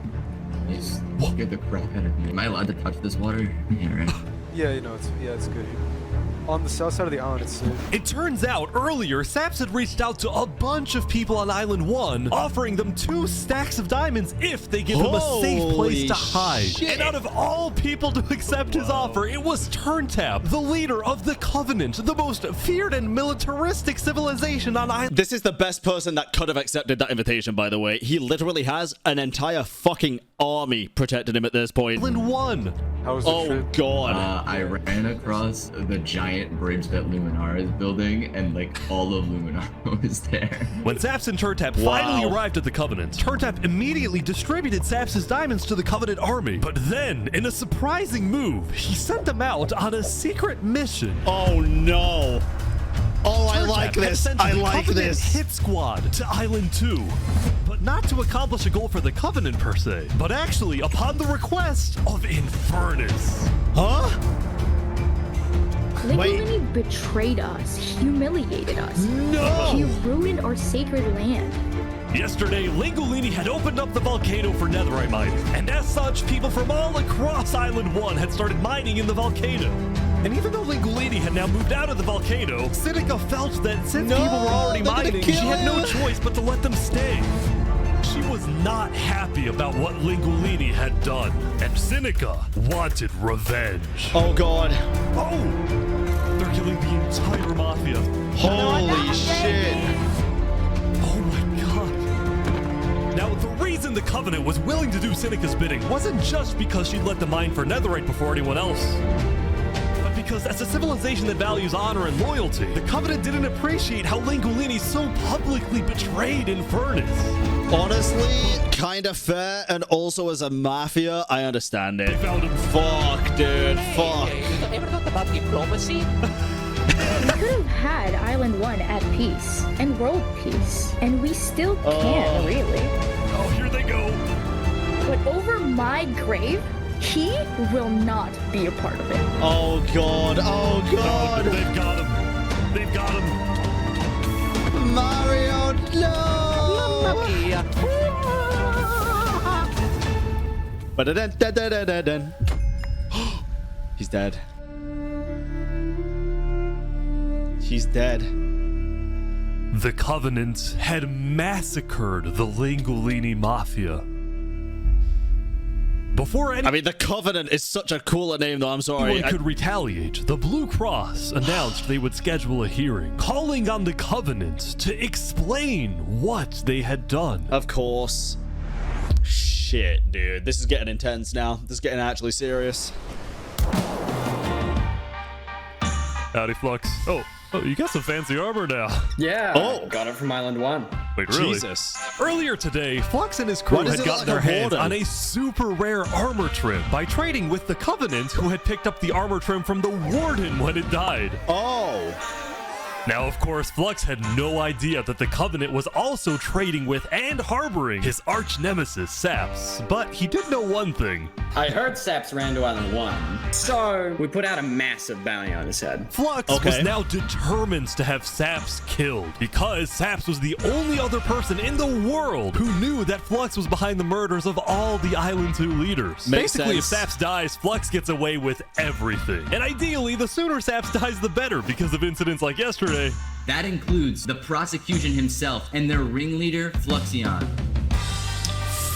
You scared the crap out of me. Am I allowed to touch this water? Yeah, right. Yeah, you know, it's good. On the south side of the island, it's safe. It turns out earlier, Saps had reached out to a bunch of people on Island 1, offering them 2 stacks of diamonds if they give him a safe place to hide. Shit. And out of all people to accept his offer, it was Turntap, the leader of the Covenant, the most feared and militaristic civilization on Island. This is the best person that could have accepted that invitation, by the way. He literally has an entire fucking army protecting him at this point. Island 1. How was the trip? God. I ran across the giant bridge that Luminara is building, and like all of Luminara was there. When Saps and Turntap finally arrived at the Covenant, Turntap immediately distributed Saps' diamonds to the Covenant army. But then, in a surprising move, he sent them out on a secret mission. Oh no. Oh, I Turntap like had this. sent I the like Covenant this. hit squad to Island 2. But not to accomplish a goal for the Covenant per se, but actually upon the request of Infernus. Huh? Linguini betrayed us, humiliated us. No! He ruined our sacred land. Yesterday, Lingolini had opened up the volcano for netherite mining, and as such, people from all across Island 1 had started mining in the volcano. And even though Lingolini had now moved out of the volcano, Sinica felt that since people were already mining, she had no choice but to let them stay. She was not happy about what Lingolini had done, and Sinica wanted revenge. Oh god. Oh! They're killing the entire mafia. Holy shit. Oh my god. Now, the reason the Covenant was willing to do Sinica's bidding wasn't just because she'd let them mine for netherite before anyone else. But because as a civilization that values honor and loyalty, the Covenant didn't appreciate how Lingolini so publicly betrayed Infernus. Honestly, kind of fair, and also as a mafia, I understand it. They found him. Fuck, dude. Fuck. You ever thought about diplomacy? had Island 1 at peace and world peace, and we still can, really. Oh, here they go. But over my grave, he will not be a part of it. Oh god, oh god. No, they've got him. They've got him. Mario, no! Ba-da-dun-dun-dun-dun-dun. He's dead. He's dead. The Covenant had massacred the Langolini Mafia. Before any— I mean, the Covenant is such a cooler name, though. I'm sorry. anyone could retaliate, the Blue Cross announced they would schedule a hearing, calling on the Covenant to explain what they had done. Of course. Shit, dude. This is getting intense now. This is getting actually serious. Howdy, Flux. Oh, you got some fancy armor now. Yeah. Oh. Got it from Island 1. Wait, really? Jesus. Earlier today, Flux and his crew had gotten their hands on a super rare armor trim by trading with the Covenant, who had picked up the armor trim from the Warden when it died. Oh. Now, of course, Flux had no idea that the Covenant was also trading with and harboring his arch nemesis, Saps. But he did know one thing. I heard Saps ran to Island 1, so we put out a massive bounty on his head. Flux was now determined to have Saps killed, because Saps was the only other person in the world who knew that Flux was behind the murders of all the Island 2 leaders. Basically, if Saps dies, Flux gets away with everything. And ideally, the sooner Saps dies, the better, because of incidents like yesterday. That includes the prosecution himself and their ringleader, Fluxion.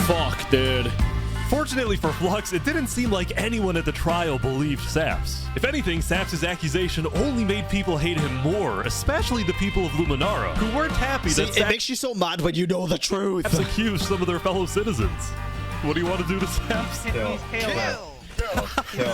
Fuck, dude. Fortunately for Flux, it didn't seem like anyone at the trial believed Saps. If anything, Saps' accusation only made people hate him more, especially the people of Luminara, who weren't happy that Saps— it makes you so mad when you know the truth. Saps accused some of their fellow citizens. What do you want to do to Saps? Kill.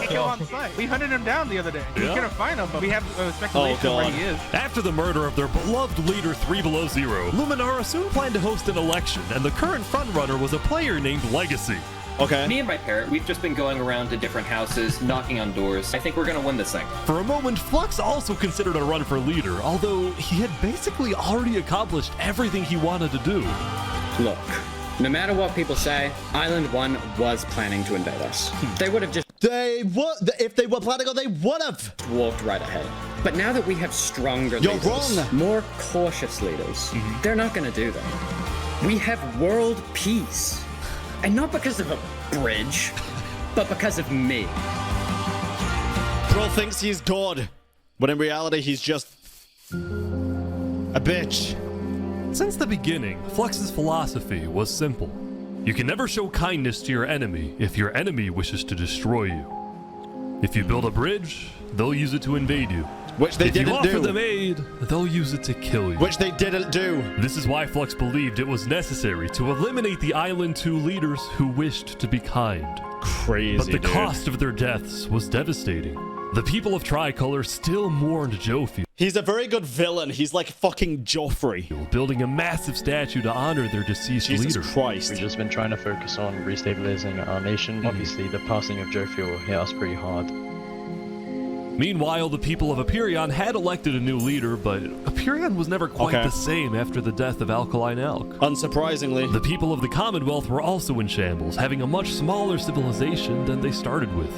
Kill on sight. We hunted him down the other day. We couldn't find him, but we have speculation where he is. After the murder of their beloved leader 3 Below Zero, Luminara soon planned to host an election, and the current frontrunner was a player named Legacy. Okay. Me and my parrot, we've just been going around to different houses, knocking on doors. I think we're gonna win this thing. For a moment, Flux also considered a run for leader, although he had basically already accomplished everything he wanted to do. Look, no matter what people say, Island 1 was planning to invade us. They would have just— if they were planning on, they would have walked right ahead. But now that we have stronger leaders, more cautious leaders, they're not gonna do that. We have world peace. And not because of a bridge, but because of me. Bro thinks he's God, but in reality, he's just a bitch. Since the beginning, Flux's philosophy was simple. You can never show kindness to your enemy if your enemy wishes to destroy you. If you build a bridge, they'll use it to invade you. Which they didn't do. If you offer them aid, they'll use it to kill you. Which they didn't do. This is why Flux believed it was necessary to eliminate the Island 2 leaders who wished to be kind. Crazy, But the dude. cost of their deaths was devastating. The people of Tricolor still mourned Jofiel. He's a very good villain. He's like fucking Joffrey. Building a massive statue to honor their deceased leader. Jesus Christ. We've just been trying to focus on restabilizing our nation. Obviously, the passing of Jofiel hit us pretty hard. Meanwhile, the people of Aperion had elected a new leader, but Aperion was never quite the same after the death of Alkaline Alk. Unsurprisingly. The people of the Commonwealth were also in shambles, having a much smaller civilization than they started with.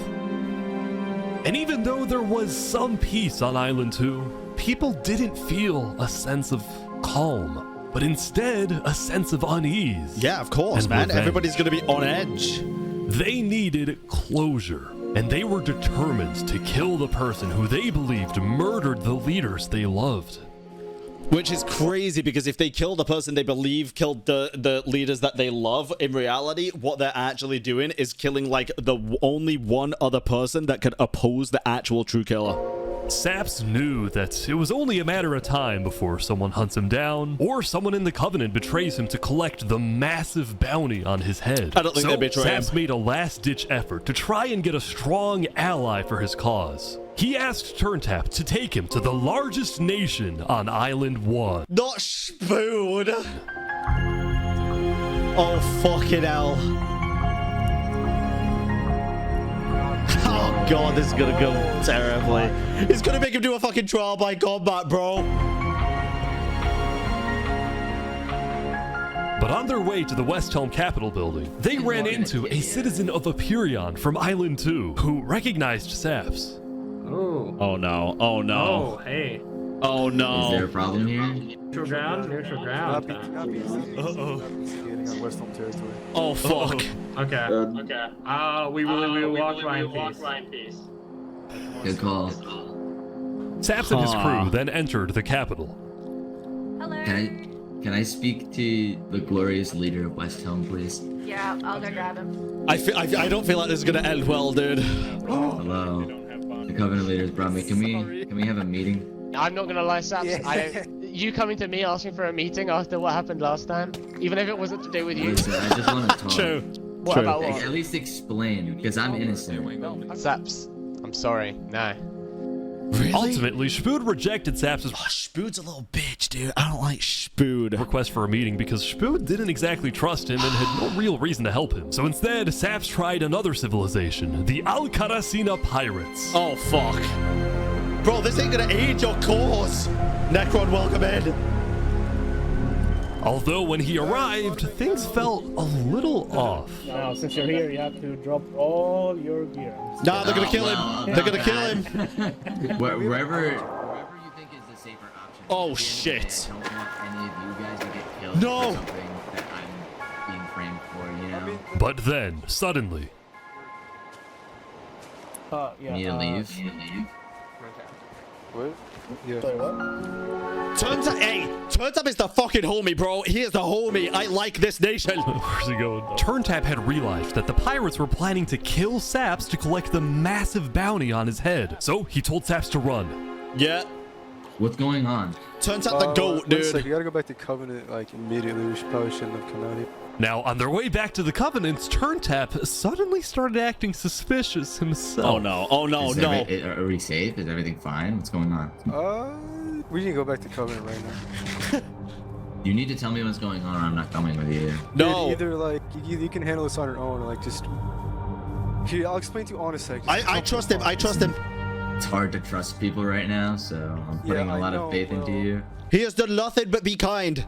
And even though there was some peace on Island 2, people didn't feel a sense of calm, but instead a sense of unease. Yeah, of course, man. Revenge. Everybody's gonna be on edge. They needed closure, and they were determined to kill the person who they believed murdered the leaders they loved. Which is crazy, because if they kill the person they believe killed the leaders that they love, in reality, what they're actually doing is killing, like, the only one other person that could oppose the actual true killer. Saps knew that it was only a matter of time before someone hunts him down, or someone in the Covenant betrays him to collect the massive bounty on his head. I don't think they betray him. Saps made a last-ditch effort to try and get a strong ally for his cause. He asked Turntap to take him to the largest nation on Island 1. Not Spoon! Oh, fucking hell. Oh, Oh god, this is gonna go terribly. It's gonna make him do a fucking trial by combat, bro. But on their way to the West Helm Capitol building, they ran into a citizen of Aperion from Island 2 who recognized Saps. Oh. Oh no. Oh no. Oh, hey. Oh no. Is there a problem here? Neutral ground? Neutral ground. Uh-oh. On West Helm territory. Oh fuck. Okay. Okay. We will walk by in peace. Good call. Saps and his crew then entered the Capitol. Can I speak to the glorious leader of West Helm, please? Yeah, I'll go grab him. I don't feel like this is gonna end well, dude. Hello. The Covenant leaders brought me. Can we have a meeting? I'm not gonna lie, Saps. Yeah. You coming to me asking for a meeting after what happened last time, even if it wasn't to do with you. Listen, I just want to talk. True. What about what? At least explain, because I'm innocent. Saps, I'm sorry. No. Really? Ultimately, Spood rejected Saps's Spood's a little bitch, dude. I don't like Spood. Request for a meeting because Spood didn't exactly trust him and had no real reason to help him. So instead, Saps tried another civilization, the Alcaracina Pirates. Oh fuck. Bro, this ain't gonna aid your cause. Necron, welcome in. Although when he arrived, things felt a little off. Now, since you're here, you have to drop all your gear. Nah, they're gonna kill him. They're gonna kill him. Wherever you think is the safer option. Oh shit. I don't want any of you guys to get killed No. for something that I'm being framed for, you know? But then, suddenly... Yeah. Need to leave? What? Yeah. Sorry, what? Turntap is the fucking homie, bro. He is the homie. I like this nation. Where's he going? Turntap had realized that the pirates were planning to kill Saps to collect the massive bounty on his head. So he told Saps to run. Yeah. What's going on? Turntap the goat, dude. You gotta go back to Covenant like immediately. We probably shouldn't have come out here. Now, on their way back to the Covenants, Turntap suddenly started acting suspicious himself. Oh no, oh no, no. Are we safe? Is everything fine? What's going on? We need to go back to Covenant right now. You need to tell me what's going on or I'm not coming with you. No. Either like, you can handle this on your own or like just... Here, I'll explain to you on a second. I trust him, I trust him. It's hard to trust people right now, so I'm putting a lot of faith into you. He has done nothing but be kind.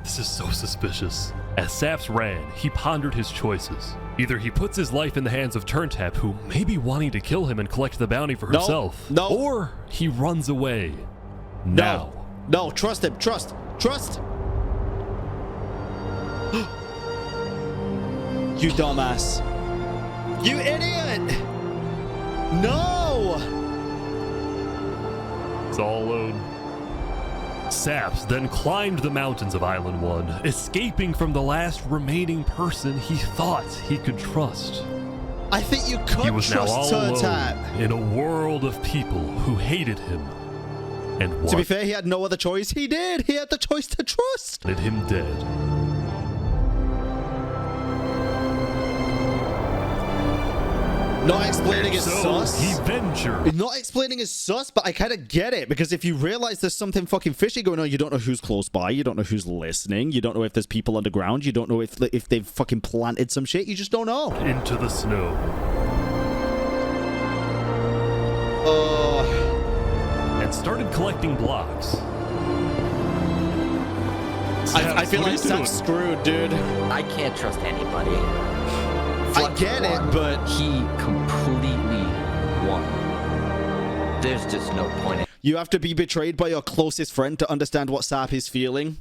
This is so suspicious. As Saps ran, he pondered his choices. Either he puts his life in the hands of Turntap, who may be wanting to kill him and collect the bounty for himself. No. Or he runs away. Now. No, trust him. Trust. You dumbass. You idiot. No. It's all alone. Saps then climbed the mountains of Island 1, escaping from the last remaining person he thought he could trust. I think you could He was now trust all Turntap. alone in a world of people who hated him and To be fair, he had no other choice. He did. He had the choice to trust. wanted him dead. Not explaining is sus. He ventured. Not explaining is sus, but I kind of get it, because if you realize there's something fucking fishy going on, you don't know who's close by, you don't know who's listening, you don't know if there's people underground, you don't know if they've fucking planted some shit, you just don't know. Into the snow. And started collecting blocks. I feel like Sap's screwed, dude. I can't trust anybody. I get it, but he completely won. There's just no point in... You have to be betrayed by your closest friend to understand what Sap is feeling.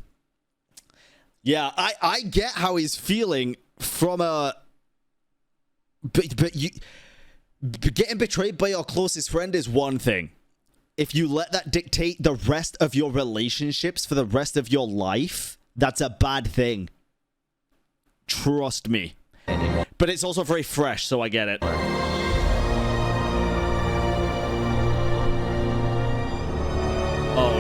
Yeah, I get how he's feeling from a... But getting betrayed by your closest friend is one thing. If you let that dictate the rest of your relationships for the rest of your life, that's a bad thing. Trust me. But it's also very fresh, so I get it. Oh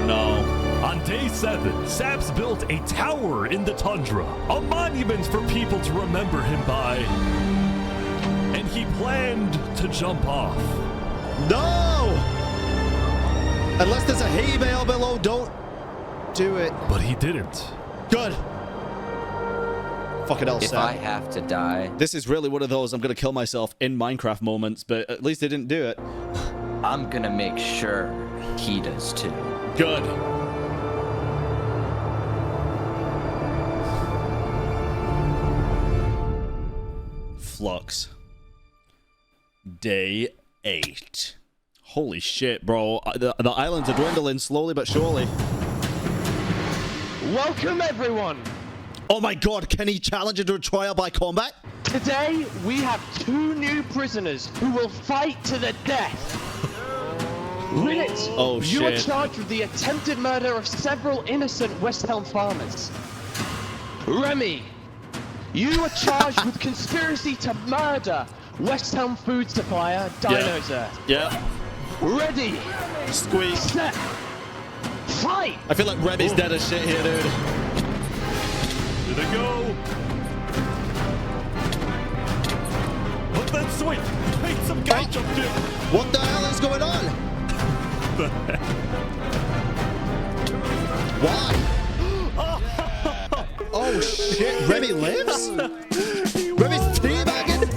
no. On day 7, Saps built a tower in the tundra, a monument for people to remember him by. And he planned to jump off. No! Unless there's a hay bale below, don't do it. But he didn't. Good. Fucking hell, If Sam. I have to die, This is really one of those I'm gonna kill myself in Minecraft moments, but at least they didn't do it. I'm gonna make sure he does too. Good. Flux. Day 8. Holy shit, bro. The islands are dwindling slowly but surely. Welcome, everyone. Oh my god, can he challenge into a trial by combat? Today, we have 2 new prisoners who will fight to the death. Rinit, Oh, you are shit. charged with the attempted murder of several innocent West Helm farmers. Remy, you are charged with conspiracy to murder West Helm food supplier Dinosaur. Yeah. Ready, Squeak. set, fight! I feel like Remy's dead as shit here, dude. Here they go. Look that sweep. Hey, some guy jumped in. What the hell is going on? The heck? Why? Oh shit, Remy lives? Remy's teabagging?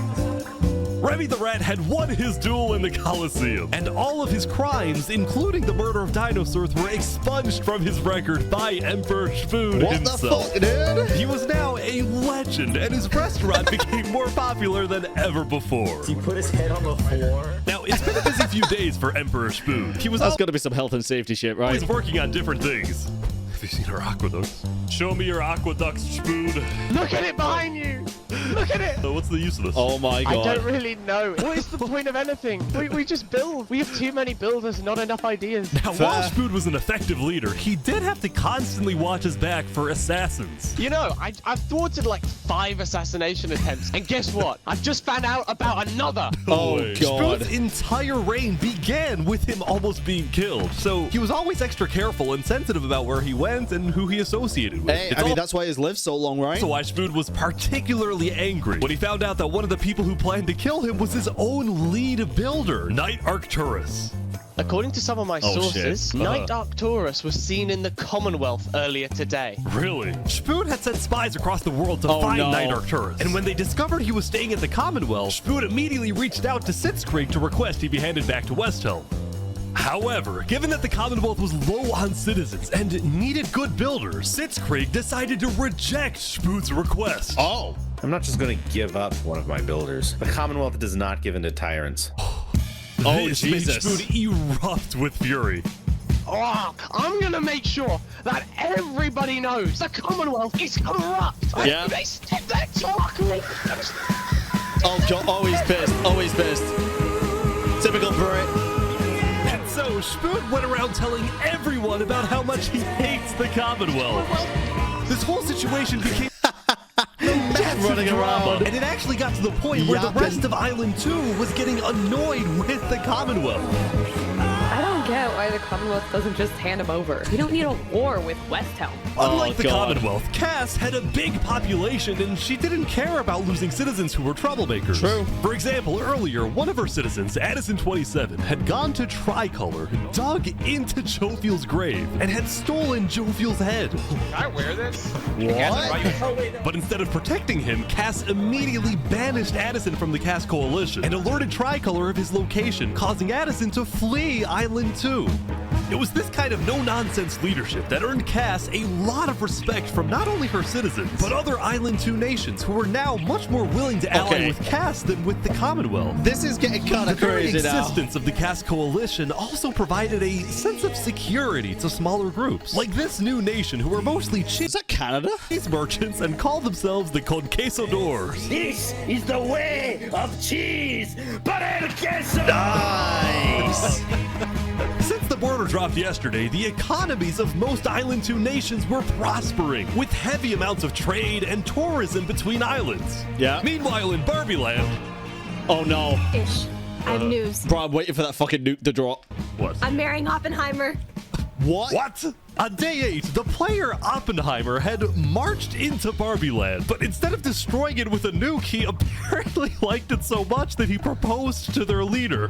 Remy the Rat had won his duel in the Colosseum, and all of his crimes, including the murder of dinosaurs, were expunged from his record by Emperor Spoon What himself. the fuck, dude? He was now a legend, and his restaurant became more popular than ever before. He put his head on the floor. Now, it's been a busy few days for Emperor Spoon. He was That's gotta be some health and safety shit, right? always working on different things. Have you seen our aqueducts? Show me your aqueducts, Spoon. Look at it behind you! Look at it! So what's the use of this? Oh my god. I don't really know. What is the point of anything? We just build. We have too many builders, not enough ideas. Now, while Spoon was an effective leader, he did have to constantly watch his back for assassins. You know, I've thwarted like 5 assassination attempts, and guess what? I've just found out about another. Oh god. Spoon's entire reign began with him almost being killed, so he was always extra careful and sensitive about where he went and who he associated with. Hey, I mean, that's why he's lived so long, right? So why Spoon was particularly angry when he found out that one of the people who planned to kill him was his own lead builder, Knight Arcturus. According to some of my sources, shit. Knight Arcturus was seen in the Commonwealth earlier today. Really? Spoon had sent spies across the world to Oh, find no. Knight Arcturus. And when they discovered he was staying at the Commonwealth, Spoon immediately reached out to Sitzkrieg to request he be handed back to Westhelm. However, given that the Commonwealth was low on citizens and needed good builders, Sitzkrieg decided to reject Spoon's request. Oh. I'm not just going to give up one of my builders. The Commonwealth does not give in to tyrants. This made Spoon erupt with fury. Oh, I'm gonna make sure that everybody knows the Commonwealth is corrupt. Yeah. They step their chocolate. Oh god, always pissed. Always pissed. Typical Brit. And so Spoon went around telling everyone about how much he hates the Commonwealth. This whole situation became running drama, around. and it actually got to the point where the Yapping. rest of Island 2 was getting annoyed with the Commonwealth. I don't get why the Commonwealth doesn't just hand him over. We don't need a war with West Helm. Unlike the God. Commonwealth, Cass had a big population and she didn't care about losing citizens who were troublemakers. True. For example, earlier, one of her citizens, Addison27, had gone to Tricolor, dug into Jovial's grave, and had stolen Jovial's head. Can I wear this? What? But instead of protecting him, Cass immediately banished Addison from the Cass Coalition and alerted Tricolor of his location, causing Addison to flee Island 2. It was this kind of no-nonsense leadership that earned Cass a lot of respect from not only her citizens, but other Island 2 nations who were now much more willing to ally with Cass than with the Commonwealth. This is getting kind The of very crazy now. existence of the Cass Coalition also provided a sense of security to smaller groups, like this new nation who were mostly Is that Canada? cheese merchants and called themselves the Conquistadors. This is the way of cheese, but el queso. Nice. Since the border dropped yesterday, the economies of most Island 2 nations were prospering, with heavy amounts of trade and tourism between islands. Yeah. Meanwhile, in Barbie Land... Oh no. Ish. I have news. Bro, I'm waiting for that fucking nuke to drop. What? I'm marrying Oppenheimer. What? What? On day 8, the player Oppenheimer had marched into Barbie Land, but instead of destroying it with a nuke, he apparently liked it so much that he proposed to their leader.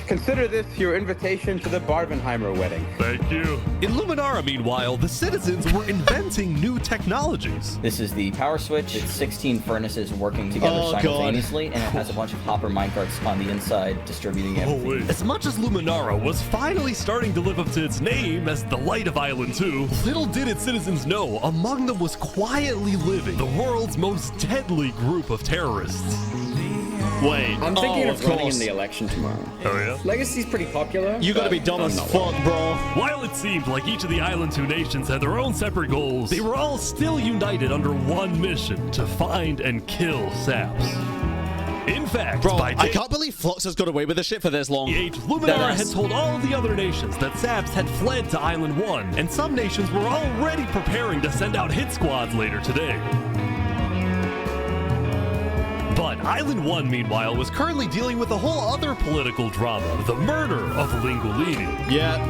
Consider this your invitation to the Barbenheimer wedding. Thank you. In Luminara, meanwhile, the citizens were inventing new technologies. This is the power switch. It's 16 furnaces working together simultaneously, and it has a bunch of hopper minecarts on the inside distributing everything. As much as Luminara was finally starting to live up to its name as the light of Island 2, little did its citizens know among them was quietly living the world's most deadly group of terrorists. Wait. I'm thinking of running in the election tomorrow. Oh yeah? Legacy's pretty popular. You gotta be dumb as fuck, bro. While it seemed like each of the Island 2 nations had their own separate goals, they were all still united under one mission: to find and kill saps. In fact, bro, I can't believe Flux has got away with this shit for this long. Luminara had told all the other nations that saps had fled to Island 1, and some nations were already preparing to send out hit squads later today. But Island 1, meanwhile, was currently dealing with a whole other political drama, the murder of Lingualini. Yeah.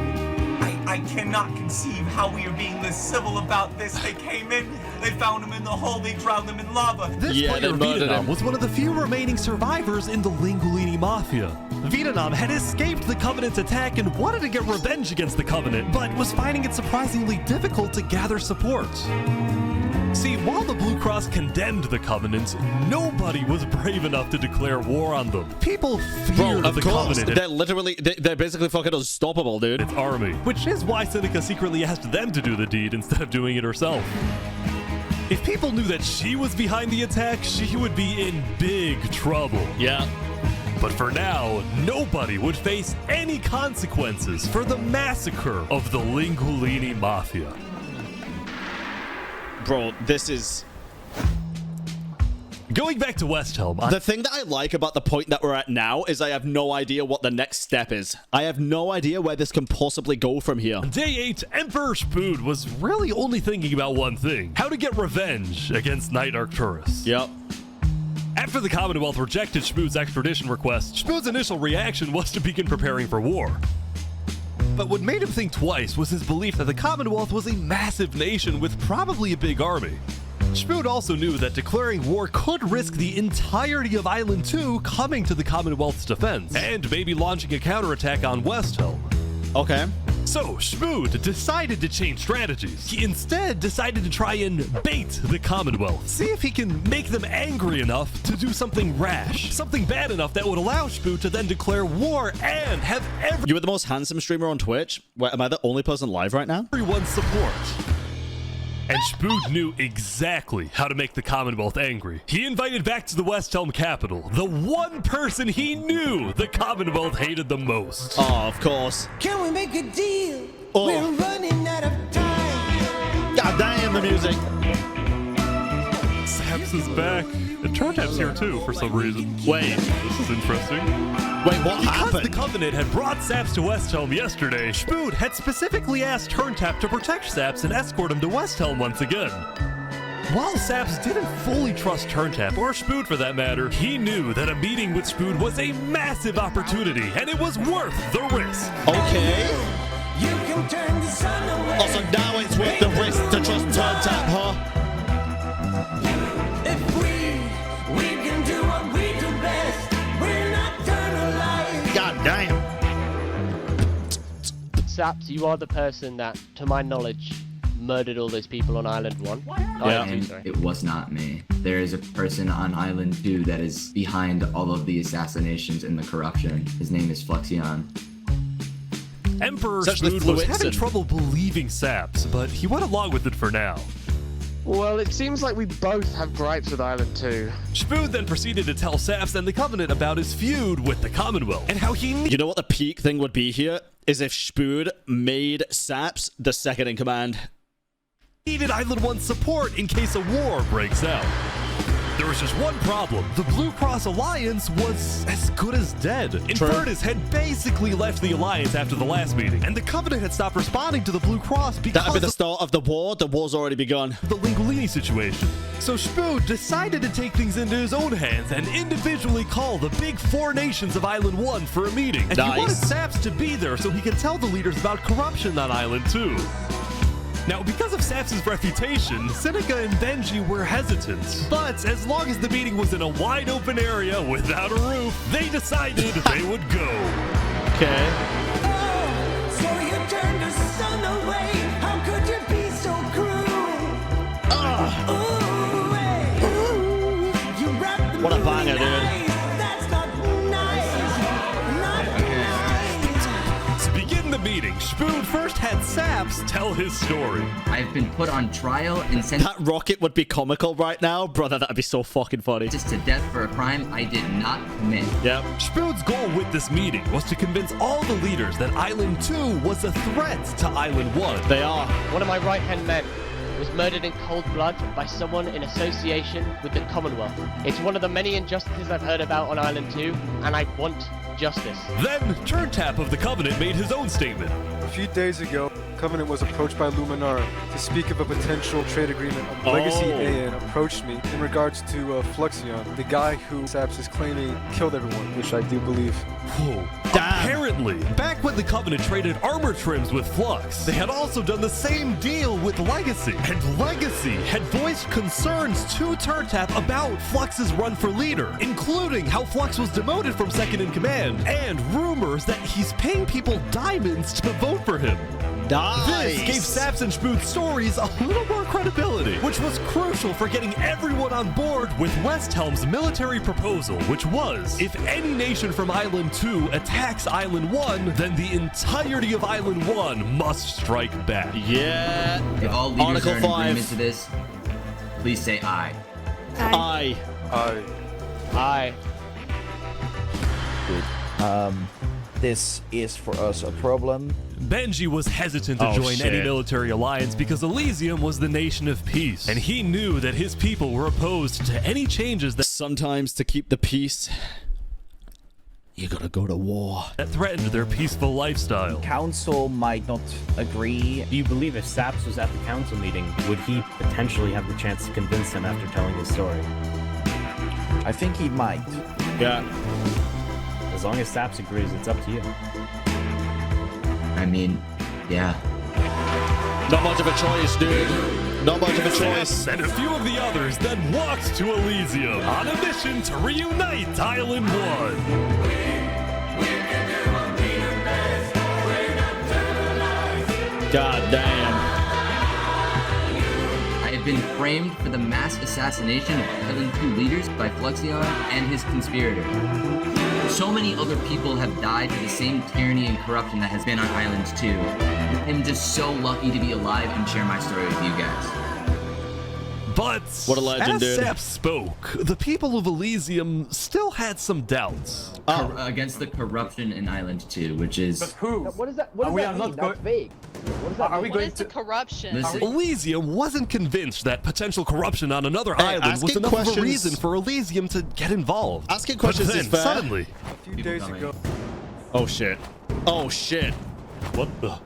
I cannot conceive how we are being this civil about this. They came in, they found him in the hole, they drowned him in lava. This player, Vindication, was one of the few remaining survivors in the Lingualini Mafia. Vindication had escaped the Covenant's attack and wanted to get revenge against the Covenant, but was finding it surprisingly difficult to gather support. See, while the Blue Cross condemned the Covenant, nobody was brave enough to declare war on them. People feared the Covenant. They're basically fucking unstoppable, dude. Its army, which is why Seneca secretly asked them to do the deed instead of doing it herself. If people knew that she was behind the attack, she would be in big trouble. Yeah. But for now, nobody would face any consequences for the massacre of the Lingualini Mafia. Bro, this is... Going back to West Helm, the thing that I like about the point that we're at now is I have no idea what the next step is. I have no idea where this can possibly go from here. On day 8, Emperor Spood was really only thinking about one thing: how to get revenge against Knight Arcturus. Yep. After the Commonwealth rejected Spood's extradition request, Spood's initial reaction was to begin preparing for war. But what made him think twice was his belief that the Commonwealth was a massive nation with probably a big army. Spood also knew that declaring war could risk the entirety of Island 2 coming to the Commonwealth's defense, and maybe launching a counterattack on West Helm. Okay. So, Spood decided to change strategies. He instead decided to try and bait the Commonwealth. See if he can make them angry enough to do something rash. Something bad enough that would allow Spood to then declare war and have You were the most handsome streamer on Twitch? Wait, am I the only person live right now? everyone's support. And Spood knew exactly how to make the Commonwealth angry. He invited back to the West Helm capital the one person he knew the Commonwealth hated the most. Oh, of course. Can we make a deal? Oh. We're running out of time. God damn the music. Saps is back. And Turntap's here too for some reason. Wait. This is interesting. Wait, what because happened? The Covenant had brought Saps to West Helm yesterday, Spood had specifically asked Turntap to protect Saps and escort him to West Helm once again. While Saps didn't fully trust Turntap, or Spood for that matter, he knew that a meeting with Spood was a massive opportunity, and it was worth the risk. Okay. You can turn the sun away. Also, now it's worth the risk to trust Turntap, huh? If we can do what we do best. We're not gonna lie. God damn. Saps, you are the person that, to my knowledge, murdered all those people on Island 1. And it was not me. There is a person on Island 2 that is behind all of the assassinations and the corruption. His name is Flexion. Emperor Spood was having trouble believing Saps, but he went along with it for now. Well, it seems like we both have gripes with Island 2. Spood then proceeded to tell Saps and the Covenant about his feud with the Commonwealth, and how he You know what the peak thing would be here? Is if Spood made Saps the second in command. needed Island 1's support in case a war breaks out. There was just one problem. The Blue Cross Alliance was as good as dead. Infernus had basically left the Alliance after the last meeting, and the Covenant had stopped responding to the Blue Cross because that'd be the start of the war. The war's already begun. The Lingualini situation. So Spood decided to take things into his own hands and individually call the big 4 nations of Island 1 for a meeting. And he wanted Saps to be there so he could tell the leaders about corruption on Island 2. Now, because of Saps' reputation, Seneca and Benji were hesitant. But as long as the meeting was in a wide open area without a roof, they decided they would go. Okay. So you turned the sun away. How could you be so cruel? Ooh, hey. Ooh, you wrapped the What a moon banger, in dude. ice. That's not nice. Not nice. To begin the meeting, Spoon first had Saps tell his story. I've been put on trial and That rocket would be comical right now. Brother, that'd be so fucking funny. sentenced to death for a crime I did not commit. Yep. Spoon's goal with this meeting was to convince all the leaders that Island 2 was a threat to Island 1. They are. One of my right-hand men was murdered in cold blood by someone in association with the Commonwealth. It's one of the many injustices I've heard about on Island 2, and I want justice. Then, Turntap of the Covenant made his own statement. A few days ago, Covenant was approached by Luminara to speak of a potential trade agreement. Legacy AN approached me in regards to Fluxion, the guy who Saps is claiming killed everyone, which I do believe. Whoa. Apparently, back when the Covenant traded armor trims with Flux, they had also done the same deal with Legacy. And Legacy had voiced concerns to Turntap about Flux's run for leader, including how Flux was demoted from second in command, and rumors that he's paying people diamonds to vote for him. Nice. This gave Saps and Spoon's stories a little more credibility, which was crucial for getting everyone on board with West Helm's military proposal, which was, if any nation from Island 2 attacks Island 1, then the entirety of Island 1 must strike back. Yeah. If all leaders Article are in 5. agreement to this, please say aye. Aye. Aye. This is for us a problem. Benji was hesitant to join any military alliance because Elysium was the nation of peace, and he knew that his people were opposed to any changes that sometimes to keep the peace, you gotta go to war. That threatened their peaceful lifestyle. Council might not agree. Do you believe if Saps was at the council meeting, would he potentially have the chance to convince them after telling his story? I think he might. Yeah. As long as Saps agrees, it's up to you. I mean, yeah. Not much of a choice, dude. Not much of a choice. And a few of the others then walked to Elysium on a mission to reunite Island 1. God damn. I have been framed for the mass assassination of Island 2 leaders by Fluxion and his conspirator. So many other people have died to the same tyranny and corruption that has been on Island 2. I'm just so lucky to be alive and share my story with you guys. But what a legend, as dude. Saps spoke, the people of Elysium still had some doubts. Against the corruption in Island 2, which is... But who? What is that? What does we that are mean? not That's vague. What does that Are mean? we going to corruption? Elysium wasn't convinced that potential corruption on another island was asking enough of a questions- reason for Elysium to get involved. Asking questions but then, is fair. suddenly... A few days ago. Oh shit. Oh shit. What the...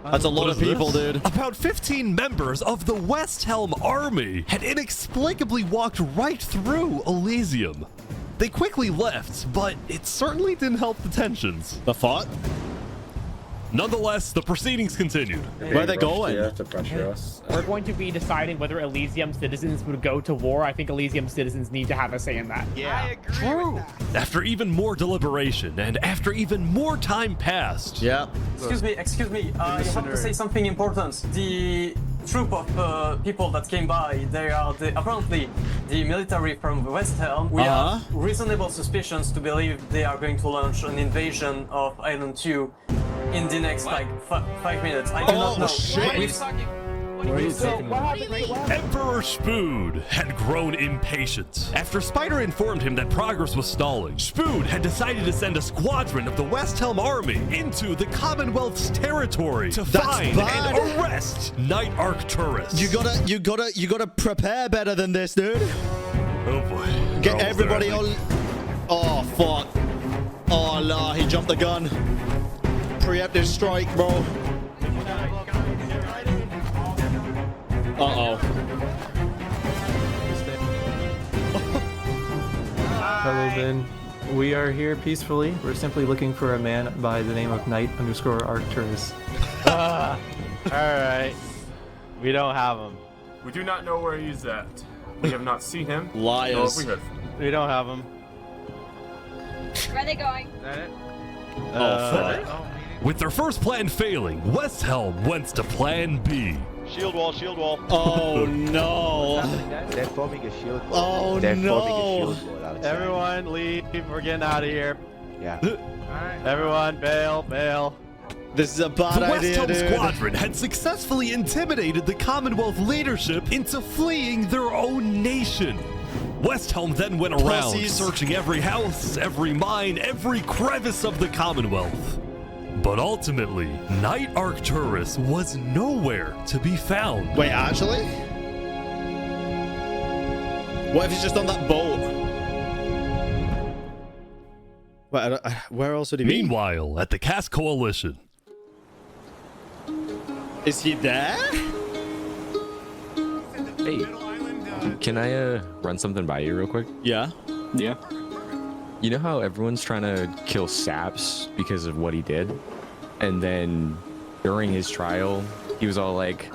That's a lot of people, dude. About 15 members of the West Helm army had inexplicably walked right through Elysium. They quickly left, but it certainly didn't help the tensions. The fought? Nonetheless, the proceedings continued. Where are they going? To pressure us. We're going to be deciding whether Elysium citizens would go to war. I think Elysium citizens need to have a say in that. Yeah. I agree with that. After even more deliberation and after even more time passed. Yeah. Excuse me. I have to say something important. The troop of people that came by, they are apparently the military from West Helm. We have reasonable suspicions to believe they are going to launch an invasion of Island 2 in the next like 5 minutes. I do not know. Shit. Emperor Spood had grown impatient. After Spider informed him that progress was stalling, Spood had decided to send a squadron of the West Helm army into the Commonwealth's territory to find and arrest Night Arcturus. You gotta prepare better than this, dude. Oh boy. Get everybody on. Oh fuck. Oh no, he jumped the gun. Preemptive strike, bro. Uh-oh. Hello, Ben. We are here peacefully. We're simply looking for a man by the name of Knight _Arcturus. Alright. We don't have him. We do not know where he's at. We have not seen him. Liars. We don't have him. Where are they going? Is that it? Fuck. With their first plan failing, West Helm went to plan B. Shield wall, shield wall. Oh no. They're forming a shield wall. Oh They're no. forming a shield wall outside. Everyone leave. We're getting out of here. Yeah. Alright. Everyone bail, bail. This is a bad The West idea, Helm dude. Squadron had successfully intimidated the Commonwealth leadership into fleeing their own nation. West Helm then went around Pussies. searching every house, every mine, every crevice of the Commonwealth. But ultimately, Knight Arcturus was nowhere to be found. Wait, actually? What if he's just on that boat? Wait, where else would he be? Meanwhile, at the Cask Coalition. Is he there? Hey, can I run something by you real quick? Yeah. Yeah. You know how everyone's trying to kill Saps because of what he did? And then during his trial, he was all like,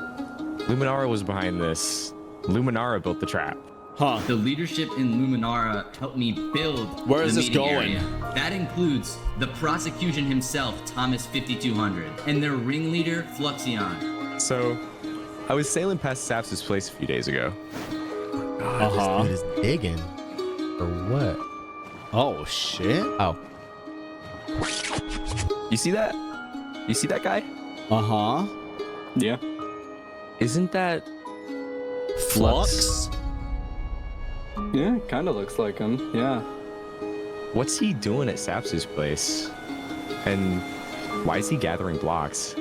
Luminara was behind this. Luminara built the trap. Huh. The leadership in Luminara helped me build Where is the this meeting going? area. That includes the prosecution himself, Thomas 5200, and their ringleader, Fluxion. So, I was sailing past Saps' place a few days ago. God, this dude is digging. Or what? Oh, shit. Oh. You see that? You see that guy? Uh-huh. Yeah. Isn't that... Flux? Yeah, kind of looks like him, yeah. What's he doing at Saps' place? And why is he gathering blocks?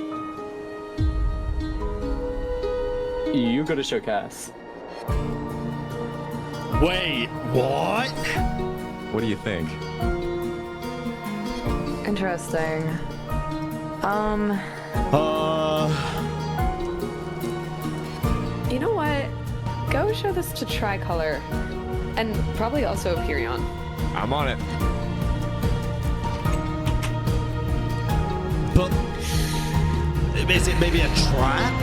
You go to show Cass. Wait, what? What do you think? Interesting. You know what? Go show this to Tricolor. And probably also Hyperion. I'm on it. But is it maybe a trap?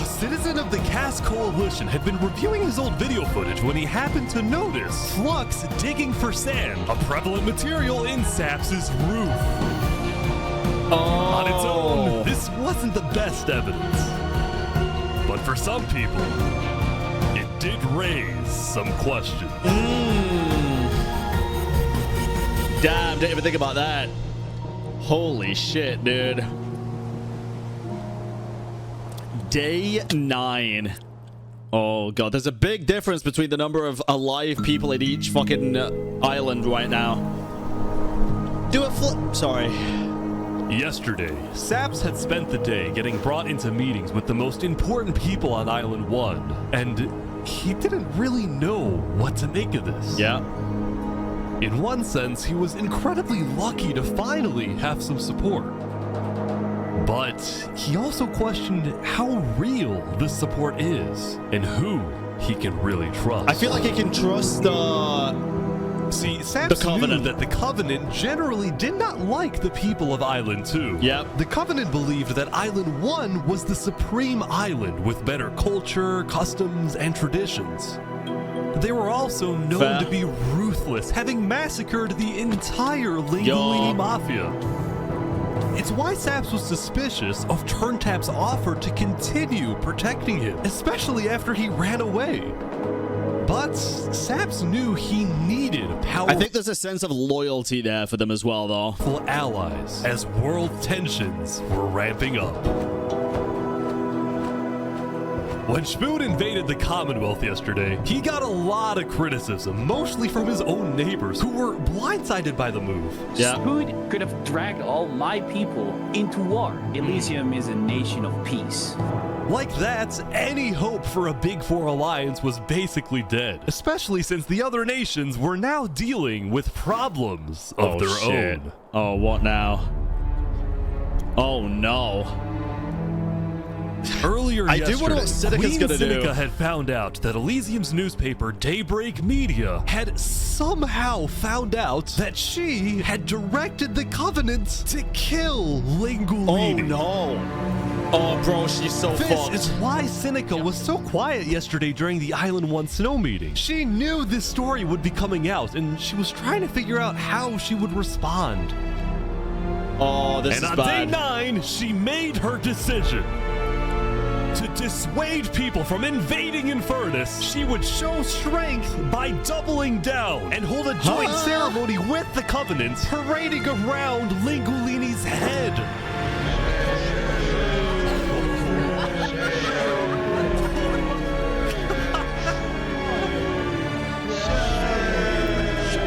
A citizen of the Cask Coalition had been reviewing his old video footage when he happened to notice Flux digging for sand, a prevalent material in Saps' roof. On its own, this wasn't the best evidence. But for some people, it did raise some questions. Damn, didn't even think about that. Holy shit, dude. Day 9. Oh god, there's a big difference between the number of alive people at each fucking island right now. Do a flip. Sorry. Yesterday, Saps had spent the day getting brought into meetings with the most important people on Island 1, and he didn't really know what to make of this. Yeah. In one sense, he was incredibly lucky to finally have some support. But he also questioned how real this support is and who he can really trust. I feel like he can trust See, Saps knew that the Covenant generally did not like the people of Island 2. Yep. The Covenant believed that Island 1 was the supreme island with better culture, customs, and traditions. They were also known to be ruthless, having massacred the entire Linguini Mafia. It's why Saps was suspicious of Turntap's offer to continue protecting him, especially after he ran away. But Saps knew he needed powerful I think there's a sense of loyalty there for them as well, though. Allies as world tensions were ramping up. When Spoon invaded the Commonwealth yesterday, he got a lot of criticism, mostly from his own neighbors who were blindsided by the move. Spoon could have dragged all my people into war. Elysium is a nation of peace. Like that, any hope for a Big Four alliance was basically dead, especially since the other nations were now dealing with problems of their own. Oh, what now? Oh, no. Earlier I do wonder what yesterday, Seneca's Queen gonna do. Seneca had found out that Elysium's newspaper, Daybreak Media, had somehow found out that she had directed the Covenant to kill Lingulini. Oh no. Oh, bro, she's so This fucked. is why Seneca was so quiet yesterday during the Island 1 snow meeting. She knew this story would be coming out, and she was trying to figure out how she would respond. Oh, this and is on bad. day 9, she made her decision. To dissuade people from invading Infernus, she would show strength by doubling down and hold a joint ceremony with the Covenant, parading around Lingulini's head.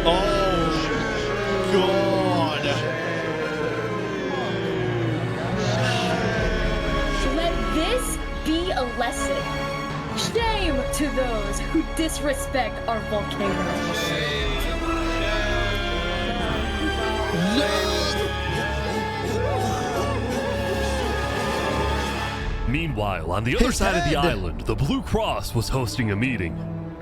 Oh, God. Let this be a lesson. Shame to those who disrespect our volcano. Meanwhile, on the other side of the island, the Blue Cross was hosting a meeting.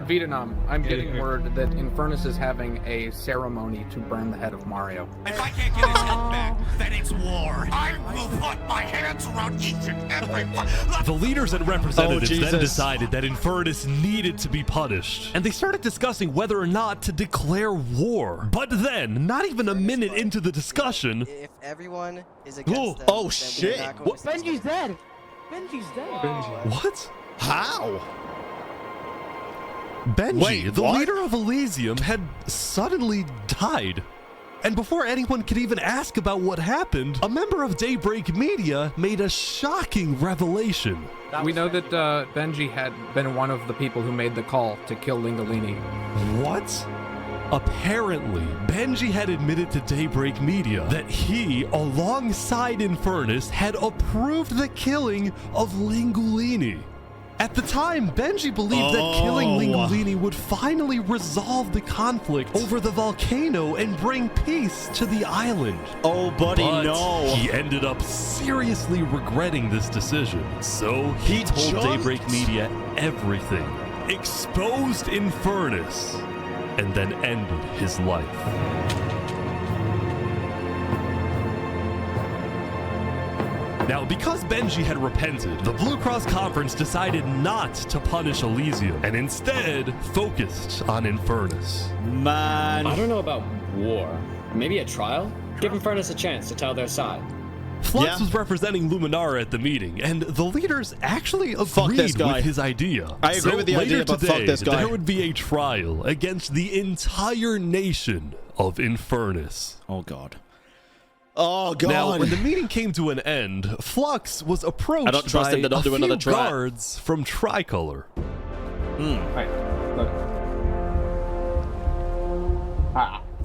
Vietnam, I'm getting word that Infernus is having a ceremony to burn the head of Mario. If I can't get his head back, then it's war. I will put my hands around each and every one. The leaders and representatives Oh, then Jesus. decided that Infernus needed to be punished, and they started discussing whether or not to declare war. But then, not even a minute into the discussion... If everyone is against them, oh, then shit. we're not going to Benji's dead. Benji's dead. What? How? Benji, Wait, the what? leader of Elysium, had suddenly died. And before anyone could even ask about what happened, a member of Daybreak Media made a shocking revelation. We know that Benji had been one of the people who made the call to kill Lingulini. What? Apparently, Benji had admitted to Daybreak Media that he, alongside Infernus, had approved the killing of Lingulini. At the time, Benji believed that killing Lingulini would finally resolve the conflict over the volcano and bring peace to the island. Oh, buddy, But no. he ended up seriously regretting this decision. So he told jumped? Daybreak Media everything, exposed Infernus, and then ended his life. Now, because Benji had repented, the Blue Cross Conference decided not to punish Elysium and instead focused on Infernus. Man. I don't know about war. Maybe a trial? Give Infernus a chance to tell their side. Flux was representing Luminara at the meeting, and the leaders actually agreed this guy. with his idea. I agree with the later idea, but today, fuck this guy. there would be a trial against the entire nation of Infernus. Oh, God. Oh, God. Now, when the meeting came to an end, Flux was approached I don't trust by him to not a do few another try. guards from Tricolor. Right, look.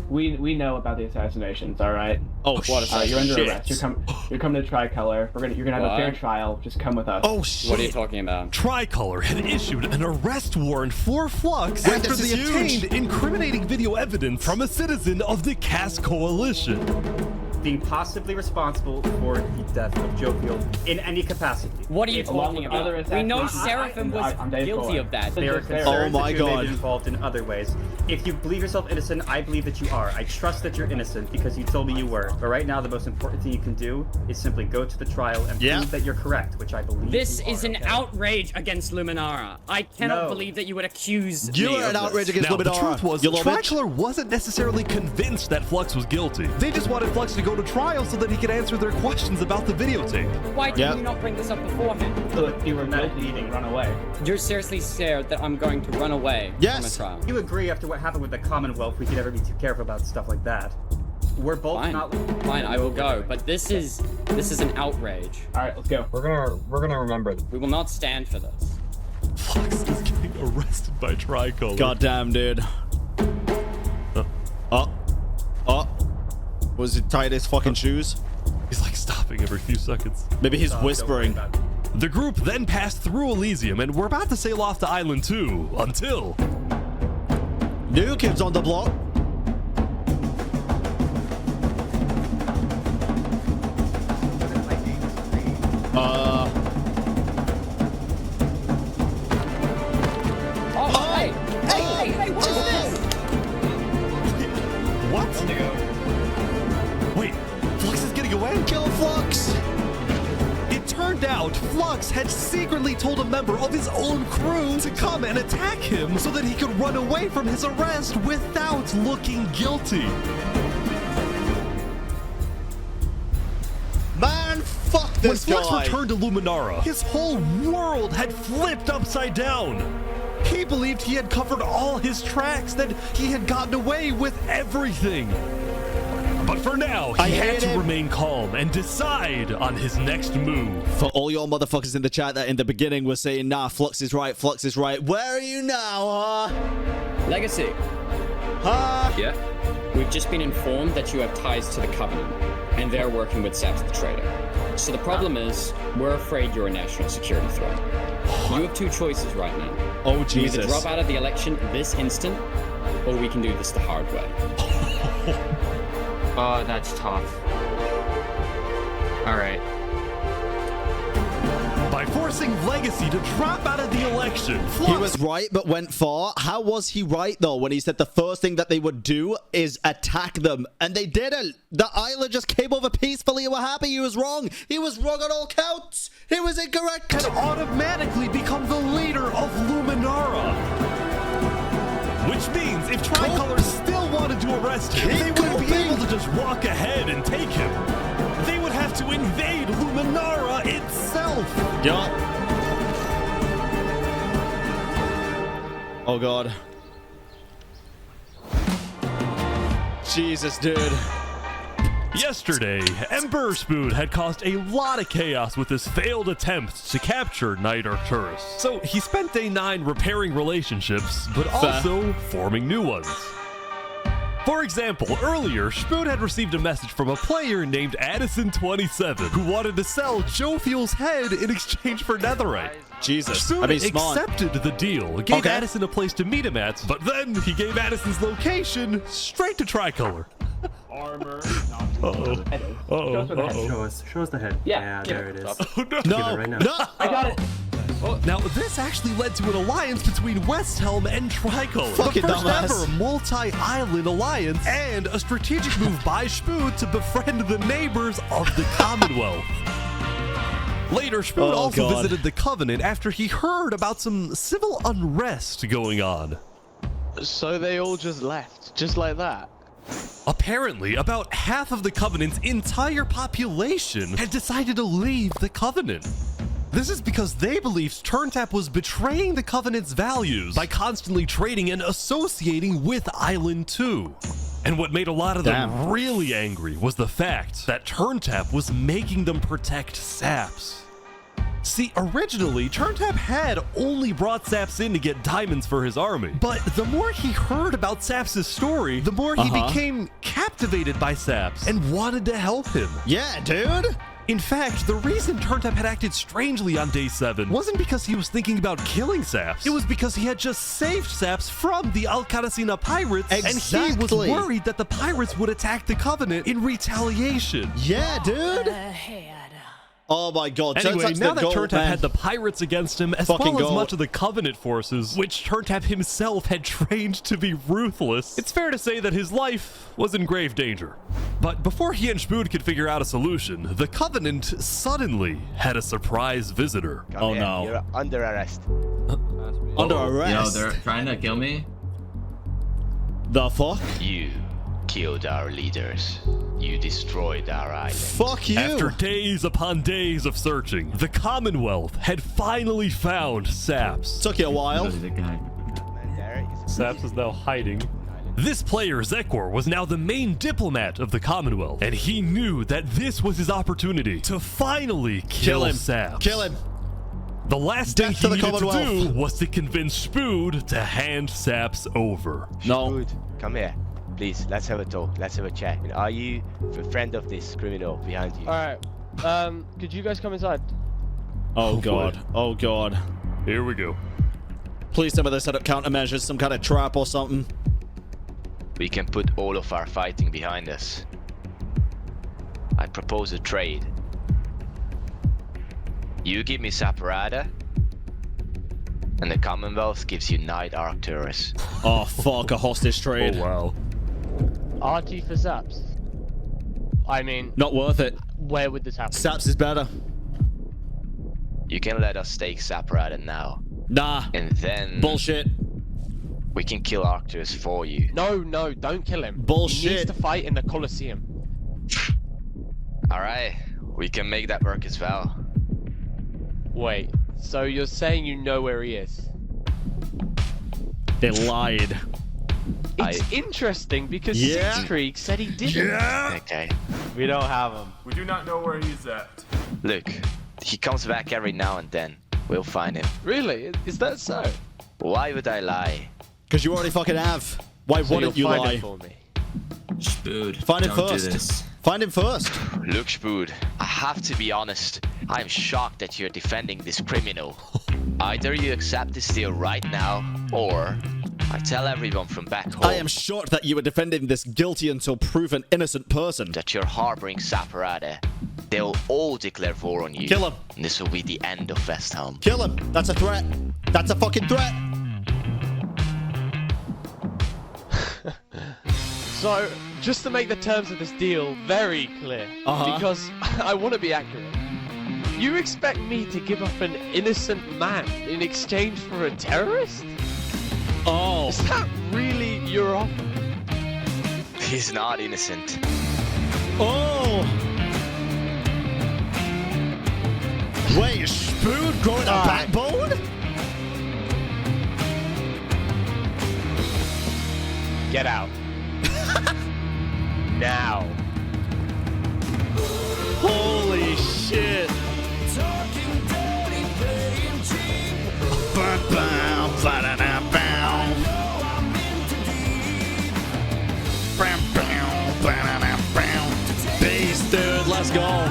We know about the assassinations, all right? Oh, what you're under shit. arrest. You're coming to Tricolor. You're gonna have a fair trial. Just come with us. Oh, shit. What are you talking about? Tricolor had issued an arrest warrant for Flux Wait, after this they is obtained huge. incriminating video evidence from a citizen of the Cass Coalition. Being possibly responsible for the death of Jovial in any capacity. What are you Along talking with other about? We know assassinations. Seraphim was I'm Dave guilty Fuller. of that. There are Just there. concerns Oh my that you may God. be involved in other ways. If you believe yourself innocent, I believe that you are. I trust that you're innocent because you told me you were. But right now, the most important thing you can do is simply go to the trial and prove that you're correct, which I believe This you is are, an okay? outrage against Luminara. I cannot No. believe that you would accuse You me are of an this. outrage against Now, the Luminara. truth was, You little bitch. Tricolor wasn't necessarily convinced that Flux was guilty. They just wanted Flux to go to trial so that he could answer their questions about the videotape. Why did you not bring this up beforehand? So if you were guilty, you can run away. You're seriously scared that I'm going to run away from a trial? You agree after what happened with the Commonwealth, we could never be too careful about stuff like that. We're both Fine. not. Fine, I will go. But this is an outrage. All right, let's go. We're gonna remember this. We will not stand for this. Flux is getting arrested by Tricolor. Goddamn, dude. Was he tied his fucking shoes? He's like stopping every few seconds. Maybe he's whispering. The group then passed through Elysium and were about to sail off to Island 2 until... New kids on the block. had secretly told a member of his own crew to come and attack him so that he could run away from his arrest without looking guilty. Man, fuck this guy. When Flux returned to Luminara, his whole world had flipped upside down. He believed he had covered all his tracks, that he had gotten away with everything. But for now, he had to remain calm and decide on his next move. For all your motherfuckers in the chat that in the beginning were saying, nah, Flux is right, Flux is right. Where are you now, huh? Legacy. Huh? Yeah? We've just been informed that you have ties to the Covenant, and they're working with Saps the Traitor. So the problem is, we're afraid you're a national security threat. You have two choices right now. Oh, Jesus. You either drop out of the election this instant, or we can do this the hard way. Oh, that's tough. Alright. By forcing Legacy to drop out of the election, Flux... He was right, but went far. How was he right, though, when he said the first thing that they would do is attack them? And they didn't. The island just came over peacefully and were happy. He was wrong. He was wrong on all counts. He was incorrect. And automatically become the leader of Luminara. Which means if Tricolor still wanted to arrest him, they wouldn't be able to just walk ahead and take him. They would have to invade Luminara itself. Yup. Oh, God. Jesus, dude. Yesterday, Emperor Spood had caused a lot of chaos with his failed attempt to capture Knight Arcturus. So he spent day 9 repairing relationships, but also forming new ones. For example, earlier, Spood had received a message from a player named Addison27 who wanted to sell Joe Fuel's head in exchange for netherite. Jesus. Spood accepted the deal, gave Addison a place to meet him at, but then he gave Addison's location straight to Tricolor. Armor. Show us the head. Yeah, there it is. Oh, no. Give it right now. No. I got it. Now, this actually led to an alliance between West Helm and Tricolor. The first ever multi-island alliance, and a strategic move by Spood to befriend the neighbors of the Commonwealth. Later, Spood also visited the Covenant after he heard about some civil unrest going on. So they all just left, just like that? Apparently, about half of the Covenant's entire population had decided to leave the Covenant. This is because they believed TurnTap was betraying the Covenant's values by constantly trading and associating with Island 2. And what made a lot of them really angry was the fact that TurnTap was making them protect Saps. See, originally, TurnTap had only brought Saps in to get diamonds for his army. But the more he heard about Saps' story, the more he became captivated by Saps and wanted to help him. Yeah, dude! In fact, the reason TurnTap had acted strangely on day 7 wasn't because he was thinking about killing Saps. It was because he had just saved Saps from the Alcaracina pirates, and he was worried that the pirates would attack the Covenant in retaliation. Yeah, dude! Oh my God. Anyway, now that TurnTap had the pirates against him, as well as much of the Covenant forces, which TurnTap himself had trained to be ruthless, it's fair to say that his life was in grave danger. But before he and Spood could figure out a solution, the Covenant suddenly had a surprise visitor. Come here. You're under arrest. Under arrest? Yo, they're trying to kill me? The fuck? You killed our leaders. You destroyed our island. Fuck you! After days upon days of searching, the Commonwealth had finally found Saps. Took you a while. Saps is now hiding. This player, Zekor, was now the main diplomat of the Commonwealth, and he knew that this was his opportunity to finally kill him. Saps. Kill him. The last thing he needed to do was to convince Spood to hand Saps over. No. Spood, come here. Please, let's have a talk. Let's have a chat. Are you a friend of this criminal behind you? Alright. Could you guys come inside? Oh God. Oh God. Here we go. Please tell me they set up countermeasures, some kind of trap or something. We can put all of our fighting behind us. I propose a trade. You give me Saparada, and the Commonwealth gives you Knight Arcturus. Oh fuck, a hostage trade. Oh wow. RT for Saps? I mean... Not worth it. Where would this happen? Saps is better. You can let us take Saprada now. Nah. And then... Bullshit. We can kill Arcturus for you. No, don't kill him. Bullshit. He needs to fight in the Colosseum. Alright, we can make that work as well. Wait, so you're saying you know where he is? They lied. It's interesting because Sixkrieg said he didn't. Yeah. Okay. We don't have him. We do not know where he's at. Look, he comes back every now and then. We'll find him. Really? Is that so? Why would I lie? Because you already fucking have. Why wouldn't you find lie? him for me. Spood, Find him don't do first. this. Find him first. Look, Spood, I have to be honest. I'm shocked that you're defending this criminal. Either you accept this deal right now, or I tell everyone from back home I am shocked that you were defending this guilty until proven innocent person. that you're harboring Saprada. They'll all declare war on you. Kill him. And this will be the end of West Helm. Kill him. That's a threat. That's a fucking threat. So, just to make the terms of this deal very clear, because I want to be accurate, you expect me to give up an innocent man in exchange for a terrorist? Oh. Is that really your offer? He's not innocent. Oh. Wait, Spood growing a backbone? Get out. Now. Holy shit. Beast, dude, let's go.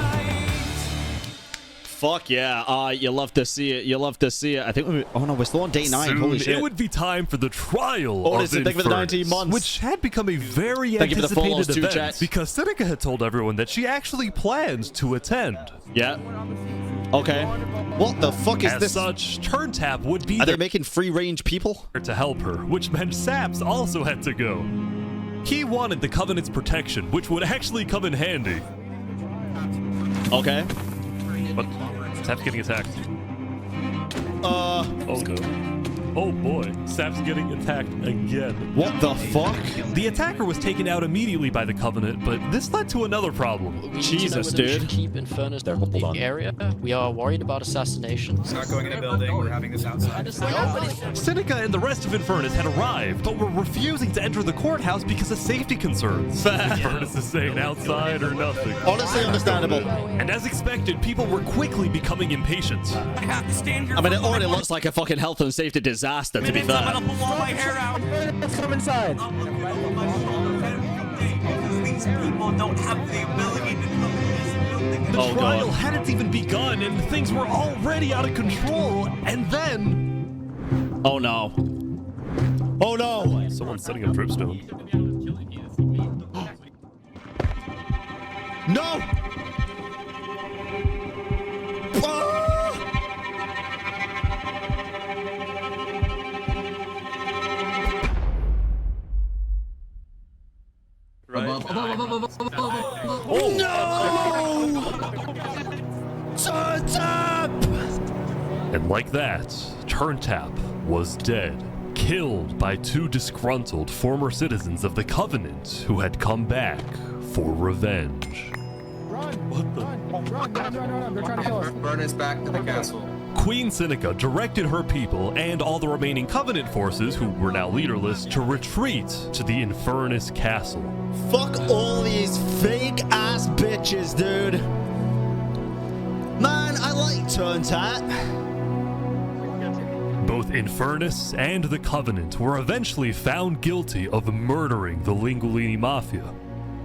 Fuck yeah. You love to see it. You love to see it. I think oh no, we're still on day 9. Soon, Holy shit. it would be time for the trial Oh, of listen, thank you for the 19 Infernus, months. which had become a very Thank you for the follows anticipated too, event chat. because Seneca had told everyone that she actually planned to attend. Yeah. Okay. What the fuck is As this? such, Turntap would be Are they there making free-range people? to help her, which meant Saps also had to go. He wanted the Covenant's protection, which would actually come in handy. Okay. But Sap's getting attacked. Oh no. Oh boy, Sap's getting attacked again. What the fuck? The attacker was taken out immediately by the Covenant, but this led to another problem. Jesus, dude. Keep Infernus there in the area. We are worried about assassinations. Not going in a building. We're having this outside. Seneca and the rest of Infernus had arrived, but were refusing to enter the courthouse because of safety concerns. Infernus is saying outside or nothing. Honestly understandable. And as expected, people were quickly becoming impatient. I have to stand here. I mean, it already looks like a fucking health and safety disaster, to be fair. I'm gonna pull all my hair out. Come inside. These people don't have the ability to come in this building. The trial hadn't even begun, and things were already out of control. And then... Oh no. Oh no! Someone's setting up dripstone. No! Oh no! Turntap! And like that, Turntap was dead, killed by 2 disgruntled former citizens of the Covenant who had come back for revenge. Run, they're trying to kill us. Burn us back to the castle. Queen Seneca directed her people and all the remaining Covenant forces, who were now leaderless, to retreat to the Infernus castle. Fuck all these fake-ass bitches, dude. Man, I like Turntap. Both Infernus and the Covenant were eventually found guilty of murdering the Lingolini Mafia.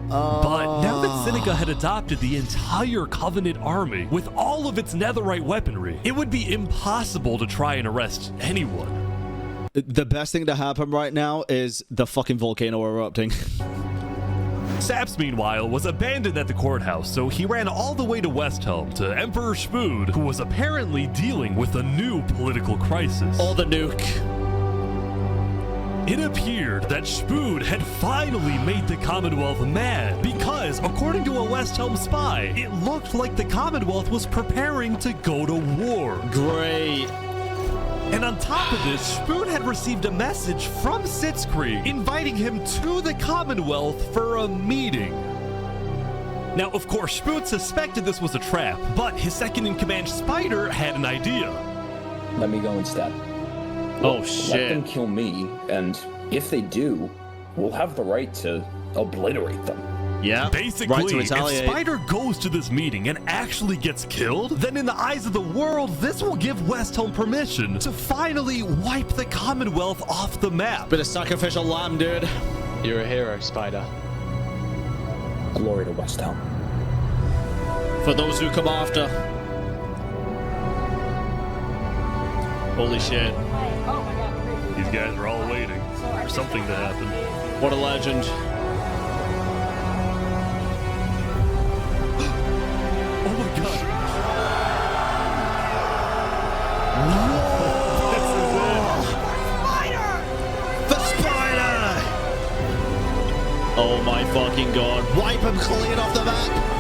But now that Seneca had adopted the entire Covenant army with all of its netherite weaponry, it would be impossible to try and arrest anyone. The best thing to happen right now is the fucking volcano erupting. Saps, meanwhile, was abandoned at the courthouse, so he ran all the way to West Helm to Emperor Spood, who was apparently dealing with a new political crisis. Or the nuke. It appeared that Spood had finally made the Commonwealth mad because, according to a West Helm spy, it looked like the Commonwealth was preparing to go to war. Great. And on top of this, Spood had received a message from Sitzkrieg inviting him to the Commonwealth for a meeting. Now, of course, Spood suspected this was a trap, but his second-in-command Spider had an idea. Let me go instead. Oh, shit. Let them kill me, and if they do, we'll have the right to obliterate them. Yeah, basically, right to if retaliate. Spider goes to this meeting and actually gets killed, then in the eyes of the world, this will give West Helm permission to finally wipe the Commonwealth off the map. Bit of sacrificial lamb, dude. You're a hero, Spider. Glory to West Helm. For those who come after. Holy shit. These guys are all waiting for something to happen. What a legend. Oh my god. Whoa! The spider! Oh my fucking god. Wipe him clean off the map.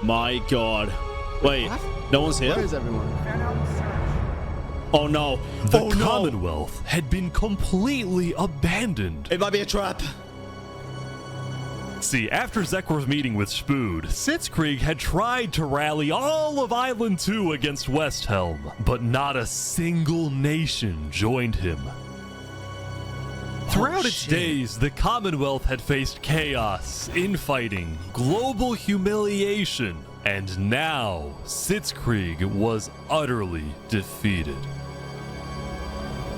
My god. Wait, no one's here? Where is everyone? Oh no. The Commonwealth had been completely abandoned. It might be a trap. See, after Zekr's meeting with Spood, Sitzkrieg had tried to rally all of Island 2 against West Helm, but not a single nation joined him. Throughout its days, the Commonwealth had faced chaos, infighting, global humiliation, and now Sitzkrieg was utterly defeated.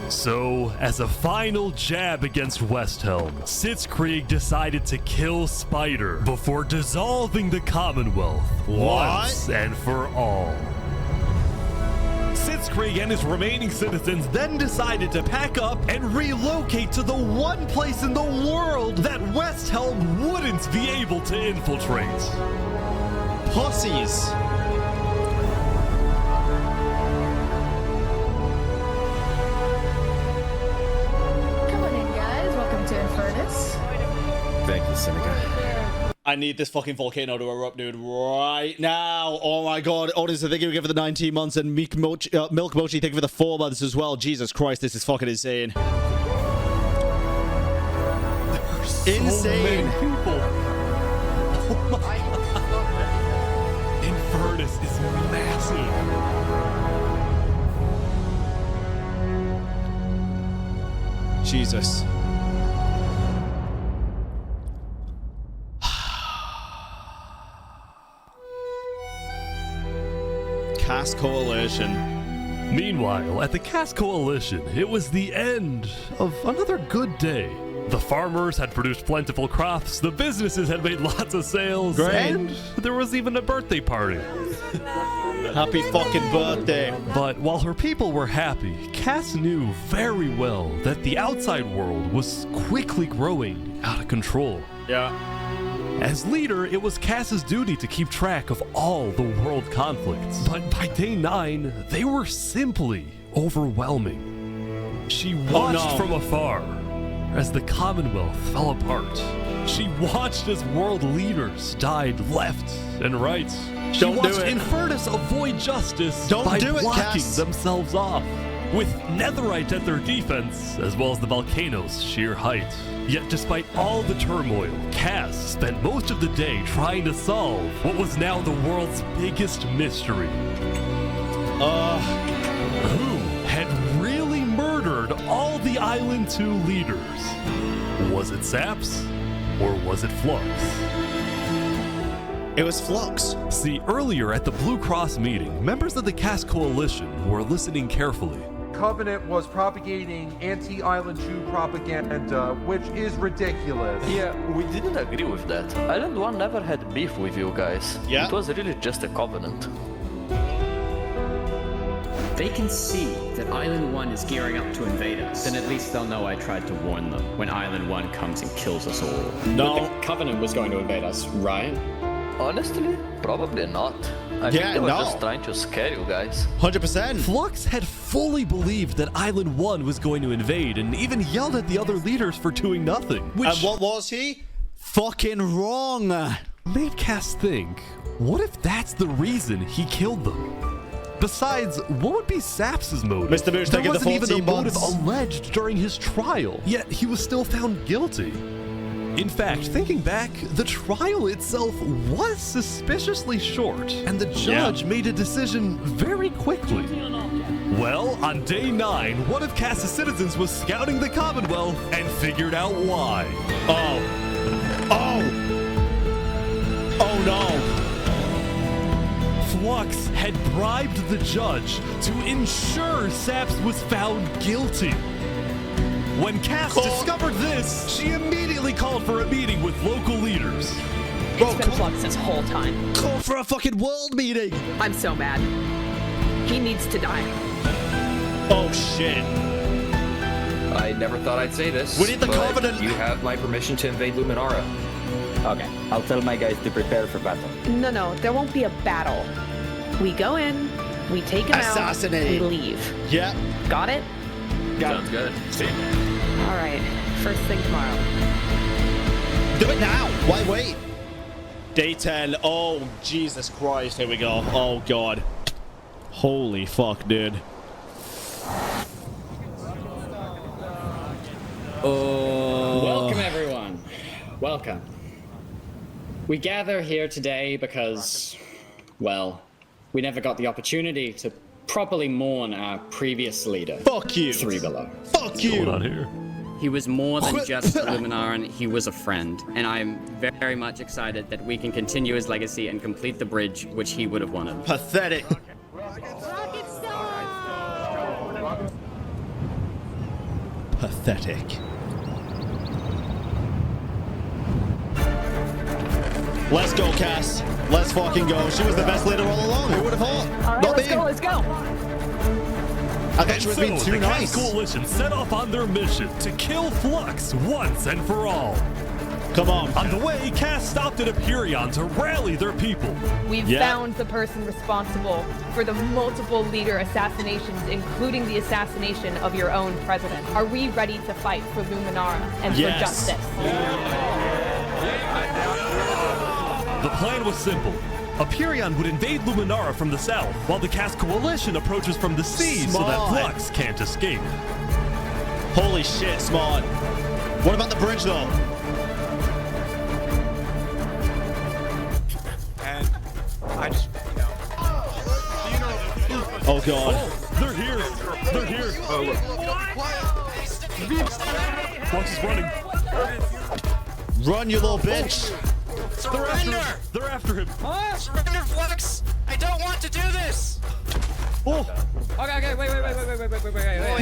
So, as a final jab against West Helm, Sitzkrieg decided to kill Spider before dissolving the Commonwealth once and for all. Sitzkrieg and his remaining citizens then decided to pack up and relocate to the one place in the world that West Helm wouldn't be able to infiltrate. Pussies. Come on in, guys. Welcome to Infernus. Thank you, Seneca. I need this fucking volcano to erupt, dude, right now. Oh my god. Otis, thank you for the 19 months, and Milk Mochi, thank you for the 4 months as well. Jesus Christ, this is fucking insane. Insane. Many people. Oh my god. Infernus is massive. Jesus. Cast Coalition. Meanwhile, at the Cast Coalition, it was the end of another good day. The farmers had produced plentiful crops, the businesses had made lots of sales, and there was even a birthday party. Happy fucking birthday. But while her people were happy, Cass knew very well that the outside world was quickly growing out of control. Yeah. As leader, it was Cass's duty to keep track of all the world conflicts. But by day 9, they were simply overwhelming. She watched from afar as the Commonwealth fell apart. She watched as world leaders died left and right. She watched Infernus avoid justice by blocking themselves off, with netherite at their defense, as well as the volcano's sheer height. Yet despite all the turmoil, Cass spent most of the day trying to solve what was now the world's biggest mystery. Who had really murdered all the Island 2 leaders? Was it Saps, or was it Flux? It was Flux. See, earlier at the Blue Cross meeting, members of the Cass Coalition were listening carefully. Covenant was propagating anti-Island 2 propaganda, which is ridiculous. Yeah, we didn't agree with that. Island 1 never had beef with you guys. Yeah. It was really just a covenant. They can see that Island 1 is gearing up to invade us. Then at least they'll know I tried to warn them when Island 1 comes and kills us all. No. But the Covenant was going to invade us, right? Honestly, probably not. I Yeah, think they were no. just trying to scare you guys. 100%. Flux had fully believed that Island 1 was going to invade and even yelled at the other leaders for doing nothing. Which And what was he? Fucking wrong. made Cass think, what if that's the reason he killed them? Besides, what would be Saps' motive? Mr. Moosh, there taking the wasn't even a 14 motive months. alleged during his trial, yet he was still found guilty. In fact, thinking back, the trial itself was suspiciously short, and the judge made a decision very quickly. Well, on day 9, one of Cass's citizens was scouting the Commonwealth and figured out why. Oh no. Flux had bribed the judge to ensure Saps was found guilty. When Cass discovered this, she immediately called for a meeting with local leaders. It's been Flux this whole time. Call for a fucking world meeting. I'm so mad. He needs to die. Oh shit. I never thought I'd say this. We need the but Covenant. You have my permission to invade Luminara. Okay, I'll tell my guys to prepare for battle. No, there won't be a battle. We go in, we take him Assassinate. out, we leave. Yeah. Got it? Sounds good. See. All right, first thing tomorrow. Do it now. Why wait? Day 10. Oh, Jesus Christ. Here we go. Oh, God. Holy fuck, dude. Welcome, everyone. Welcome. We gather here today because, well, we never got the opportunity to properly mourn our previous leader. Fuck you. 3 Below. Fuck you. What's going on here? He was more than just a Luminaran, he was a friend. And I'm very much excited that we can continue his legacy and complete the bridge which he would have wanted. Pathetic. Pathetic. Let's go, Cass. Let's fucking go. She was the best leader all along. Who would have thought? All right, Not let's me. go, let's go. I thought she was being too the nice. Cass Coalition set off on their mission to kill Flux once and for all. Come on. On the way, Cass stopped at Aperion to rally their people. We've found the person responsible for the multiple leader assassinations, including the assassination of your own president. Are we ready to fight for Luminara and for justice? The plan was simple. Aperion would invade Luminara from the south, while the Cass Coalition approaches from the sea so that Smart. Flux can't escape. Holy shit, smart. What about the bridge, though? And I just, Oh, God. Oh, they're here. They're here. Oh, look. Flux is running. Run, you little bitch. Surrender! They're after him. Surrender, Flux! I don't want to do this! Oh! Okay, wait.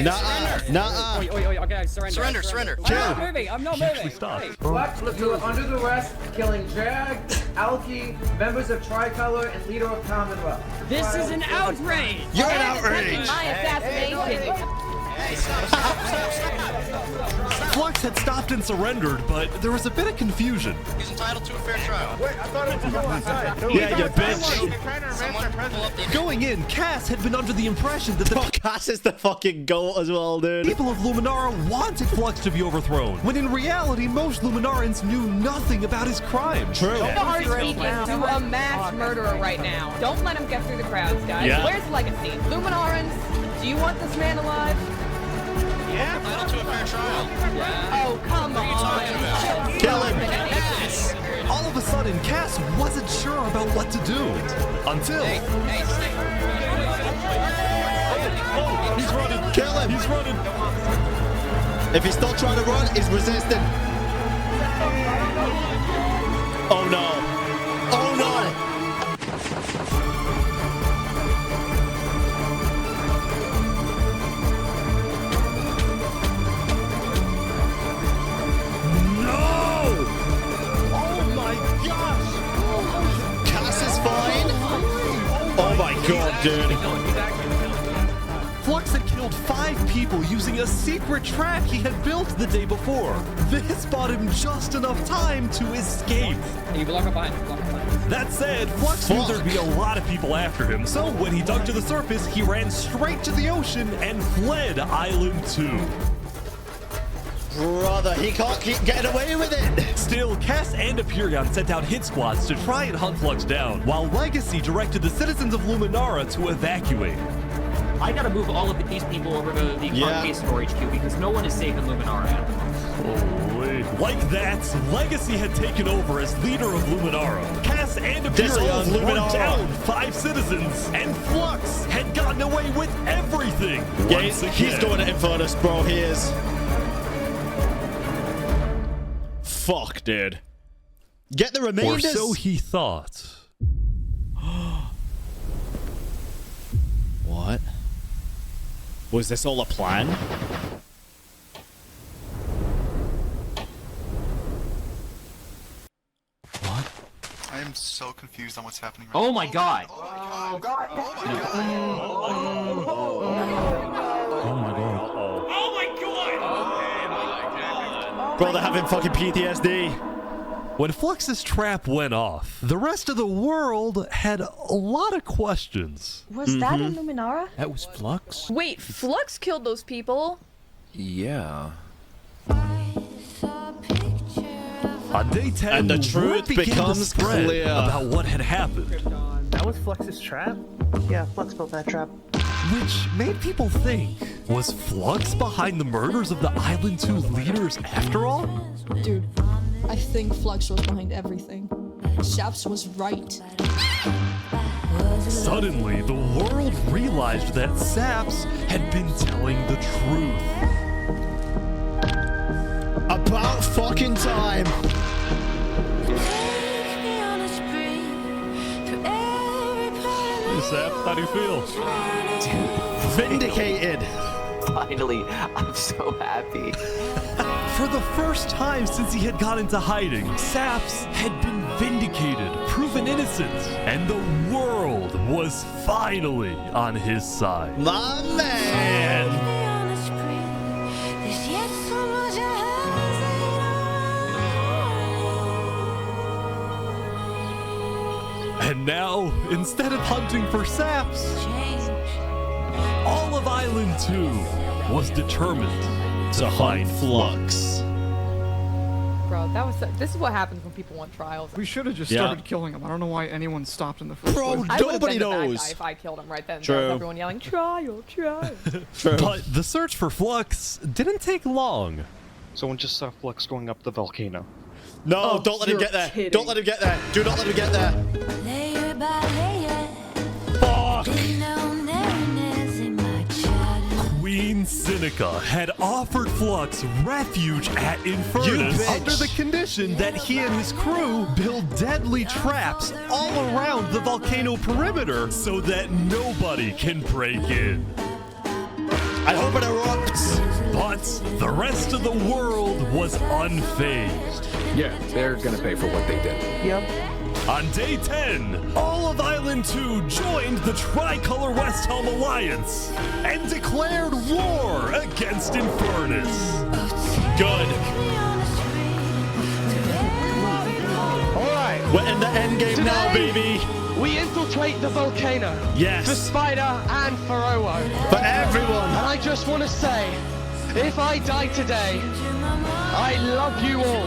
Nuh-uh. Okay, surrender. Surrender. I'm not moving. I'm not moving. Flux, you are under the arrest for killing Jag, Alki, members of Tricolor, and leader of Commonwealth. This is an outrage! You're an outrage. My assassination. Flux had stopped and surrendered, but there was a bit of confusion. He's entitled to a fair trial. Wait, I thought it was outside. Yeah, you bitch. Going in, Cass had been under the impression that the Cass is the fucking goat as well, dude. people of Luminara wanted Flux to be overthrown, when in reality, most Luminarans knew nothing about his crimes. True. Are speaking to a mass murderer right now. Don't let him get through the crowds, guys. Yeah. Where's Legacy? Luminarans, do you want this man alive? Yeah? Entitled to a fair trial. Oh, come on. Kill him. Yes! All of a sudden, Cass wasn't sure about what to do. Until... Oh, he's running. Kill him. He's running. If he's still trying to run, he's resisting. Oh, no. Oh, no. Cass is fine. Oh my god, dude. Flux had killed 5 people using a secret trap he had built the day before. This bought him just enough time to escape. You block up behind. That said, Flux knew there'd be a lot of people after him, so when he dug to the surface, he ran straight to the ocean and fled Island 2. Brother, he can't keep getting away with it. Still, Cass and Aperion sent out hit squads to try and hunt Flux down, while Legacy directed the citizens of Luminara to evacuate. I gotta move all of these people over to the Carcase storage queue because no one is safe in Luminara at the moment. Holy. Like that, Legacy had taken over as leader of Luminara. Cass and Aperion were down 5 citizens, and Flux had gotten away with everything. Yeah, he's going to Infernus, bro. He is. Fuck, dude. Get the remainders. Or so he thought. What? Was this all a plan? What? I am so confused on what's happening right Oh my god! Oh my god. Bro, they're having fucking PTSD. When Flux's trap went off, the rest of the world had a lot of questions. Was that in Luminara? That was Flux? Wait, Flux killed those people? Yeah. On day 10, and the truth began becomes to spread clear about what had happened. That was Flux's trap? Yeah, Flux built that trap. Which made people think, was Flux behind the murders of the Island 2 leaders after all? Dude, I think Flux was behind everything. Shaps was right. Suddenly, the world realized that Saps had been telling the truth. About fucking time. Sap, how do you feel? Vindicated. Finally, I'm so happy. For the first time since he had gone into hiding, Saps had been vindicated, proven innocent, and the world was finally on his side. My man! And now, instead of hunting for Saps, all of Island 2 was determined to find Flux. Bro, this is what happens when people want trials. We should have just started killing him. I don't know why anyone stopped in the first Bro, place. I would've nobody been the bad knows. guy if I killed him right then. True. There was everyone yelling, trial, trial. True. But the search for Flux didn't take long. Someone just saw Flux going up the volcano. No, don't let him get there. kidding. Don't let him get there. Do not let him get there. Fuck. Queen Seneca had offered Flux refuge at Infernus under the condition that he and his crew build deadly traps all around the volcano perimeter so that nobody can break in. I hope it erupts. But the rest of the world was unfazed. Yeah, they're gonna pay for what they did. Yep. On day 10, all of Island 2 joined the Tricolor West Helm Alliance and declared war against Infernus. Good. Alright. We're in the end game now, baby. We infiltrate the volcano. Yes. For Spider and for Owo. For everyone. And I just want to say, if I die today, I love you all.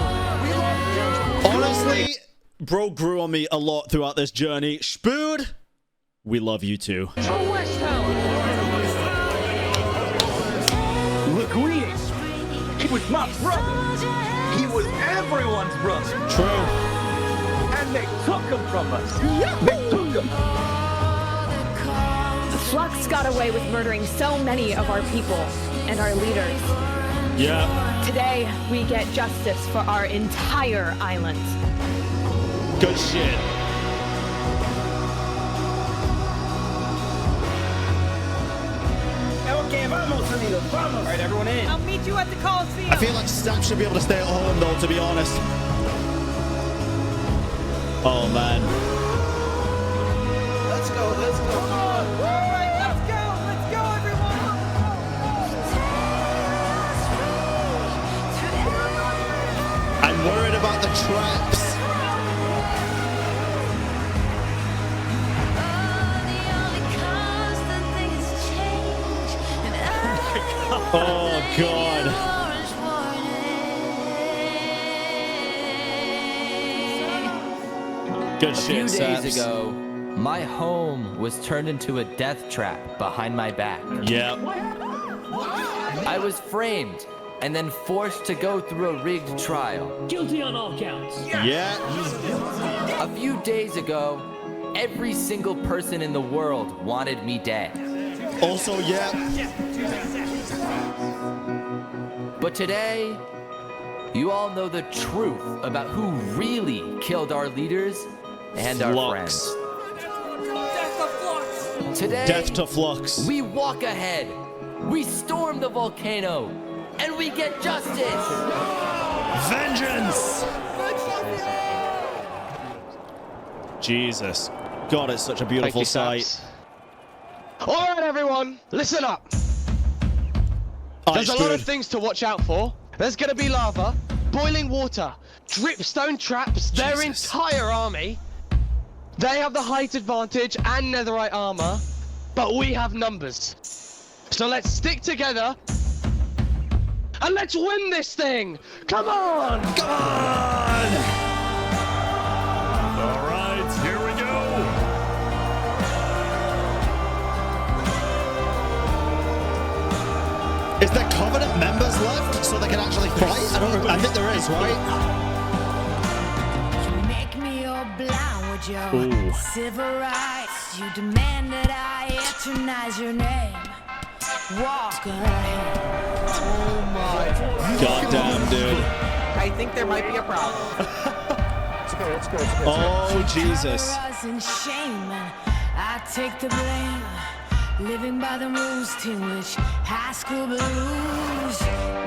Honestly, bro grew on me a lot throughout this journey. Spood, we love you too. From West Helm. Look who he is. He was my brother. He was everyone's brother. True. And they took him from us. They took him. Flux got away with murdering so many of our people and our leaders. Yeah. Today, we get justice for our entire island. Good shit. Okay, vamos, amigos, vamos. All right, everyone in. I'll meet you at the Coliseum. I feel like Sap should be able to stay at home though, to be honest. Oh man. Let's go, let's go. All right, let's go, everyone. I'm worried about the traps. Oh, God. Good shit, A few days Saps. ago, my home was turned into a death trap behind my back. Yep. I was framed and then forced to go through a rigged trial. Guilty on all counts. Yeah. A few days ago, every single person in the world wanted me dead. Also, yeah. But today, you all know the truth about who really killed our leaders and our friends. Today, Death to Flux. we walk ahead, we storm the volcano, and we get justice! Vengeance! Jesus. God, it's such a beautiful sight. Alright, everyone, listen up. There's a lot of things to watch out for. There's gonna be lava, boiling water, dripstone traps, their entire army. They have the height advantage and netherite armor, but we have numbers. So let's stick together and let's win this thing! Come on! Come on! All right, here we go. Is there Covenant members left so they can actually fight? I think there is, right? Make me your blind with your Ooh. civil rights. You demand that I eternize your name. Walk ahead. Oh my Goddamn, dude. I think there might be a problem. Let's go. Oh, Jesus. And shame, and I take the blame. Living by the rules, Teen Witch, high school blues.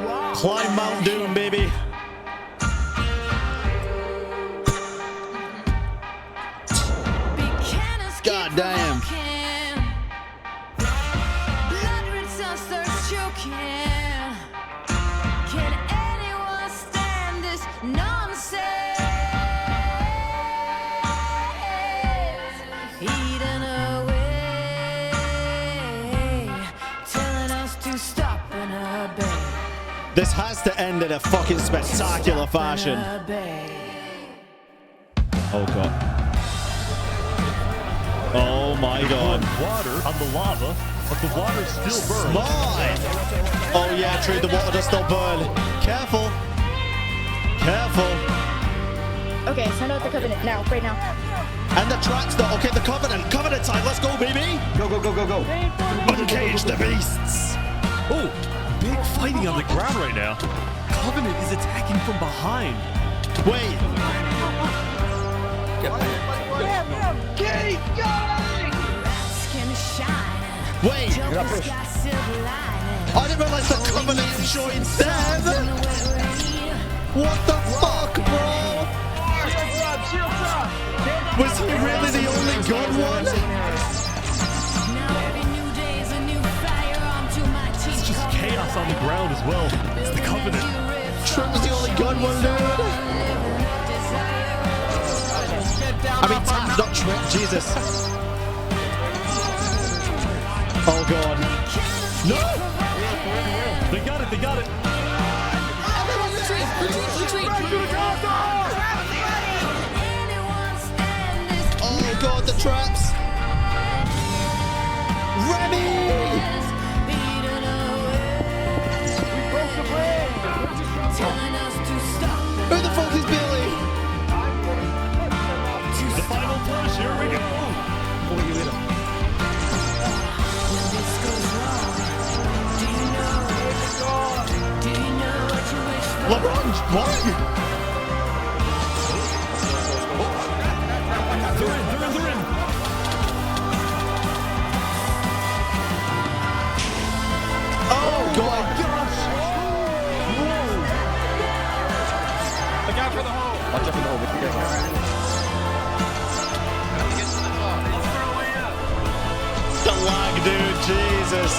Walk Climb Mount Doom, baby. God damn. Blood rinse us, thirst choking. Can anyone stand this nonsense? Eaten away, telling us to stop and obey. This has to end in a fucking spectacular fashion. Oh, God. Oh, my God. Water on the lava, but the water still burns. Mine! Oh, yeah, true. The water does still burn. Careful. Careful. Okay, send out the Covenant now, right now. And the traps, though. Okay, the Covenant. Covenant time. Let's go, baby. Go. Uncage the beasts. Oh, big fighting on the ground right now. Covenant is attacking from behind. Wait. Keep going! Wait. I didn't realize the Covenant joined them. What the fuck, bro? Was he really the only good one? It's just chaos on the ground as well. It's the Covenant. Trip was the only good one, dude. I mean, Tap, not Trip. Jesus. Oh, God. No! They got it. Everyone retreat! Oh, God, the traps. Remy! Who the fuck is Billy? The final push. Here we go. LeBron, what? They're in. Oh, God. Look out for the hole. Watch out for the hole. The lag, dude. Jesus.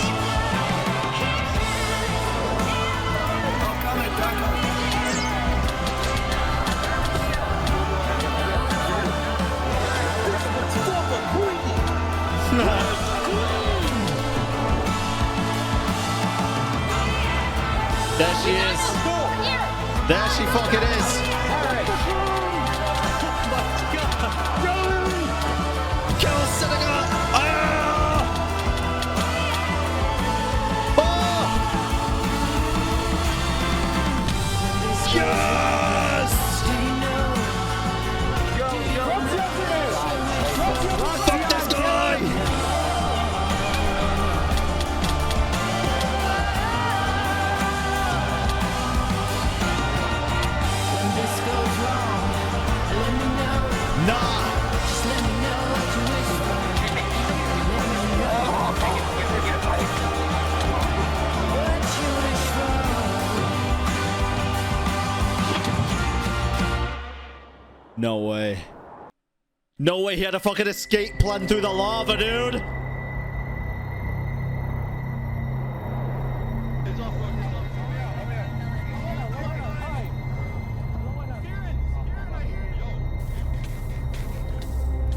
There she is. There she fucking is. Kill Synagogue. Yes! Fuck this guy! Nah! No way. No way he had a fucking escape plan through the lava, dude.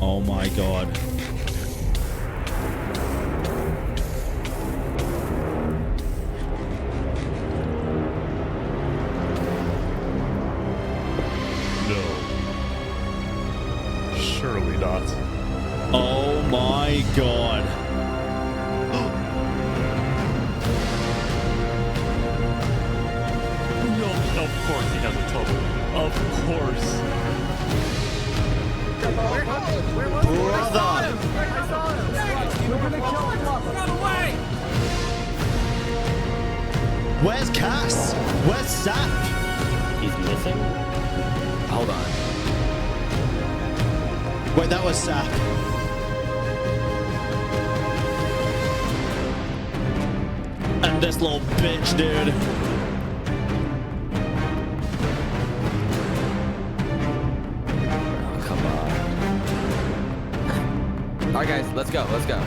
Oh my god. Surely not. Oh my god. No, of course he has a tunnel. Of course. Brother. Where's Cass? Where's Sap? He's missing? Hold on. Wait, that was Sap. And this little bitch, dude. Oh, come on. Alright guys, let's go, let's go.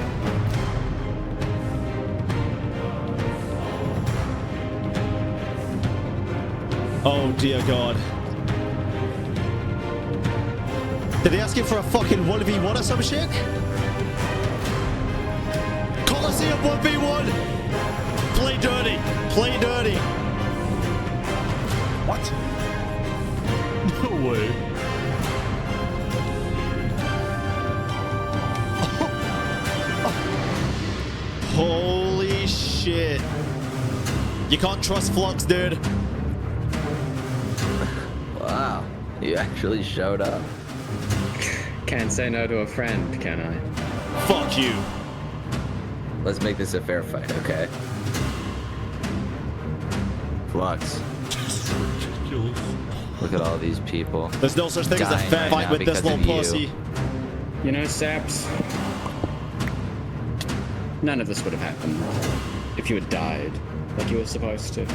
Oh dear god. Did they ask him for a fucking 1v1 or some shit? Coliseum 1v1! Play dirty! Play dirty! What? No way. Holy shit. You can't trust Flux, dude. Wow, you actually showed up. Can't say no to a friend, can I? Fuck you. Let's make this a fair fight, okay? Flux. Look at all these people. There's no such thing as a fair fight with this little pussy. You know, Saps, none of this would have happened if you had died like you were supposed to.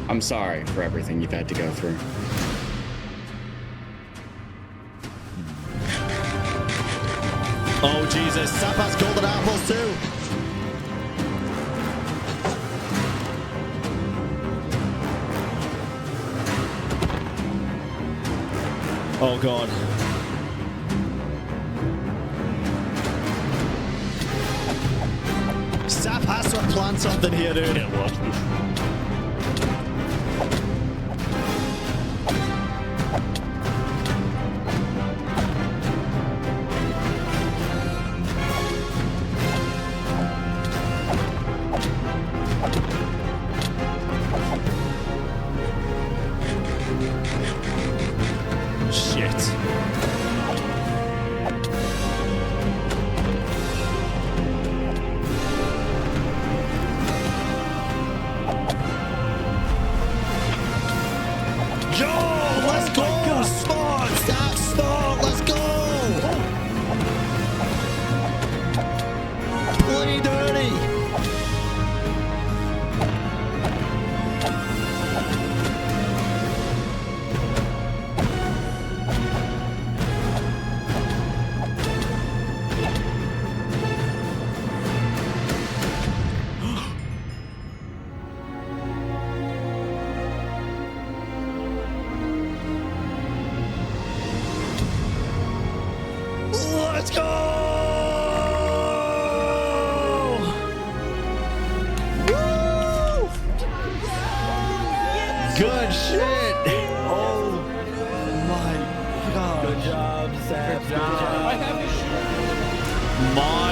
I'm sorry for everything you've had to go through. Oh Jesus, Sap has golden apples too. Oh god. Sap has to plan something here, dude. Can't watch this.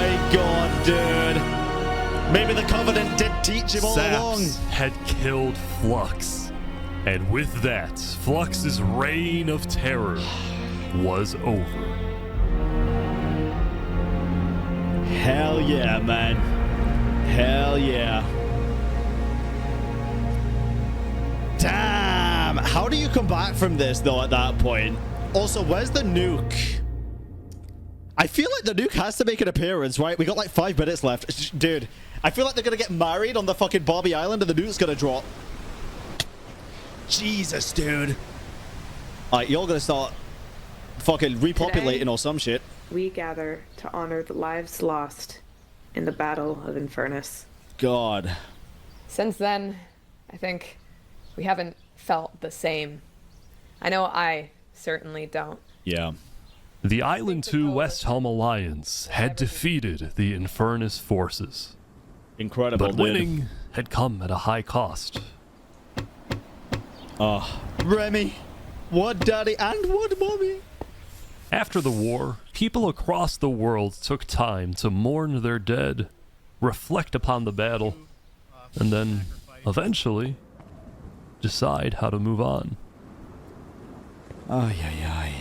my god, dude. Maybe the Covenant did teach him all along. Saps had killed Flux. And with that, Flux's reign of terror was over. Hell yeah, man. Hell yeah. Damn. How do you come back from this, though, at that point? Also, where's the nuke? I feel like the nuke has to make an appearance, right? We got like 5 minutes left. Dude, I feel like they're going to get married on the fucking Bobby Island and the nuke's going to drop. Jesus, dude. Alright, you're going to start fucking repopulating Today, or some shit. We gather to honor the lives lost in the Battle of Infernus. God. Since then, I think we haven't felt the same. I know I certainly don't. Yeah. The Island 2 West Helm Alliance had defeated the Infernus forces. Incredible, but winning had come at a high cost. Remy, what daddy and what mommy? After the war, people across the world took time to mourn their dead, reflect upon the battle, and then, eventually, decide how to move on. Ay, ay, ay.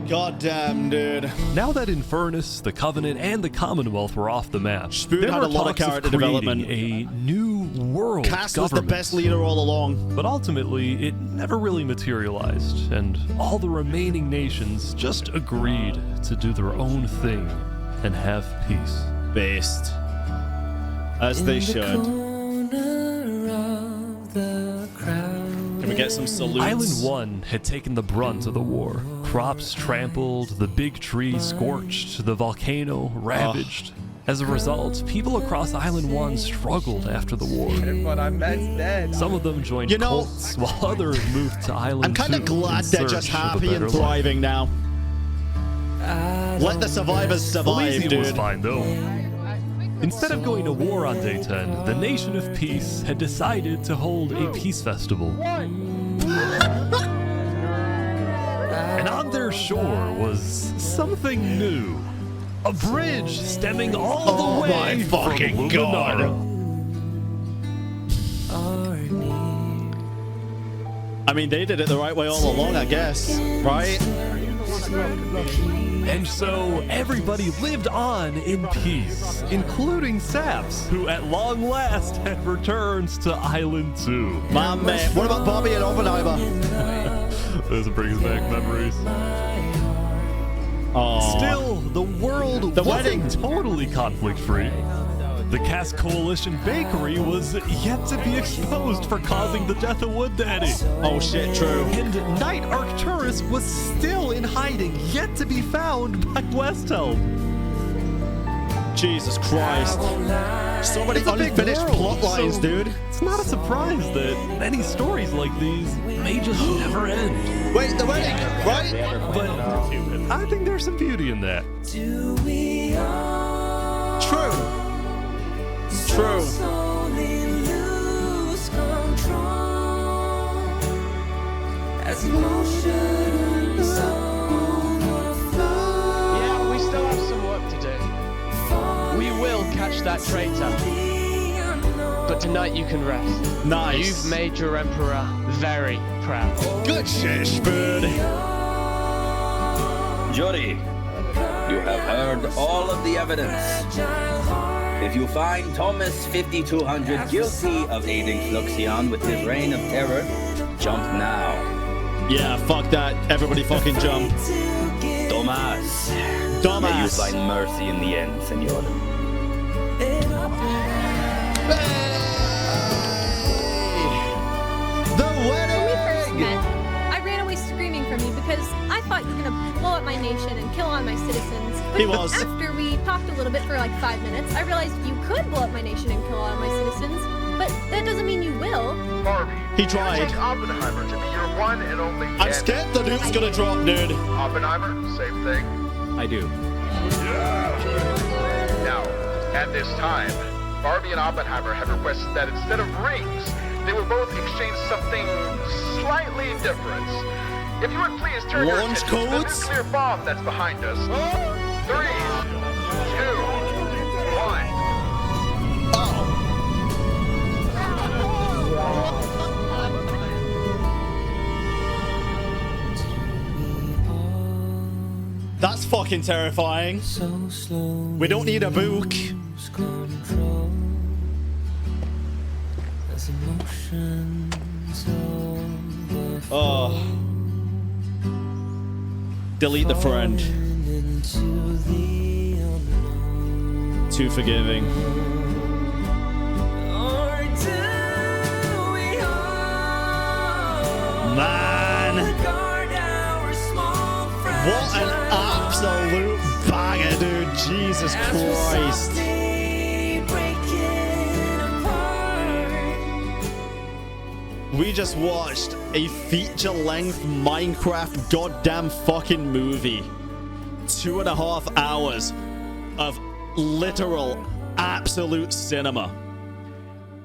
God damn, dude. Now that Infernus, the Covenant, and the Commonwealth were off the map, Spoon there had were a lot of talks character creating development. A new world Cass was government. the best leader all along. But ultimately, it never really materialized, and all the remaining nations just agreed to do their own thing and have peace. Based. As they should. Can we get some salutes? Island 1 had taken the brunt of the war. Crops trampled, the big tree scorched, the volcano ravaged. As a result, people across Island 1 struggled after the war. But I'm dead. Some of them joined cults, while others moved to Island 2. I'm kind of glad they're just happy and thriving now. Let the survivors survive, Elysium dude. was fine, though. Instead of going to war on day 10, the Nation of Peace had decided to hold a peace festival. And on their shore was something new. A bridge stemming all the way from Luminara. I mean, they did it the right way all along, I guess. Right? And so everybody lived on in peace, including Saps, who at long last had returned to Island 2. My man. What about Bobby and Oppenheimer? Those brings back memories. Still, the world wasn't totally conflict-free. The Cass Coalition Bakery was yet to be exposed for causing the death of Wood Daddy. Oh shit, true. And Knight Arcturus was still in hiding, yet to be found by West Helm. Jesus Christ. So many unfinished plot lines, dude. It's not a surprise that many stories like these may just never end. Wait, the wedding, right? But I think there's some beauty in that. True. True. Yeah, we still have some work to do. We will catch that traitor. But tonight you can rest. Nice. You've made your emperor very proud. Good shit, Spoon. Jury, you have heard all of the evidence. If you find Thomas 5200 guilty of aiding Fluxion with his reign of terror, jump now. Yeah, fuck that. Everybody fucking jump. Thomas. May you find mercy in the end, senor. The wedding! When we first met, I ran away screaming from you because I thought you were gonna blow up my nation and kill all my citizens. But He was. after we talked a little bit for like 5 minutes, I realized you could blow up my nation and kill all my citizens. But that doesn't mean you will. Barbie, He tried. you take Oppenheimer to be your one and only I'm scared the nuke's gonna drop, dude. Oppenheimer, same thing. I do. Now, at this time, Barbie and Oppenheimer have requested that instead of rings, they will both exchange something slightly different. If you would please turn your Launch attention to the codes? nuclear bomb that's behind us. 3, 2, 1. That's fucking terrifying. We don't need a book. Oh. Delete the friend. Too forgiving. Man. What an absolute banger, dude. Jesus Christ. We just watched a feature-length Minecraft goddamn fucking movie. 2.5 hours of literal absolute cinema.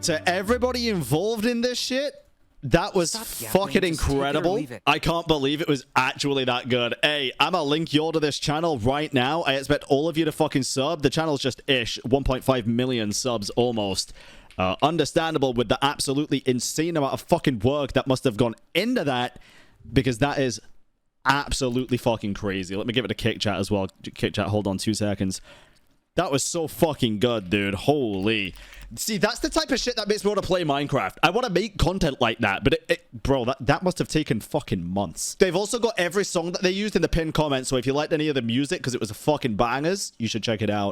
To everybody involved in this shit, that was fucking incredible. I can't believe it was actually that good. Hey, I'm gonna link you all to this channel right now. I expect all of you to fucking sub. The channel's just ish 1.5 million subs almost. Understandable with the absolutely insane amount of fucking work that must have gone into that, because that is absolutely fucking crazy. Let me give it a kick chat as well. Kick chat, hold on 2 seconds. That was so fucking good, dude. Holy. See, that's the type of shit that makes me want to play Minecraft. I want to make content like that, but bro, that must have taken fucking months. They've also got every song that they used in the pinned comment, so if you liked any of the music, because it was a fucking bangers, you should check it out.